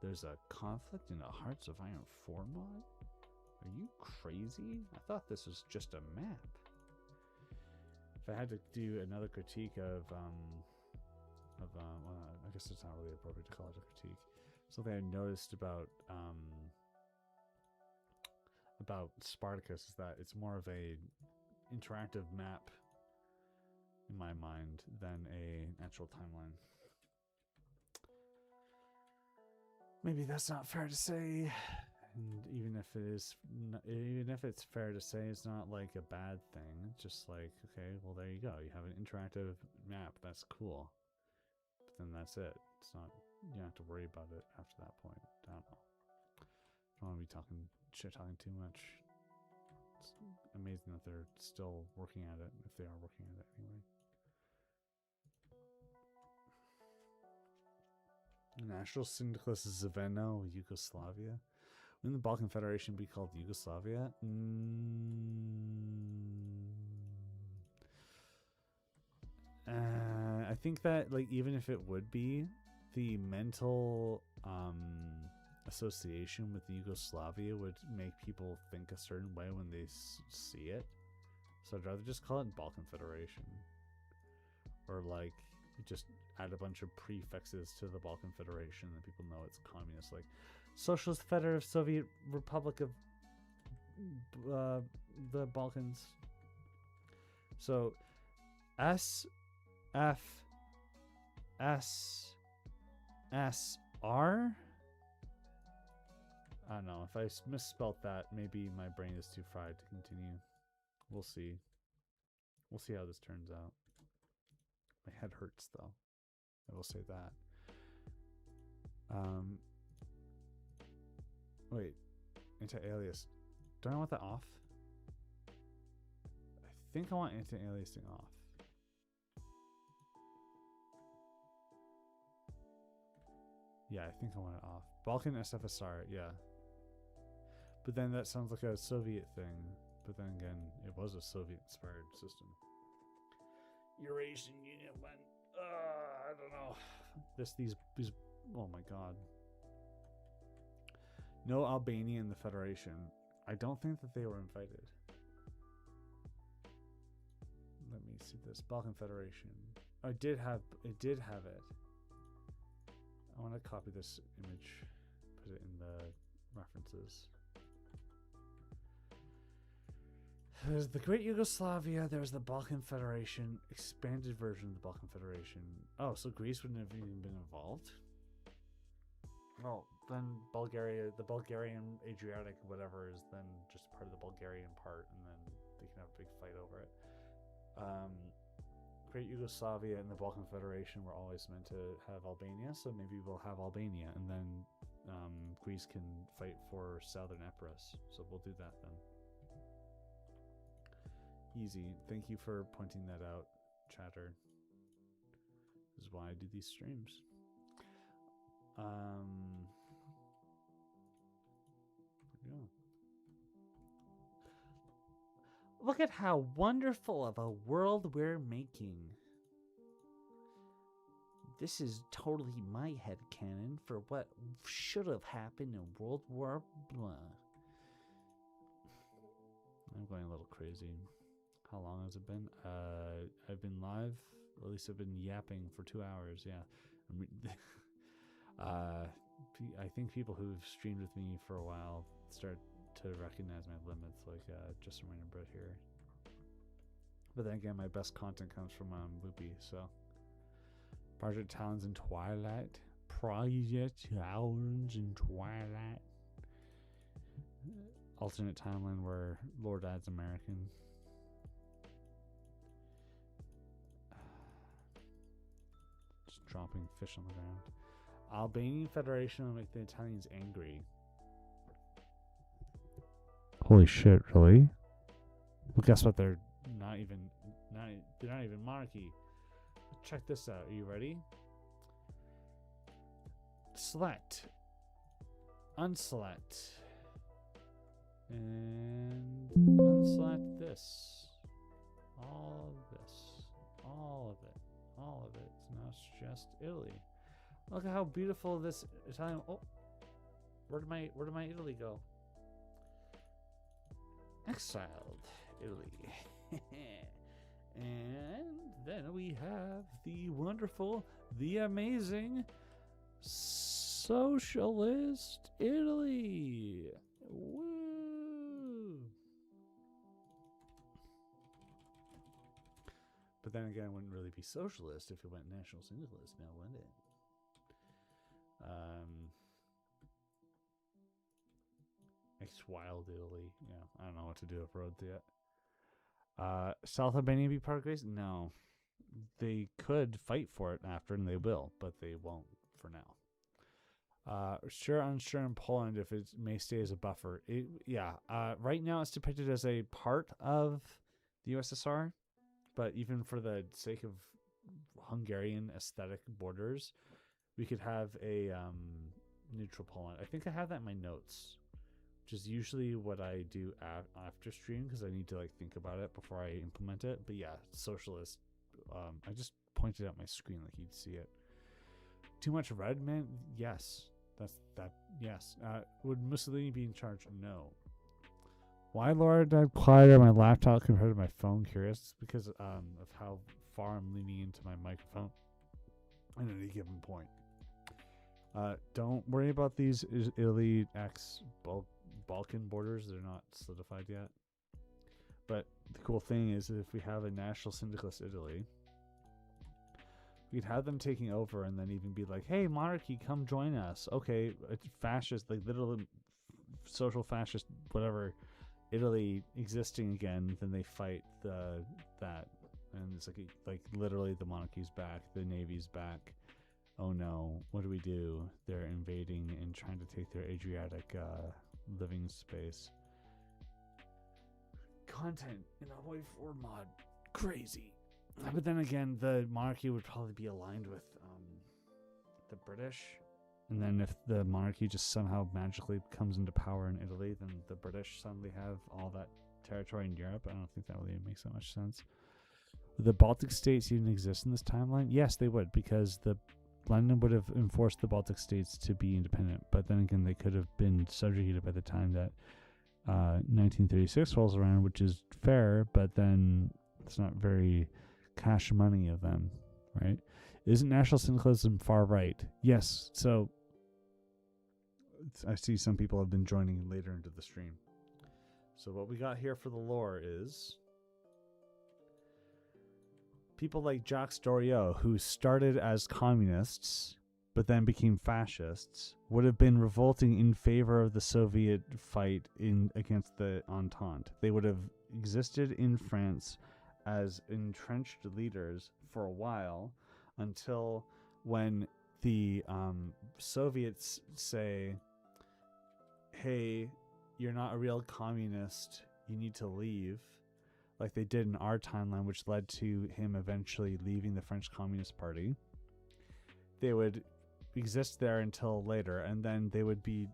There's a conflict in the Hearts of Iron 4 mod. Are you crazy? I thought this was just a map. If I had to do another critique of well, I guess it's not really appropriate to call it a critique. Something I noticed about Spartacus is that it's more of a interactive map in my mind than a natural timeline. Maybe that's not fair to say, and even if it's fair to say, it's not like a bad thing. It's just like, okay, well, there you go. You have an interactive map. That's cool. But then that's it. It's not. You don't have to worry about it after that point. I don't know. I don't want to be talking too much. It's amazing that they're still working at it, if they are working at it anyway. National Syndicalist Zveno, Yugoslavia. Wouldn't the Balkan Federation be called Yugoslavia? I think that, like, even if it would be, the mental association with Yugoslavia would make people think a certain way when they see it. So I'd rather just call it Balkan Federation. Or, like, just add a bunch of prefixes to the Balkan Federation and people know it's communist. Like, Socialist Federative Soviet Republic of the Balkans. So, SFSR? I don't know. If I misspelt that, maybe my brain is too fried to continue. We'll see. We'll see how this turns out. My head hurts, though. I will say that. Wait. Anti-alias. Do I want that off? I think I want anti-aliasing off. Yeah, I think I want it off. Balkan SFSR, yeah. But then that sounds like a Soviet thing. But then again, it was a Soviet-inspired system. Eurasian Union went. I don't know. These. Oh my God. No Albania in the Federation. I don't think that they were invited. Let me see this. Balkan Federation. Oh, it did have it. I want to copy this image, put it in the references. There's the Great Yugoslavia, there's the Balkan Federation, expanded version of the Balkan Federation. Oh, so Greece wouldn't have even been involved? Well, then Bulgaria, the Bulgarian Adriatic whatever is then just part of the Bulgarian part, and then they can have a big fight over it. Great Yugoslavia and the Balkan Federation were always meant to have Albania, so maybe we'll have Albania, and then Greece can fight for Southern Epirus. So we'll do that then. Easy. Thank you for pointing that out, chatter. This is why I do these streams. There we go. Look at how wonderful of a world we're making. This is totally my headcanon for what should have happened in World War blah. I'm going a little crazy. How long has it been? I've been live, or at least I've been yapping for 2 hours. Yeah. I think people who've streamed with me for a while start to recognize my limits, like just a random Brit here. But then again, my best content comes from Whoopi, so. Project Talons in Twilight. Project Talons in Twilight. Alternate timeline where Lord Ad's American. Just dropping fish on the ground. Albanian Federation will make the Italians angry. Holy shit, really? Well, guess what? They're not even monarchy. Check this out. Are you ready? Select. Unselect. And unselect this. All of this. All of it. All of it. So now it's just Italy. Look at how beautiful this Italian. Oh, where did my Italy go? Exiled Italy. And then we have the wonderful, the amazing socialist Italy. Woo! But then again, it wouldn't really be socialist if it went national syndicalist now, wouldn't it? Wild Italy. Yeah, I don't know what to do with roads yet. South Albania be part of Greece? No. They could fight for it after, and they will, but they won't for now. Sure, unsure in Poland if it may stay as a buffer. Right now it's depicted as a part of the USSR, but even for the sake of Hungarian aesthetic borders, we could have a neutral Poland. I think I have that in my notes. which is usually what I do after stream because I need to like think about it before I implement it. But yeah, socialist. I just pointed out my screen like you'd see it. Too much red, man? Yes. Yes. Would Mussolini be in charge? No. Why Laura died quieter on my laptop compared to my phone? Curious. Because of how far I'm leaning into my microphone at any given point. Don't worry about these Italy Balkan borders. They're not solidified yet. But the cool thing is that if we have a national syndicalist Italy, we'd have them taking over and then even be like, hey, monarchy, come join us. Okay, fascist, like literally social fascist, whatever, Italy existing again, then they fight that. And it's like literally the monarchy's back, the navy's back. Oh no, what do we do? They're invading and trying to take their Adriatic living space. Content in a Hoi 4 mod. Crazy. But then again, the monarchy would probably be aligned with the British. And then if the monarchy just somehow magically comes into power in Italy, then the British suddenly have all that territory in Europe. I don't think that really makes that much sense. Would the Baltic states even exist in this timeline? Yes, they would, because London would have enforced the Baltic states to be independent. But then again, they could have been subjugated by the time that 1936 rolls around, which is fair, but then it's not very cash money of them, right? Isn't national syndicalism far right? Yes. So I see some people have been joining later into the stream. So what we got here for the lore is people like Jacques Doriot, who started as communists but then became fascists, would have been revolting in favor of the Soviet fight against the Entente. They would have existed in France as entrenched leaders for a while until when the Soviets say, hey, you're not a real communist, you need to leave, like they did in our timeline, which led to him eventually leaving the French Communist Party. They would exist there until later, and then they would be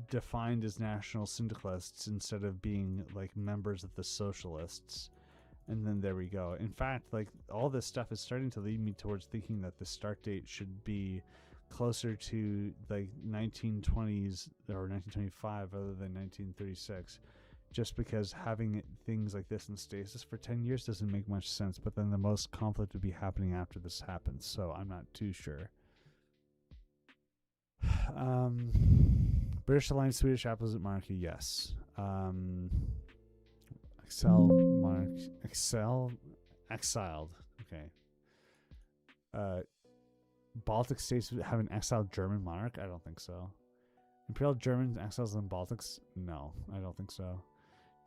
defined as national syndicalists instead of being like members of the socialists. And then there we go. In fact, like all this stuff is starting to lead me towards thinking that the start date should be closer to like 1920s or 1925 rather than 1936, just because having things like this in stasis for 10 years doesn't make much sense. But then the most conflict would be happening after this happens, so I'm not too sure. British Alliance, Swedish Opposite Monarchy, yes. Exiled. Okay. Baltic states have an exiled German monarch? I don't think so. Imperial German exiles in Baltics? No, I don't think so.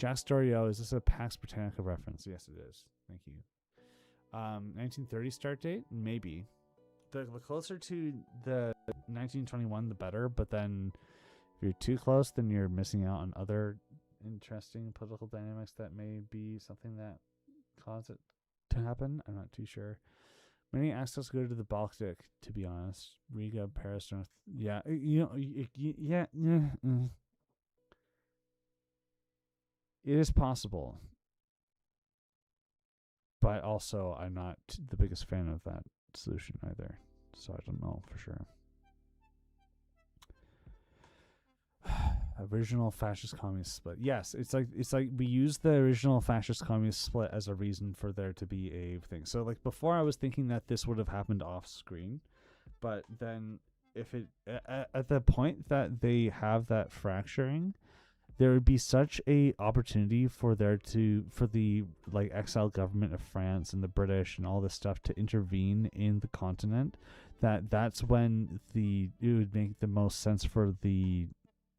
Jacques Doriot, is this a Pax Britannica reference? Yes, it is. Thank you. 1930 start date? Maybe. The closer to the 1921, the better. But then if you're too close, then you're missing out on other interesting political dynamics that may be something that cause it to happen. I'm not too sure. Many access go to the Baltic, to be honest. Riga, Paris, North. Yeah, yeah. It is possible. But also, I'm not the biggest fan of that solution either. So I don't know for sure. Original fascist communist split. Yes, it's like we use the original fascist communist split as a reason for there to be a thing. So like before, I was thinking that this would have happened off screen, but then if it at the point that they have that fracturing, there would be such a opportunity for the like exiled government of France and the British and all this stuff to intervene in the continent, that's when it would make the most sense for the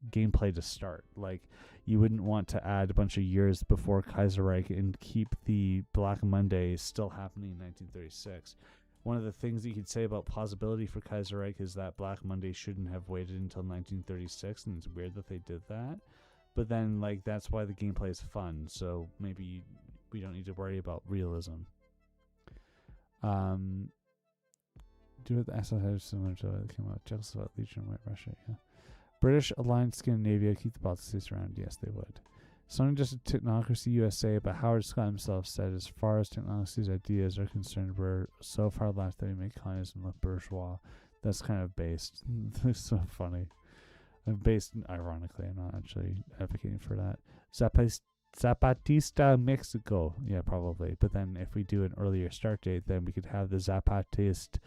gameplay to start. Like you wouldn't want to add a bunch of years before Kaiserreich and keep the Black Monday still happening in 1936. One of the things that you could say about plausibility for Kaiserreich is that Black Monday shouldn't have waited until 1936, and it's weird that they did that. But then, like, that's why the gameplay is fun, so maybe we don't need to worry about realism. Do it the SSH similar to it came out. Czechoslovakia, Legion, White Russia, yeah. British aligned Scandinavia keep the Baltic states around. Yes, they would. It's not just a technocracy USA, but Howard Scott himself said, as far as technocracy's ideas are concerned, we're so far left that we make communism look bourgeois. That's kind of based. It's so funny. I'm based, ironically. I'm not actually advocating for that. Zapatista Mexico. Yeah, probably. But then if we do an earlier start date, then we could have the Zapatist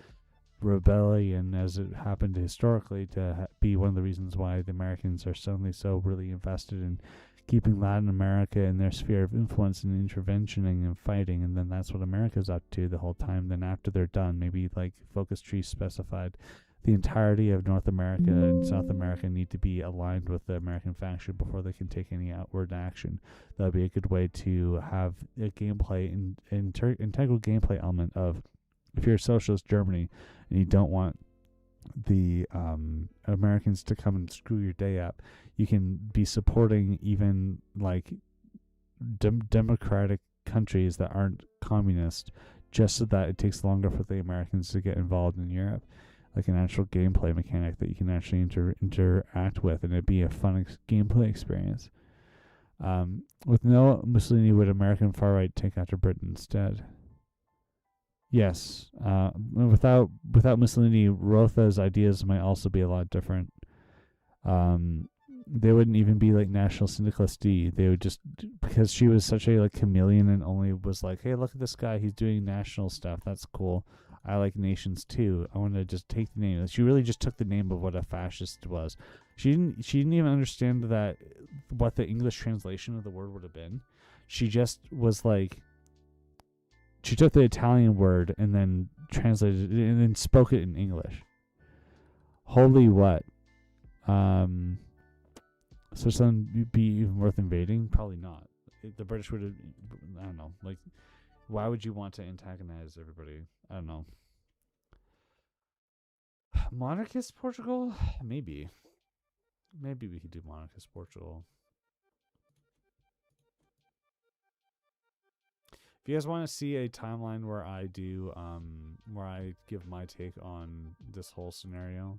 rebellion, as it happened historically, to be one of the reasons why the Americans are suddenly so really invested in keeping Latin America in their sphere of influence and interventioning and fighting. And then that's what America's up to the whole time. Then after they're done, maybe like focus tree specified, the entirety of North America and South America need to be aligned with the American faction before they can take any outward action. That would be a good way to have a gameplay, integral gameplay element of, if you're a socialist Germany and you don't want the Americans to come and screw your day up, you can be supporting even like democratic countries that aren't communist, just so that it takes longer for the Americans to get involved in Europe. Like an actual gameplay mechanic that you can actually interact with, and it'd be a fun gameplay experience. With no Mussolini, would American far right take after Britain instead? Yes. Without Mussolini, Rotha's ideas might also be a lot different. They wouldn't even be like national syndicalists. They would just, because she was such a like chameleon and only was like, hey, look at this guy, he's doing national stuff, that's cool. I like nations too. I want to just take the name. She really just took the name of what a fascist was. She didn't even understand that what the English translation of the word would have been. She just was like, she took the Italian word and then translated it and then spoke it in English. Holy what? So something be even worth invading? Probably not. The British would have, I don't know, like, why would you want to antagonize everybody? I don't know. Monarchist Portugal? Maybe. Maybe we could do monarchist Portugal. If you guys want to see a timeline where I do, where I give my take on this whole scenario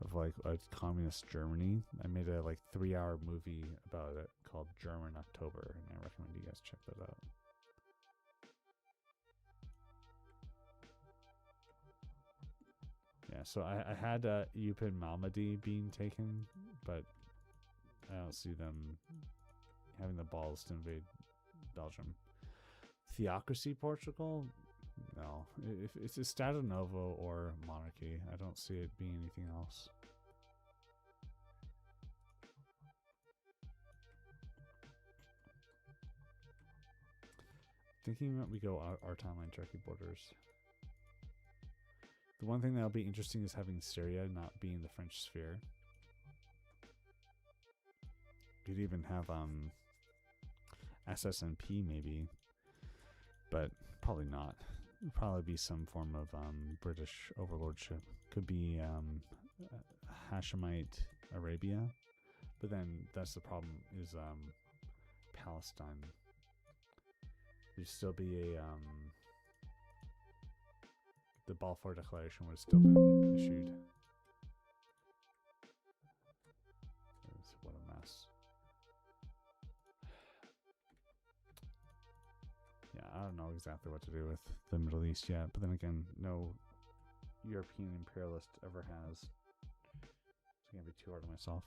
of like a communist Germany, I made a like 3-hour movie about it called German October, and I recommend you guys check that out. Yeah, so I had Yupin Malmedy being taken, but I don't see them having the balls to invade Belgium. Theocracy Portugal? No. If it's a Stato Novo or monarchy, I don't see it being anything else. Thinking that we go our timeline Turkey borders. The one thing that'll be interesting is having Syria not be in the French sphere. You'd even have SSNP maybe, but probably not. It'd probably be some form of British overlordship. Could be Hashemite Arabia, but then that's the problem is Palestine. There'd still be a the Balfour Declaration would have still been issued. What a mess. Yeah, I don't know exactly what to do with the Middle East yet, but then again, no European imperialist ever has. It's gonna be too hard on myself.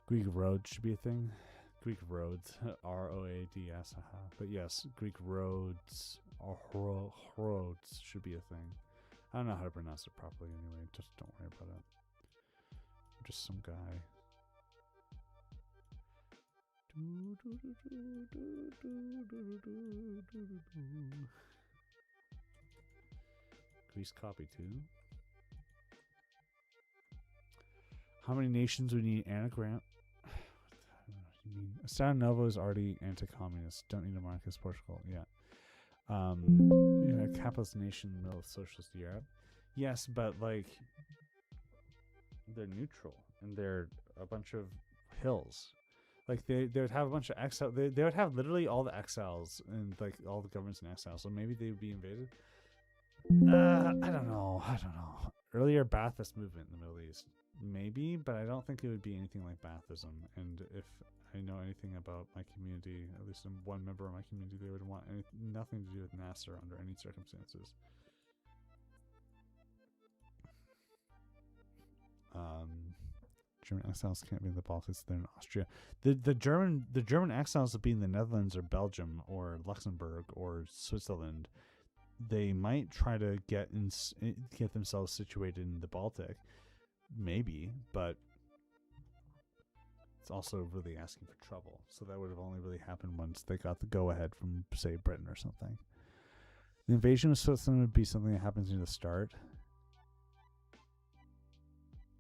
Greek roads should be a thing. Greek roads, R-O-A-D-S, but yes, Greek roads or roads should be a thing. I don't know how to pronounce it properly anyway, just don't worry about it. I'm just some guy. Greece copy too. How many nations would need anagram? Stato Novo is already anti-communist. Don't need a monarchist Portugal. Yeah. Capitalist nation, middle of socialist Europe. Yes, but like they're neutral and they're a bunch of hills. Like they would have a bunch of exile. They would have literally all the exiles and like all the governments in exile. So maybe they would be invaded. I don't know. Earlier Ba'athist movement in the Middle East. maybe, but I don't think it would be anything like Baathism. And if I know anything about my community, at least one member of my community, they would want nothing to do with Nasser under any circumstances. German exiles can't be in the Balkans; they're in Austria. The German exiles would be in the Netherlands or Belgium or Luxembourg or Switzerland. They might try to get themselves situated in the Baltic, maybe, but it's also really asking for trouble. So that would have only really happened once they got the go-ahead from, say, Britain or something. The invasion of Switzerland would be something that happens near the start.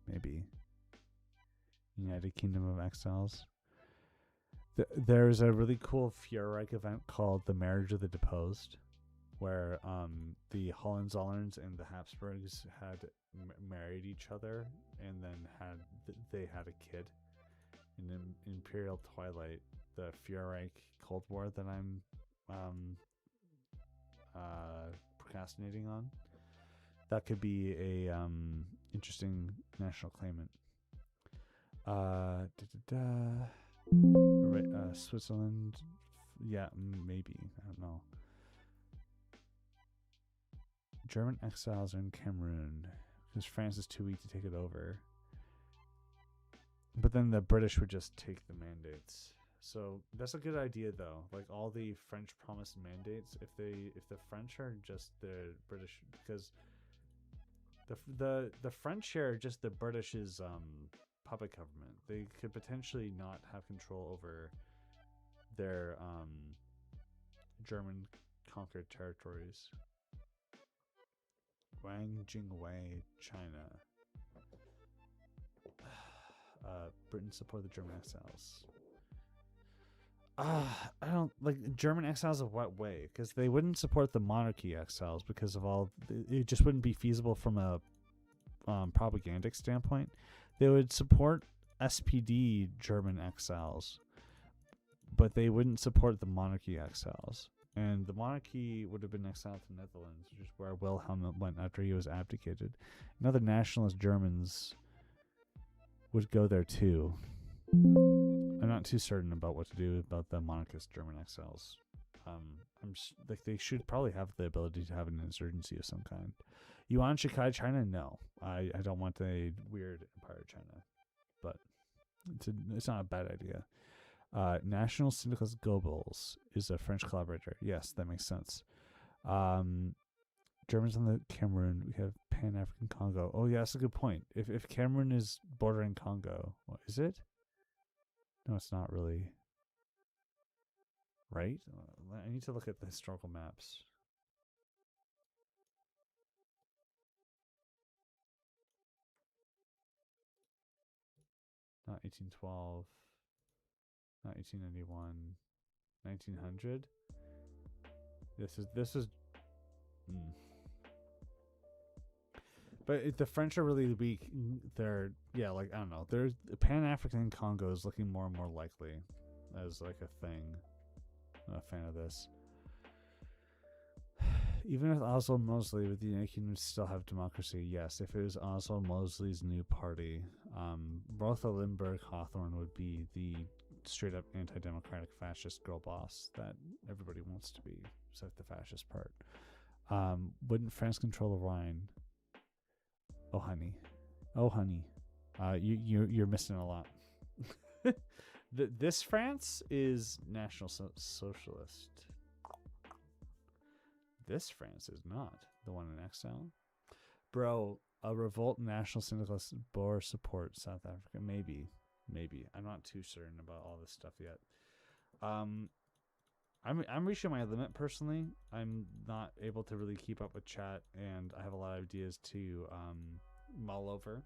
Maybe. United Kingdom of Exiles. There's a really cool Feuerreich event called the Marriage of the Deposed, where the Hohenzollerns and the Habsburgs had married each other, and then they had a kid. In Imperial Twilight, the Feuerreich Cold War that I'm procrastinating on, that could be a interesting national claimant. Switzerland, yeah, maybe, I don't know. German exiles are in Cameroon because France is too weak to take it over. But then the British would just take the mandates. So that's a good idea, though. Like all the French promised mandates, if the French are just the British, because the French are just the British's puppet government. They could potentially not have control over their German conquered territories. Wang Jingwei, China. Britain support the German exiles. I don't like German exiles of what way? Because they wouldn't support the monarchy exiles because of all. It just wouldn't be feasible from a propagandic standpoint. They would support SPD German exiles, but they wouldn't support the monarchy exiles. And the monarchy would have been exiled to the Netherlands, which is where Wilhelm went after he was abdicated. And other nationalist Germans would go there too. I'm not too certain about what to do about the monarchist German exiles. I'm just, like they should probably have the ability to have an insurgency of some kind. Yuan Shikai China? No, I don't want a weird empire China, but it's not a bad idea. National Syndicalist Goebbels is a French collaborator. Yes, that makes sense. Germans on the Cameroon. We have Pan-African Congo. Oh yeah, that's a good point. If Cameroon is bordering Congo, what, is it? No, it's not really. Right? I need to look at the historical maps. Not 1812. Not 1891. 1900. This is. But the French are really weak. They're like I don't know. There's Pan-African Congo is looking more and more likely as like a thing. I'm not a fan of this. Even if Oswald Mosley with the United Kingdom would still have democracy, yes. If it was Oswald Mosley's new party, Bertha Lindbergh Hawthorne would be the straight up anti-democratic fascist girl boss that everybody wants to be, except the fascist part. Wouldn't France control the Rhine? Oh honey, you're missing a lot. This France is National Socialist. This France is not the one in exile. Bro, a revolt National Syndicalist Boer support South Africa. Maybe. I'm not too certain about all this stuff yet. I'm reaching my limit personally. I'm not able to really keep up with chat, and I have a lot of ideas to mull over.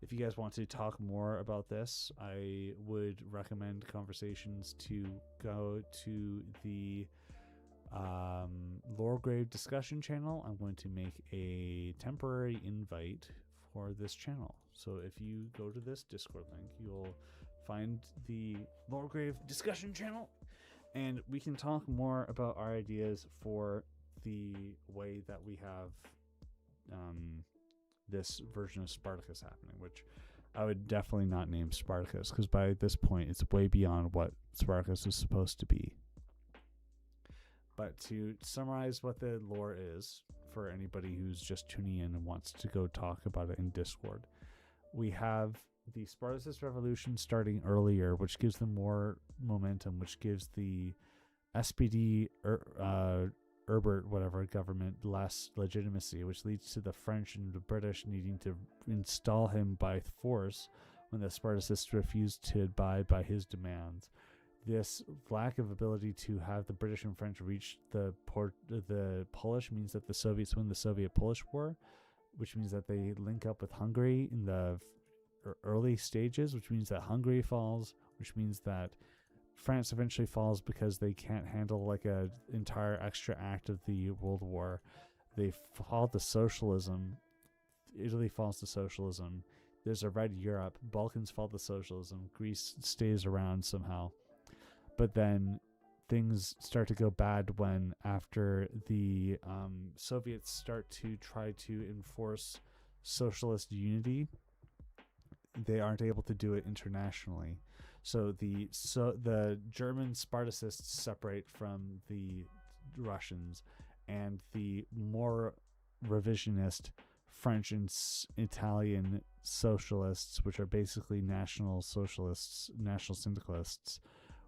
If you guys want to talk more about this, I would recommend conversations to go to the Loregrave discussion channel. I'm going to make a temporary invite for this channel. So if you go to this Discord link, you'll find the Loregrave discussion channel, and we can talk more about our ideas for the way that we have this version of Spartacus happening, which I would definitely not name Spartacus, because by this point it's way beyond what Spartacus was supposed to be. But to summarize what the lore is, for anybody who's just tuning in and wants to go talk about it in Discord, we have the Spartacist revolution starting earlier, which gives them more momentum, which gives the SPD, Herbert, whatever, government less legitimacy, which leads to the French and the British needing to install him by force when the Spartacists refused to abide by his demands. This lack of ability to have the British and French reach the Polish means that the Soviets win the Soviet-Polish War, which means that they link up with Hungary in the early stages, which means that Hungary falls, which means that France eventually falls because they can't handle like a entire extra act of the World War. They fall to socialism. Italy falls to socialism. There's a red Europe. Balkans fall to socialism. Greece stays around somehow. But then things start to go bad when, after the Soviets start to try to enforce socialist unity, they aren't able to do it internationally. So the German Spartacists separate from the Russians, and the more revisionist French and Italian socialists, which are basically national socialists, national syndicalists,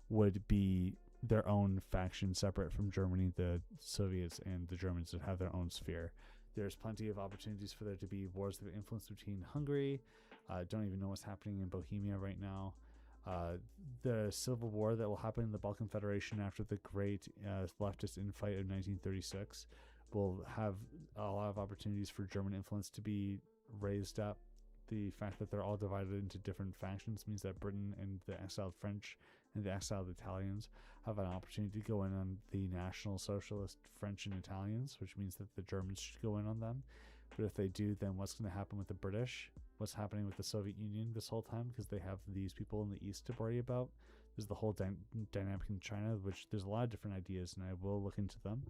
would be their own faction separate from Germany. The Soviets and the Germans would have their own sphere. There's plenty of opportunities for there to be wars of influence between Hungary. Don't even know what's happening in Bohemia right now. The civil war that will happen in the Balkan Federation after the great leftist infight of 1936 will have a lot of opportunities for German influence to be raised up. The fact that they're all divided into different factions means that Britain and the exiled French and the exiled Italians have an opportunity to go in on the National Socialist French and Italians, which means that the Germans should go in on them. But if they do, then what's going to happen with the British? What's happening with the Soviet Union this whole time? Because they have these people in the East to worry about. There's the whole dynamic in China, which there's a lot of different ideas, and I will look into them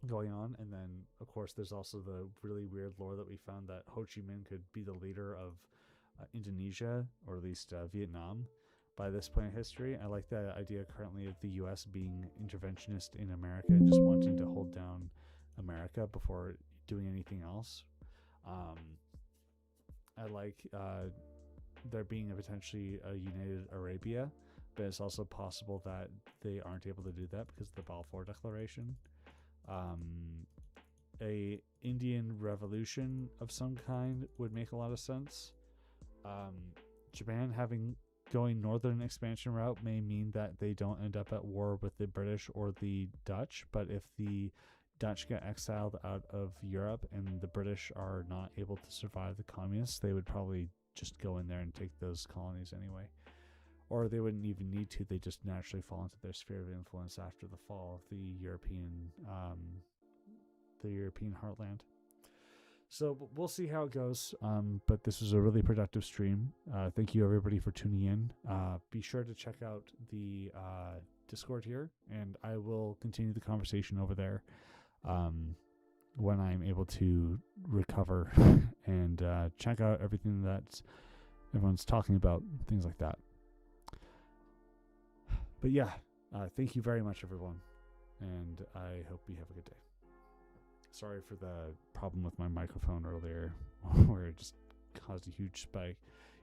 going on. And then, of course, there's also the really weird lore that we found that Ho Chi Minh could be the leader of Indonesia, or at least Vietnam, by this point in history. I like the idea currently of the U.S. being interventionist in America and just wanting to hold down America before doing anything else. I like there being potentially a united Arabia, but it's also possible that they aren't able to do that because of the Balfour Declaration. A Indian revolution of some kind would make a lot of sense. Japan going northern expansion route may mean that they don't end up at war with the British or the Dutch, but if the Dutch get exiled out of Europe and the British are not able to survive the communists, they would probably just go in there and take those colonies anyway. Or they wouldn't even need to, they just naturally fall into their sphere of influence after the fall of the European heartland. So we'll see how it goes, but this was a really productive stream. Thank you everybody for tuning in. Be sure to check out the Discord here, and I will continue the conversation over there when I'm able to recover and check out everything that everyone's talking about, things like that. But yeah, thank you very much, everyone, and I hope you have a good day. Sorry for the problem with my microphone earlier, where it just caused a huge spike.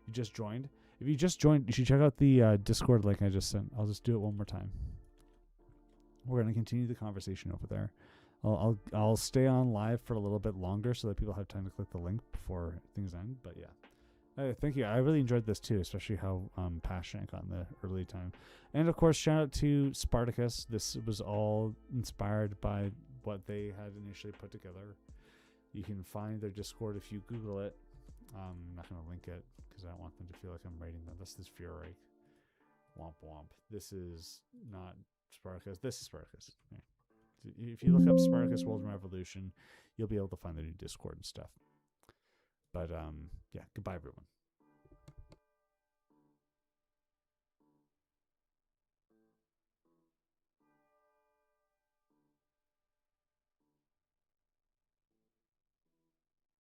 You just joined? If you just joined, you should check out the Discord link I just sent. I'll just do it one more time. We're going to continue the conversation over there. I'll stay on live for a little bit longer so that people have time to click the link before things end. But yeah, thank you. I really enjoyed this too, especially how passionate I got in the early time. And of course, shout out to Spartacus. This was all inspired by what they had initially put together. You can find their Discord if you Google it. I'm not going to link it because I don't want them to feel like I'm rating them. This is Fury. Womp womp. This is not Spartacus. This is Spartacus. Okay. If you look up Spartacus World Revolution, you'll be able to find the new Discord and stuff. But yeah, goodbye everyone.